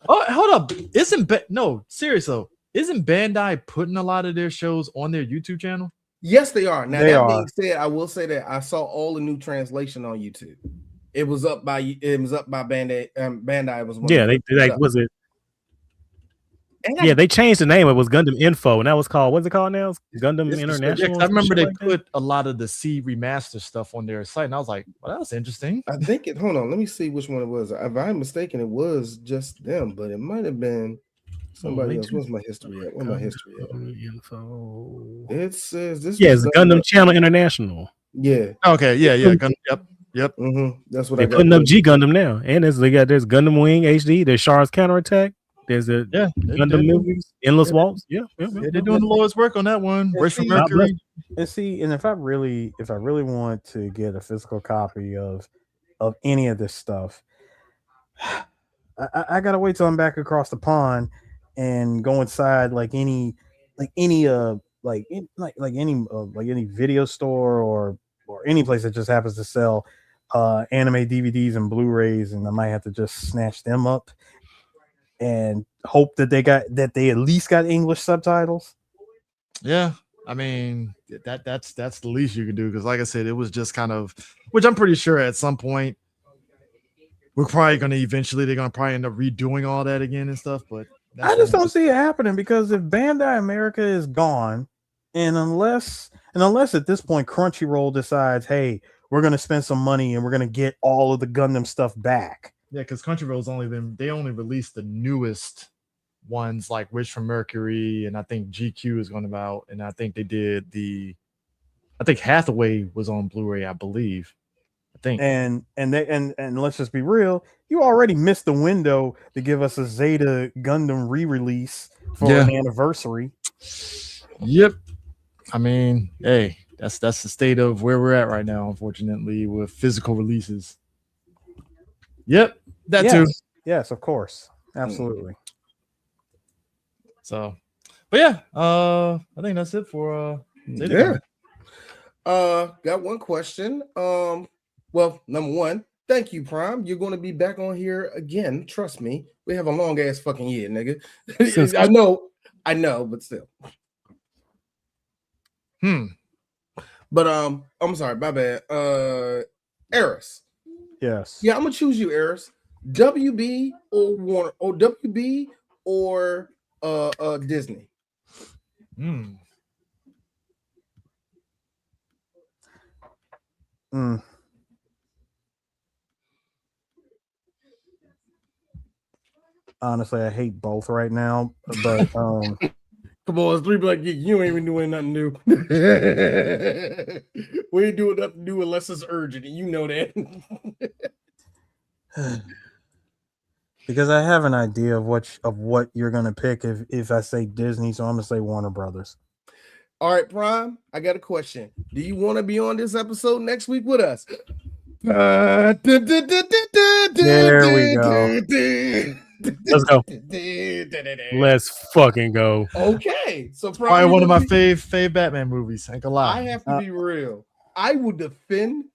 Oh, hold up! Isn't Bandai putting a lot of their shows on their YouTube channel? Yes, they are. Now being said, I will say that I saw all the new translation on YouTube. It was up by Bandai. Bandai was one. Yeah, they was it. Yeah, they changed the name. It was Gundam Info, and that was called, what's it called now? Gundam International. I remember they put a lot of the C remaster stuff on their site, and I was like, well, that was interesting. I think hold on, let me see which one it was. If I'm mistaken, it was just them, but it might have been somebody else. Where's my history at? Where's my history at? Info. It says this. Yeah, it's Gundam Channel International. Yeah. Okay. Yeah. Gundam, yep. Mm-hmm. That's what they're putting up G Gundam now, and there's Gundam Wing HD. There's Char's Counterattack. There's a Gundam movies, Endless Waltz. Yeah, they're doing the Lord's work on that one. Wish from Mercury. And if I really want to get a physical copy of any of this stuff, I gotta wait till I'm back across the pond and go inside any video store or any place that just happens to sell anime DVDs and Blu-rays, and I might have to just snatch them up and hope that they at least got English subtitles. Yeah, I mean that's the least you can do, because like I said, it was just kind of, which I'm pretty sure at some point they're probably going to end up redoing all that again and stuff. But I just don't see it happening, because if Bandai America is gone, and unless at this point Crunchyroll decides, hey, we're going to spend some money and we're going to get all of the Gundam stuff back. Yeah, because Crunchyroll's they only released the newest ones, like Wish from Mercury, and I think GQ is going to be out, and I think they did I think Hathaway was on Blu-ray, I believe. I think. And let's just be real, you already missed the window to give us a Zeta Gundam re-release for an anniversary. Yep. I mean, hey, that's the state of where we're at right now, unfortunately, with physical releases. Yep, too. Yes, of course. Absolutely. So, but yeah, I think that's it for Zeta. Got one question. Well, number one, thank you, Prime. You're going to be back on here again. Trust me. We have a long ass fucking year, nigga. I know, but still. But I'm sorry, my bad. Eris. Yes. Yeah, I'm gonna choose you, Eris. WB or Warner, or WB or Disney. Honestly, I hate both right now, but come on, it's 3 Black Geek. You ain't even doing nothing new. We ain't doing nothing new unless it's urgent, and you know that. Because I have an idea of what you're gonna pick if I say Disney, so I'm gonna say Warner Brothers. All right, Prime, I got a question. Do you want to be on this episode next week with us? There we go. Let's go. Let's fucking go. Okay, so probably one of my fave Batman movies. Ain't gonna lie. I have to be real. I will defend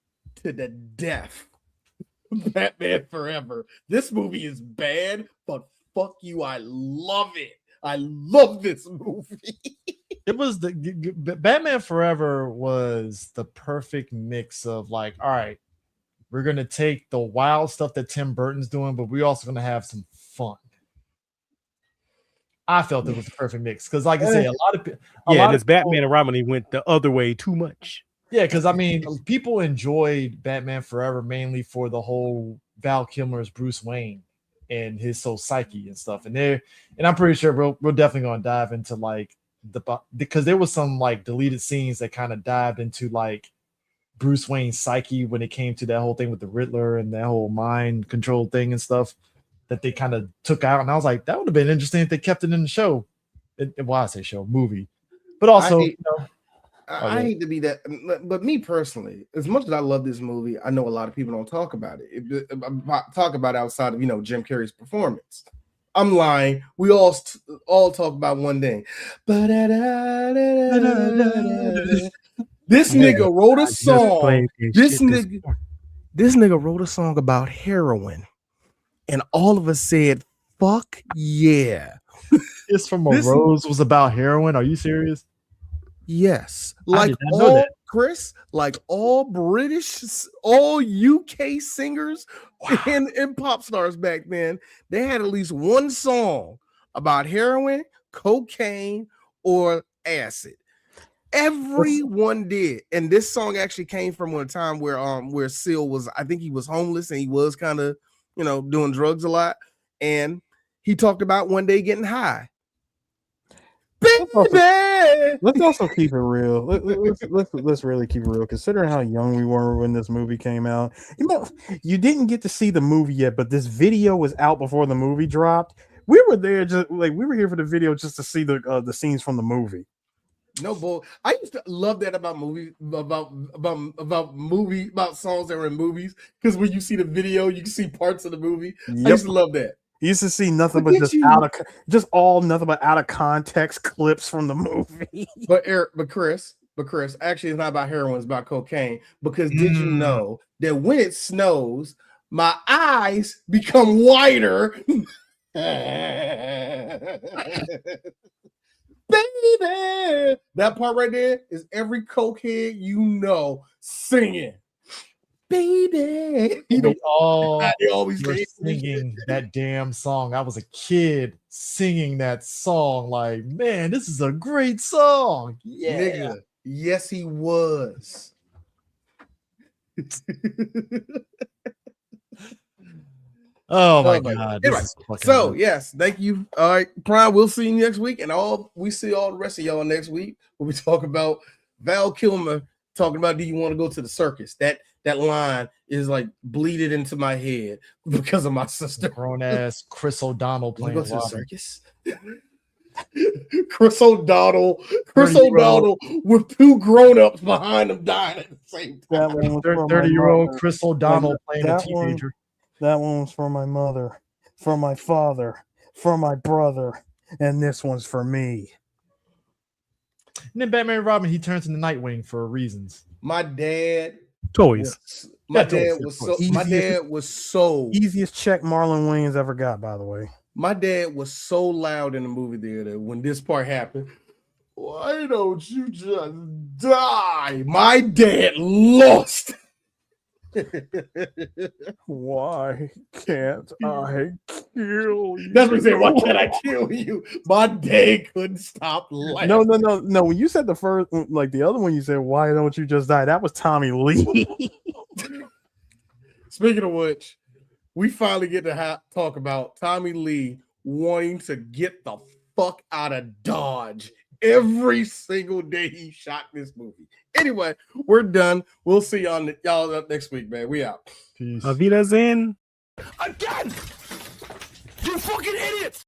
to the death Batman Forever. This movie is bad, but fuck you, I love it. I love this movie. It was Batman Forever was the perfect mix of like, all right, we're gonna take the wild stuff that Tim Burton's doing, but we're also gonna have some fun. I felt it was the perfect mix because, like I say, a lot of this Batman and Robin, he went the other way too much. Yeah, because I mean, people enjoyed Batman Forever mainly for the whole Val Kilmer's Bruce Wayne and his soul psyche and stuff. And I'm pretty sure we're definitely gonna dive into like because there was some like deleted scenes that kind of dived into like Bruce Wayne's psyche when it came to that whole thing with the Riddler and that whole mind control thing and stuff that they kind of took out. And I was like, that would have been interesting if they kept it in the show. Well, I say show, movie, but also, I hate to be that, but me personally, as much as I love this movie, I know a lot of people don't talk about it. Talk about it outside of Jim Carrey's performance. I'm lying. We all talk about one thing. This nigga wrote a song. This nigga wrote a song about heroin, and all of us said, "Fuck yeah!" It's from a Rose was about heroin. Are you serious? Yes, like all Chris, like all British, all UK singers and pop stars back then, they had at least one song about heroin, cocaine, or acid. Everyone did, and this song actually came from a time where Seal was, I think he was homeless and he was kind of doing drugs a lot, and he talked about one day getting high. Let's also keep it real. Let's really keep it real. Considering how young we were when this movie came out, you didn't get to see the movie yet, but this video was out before the movie dropped. We were there we were here for the video just to see the scenes from the movie. No bull. I used to love that about movies, about songs that were in movies, because when you see the video, you can see parts of the movie. Yep. I used to love that. You used to see nothing but nothing but out of context clips from the movie. But Chris, actually, it's not about heroin; it's about cocaine. Because did you know that when it snows, my eyes become whiter? Baby, that part right there is every cokehead singing. Baby, they always were singing that damn song. I was a kid singing that song. Like, man, this is a great song. Yeah, nigga. Yes, he was. Oh my god. Anyway, so yes, thank you. All right, Prime, we'll see you next week, and we see all the rest of y'all next week when we talk about Val Kilmer talking about, do you want to go to the circus? That line is like bleeded into my head because of my sister. Grown ass Chris O'Donnell playing go to the circus. Chris O'Donnell with two grown-ups behind him dying at the same time. 30-year-old Chris O'Donnell playing a teenager. That one was for my mother, for my father, for my brother, and this one's for me. And then Batman and Robin, he turns into Nightwing for reasons. My dad toys. My dad was so easiest check Marlon Wayans ever got, by the way. My dad was so loud in the movie theater when this part happened. Why don't you just die? My dad lost. Why can't I kill you? That's what he said. Why can't I kill you? My dad couldn't stop laughing. No. When you said the first, like the other one, you said, "Why don't you just die?" That was Tommy Lee. Speaking of which, we finally get to talk about Tommy Lee wanting to get the fuck out of Dodge every single day he shot this movie. Anyway, we're done. We'll see y'all up next week, man. We out. Peace. Auf Wiedersehen. Again! You fucking idiots!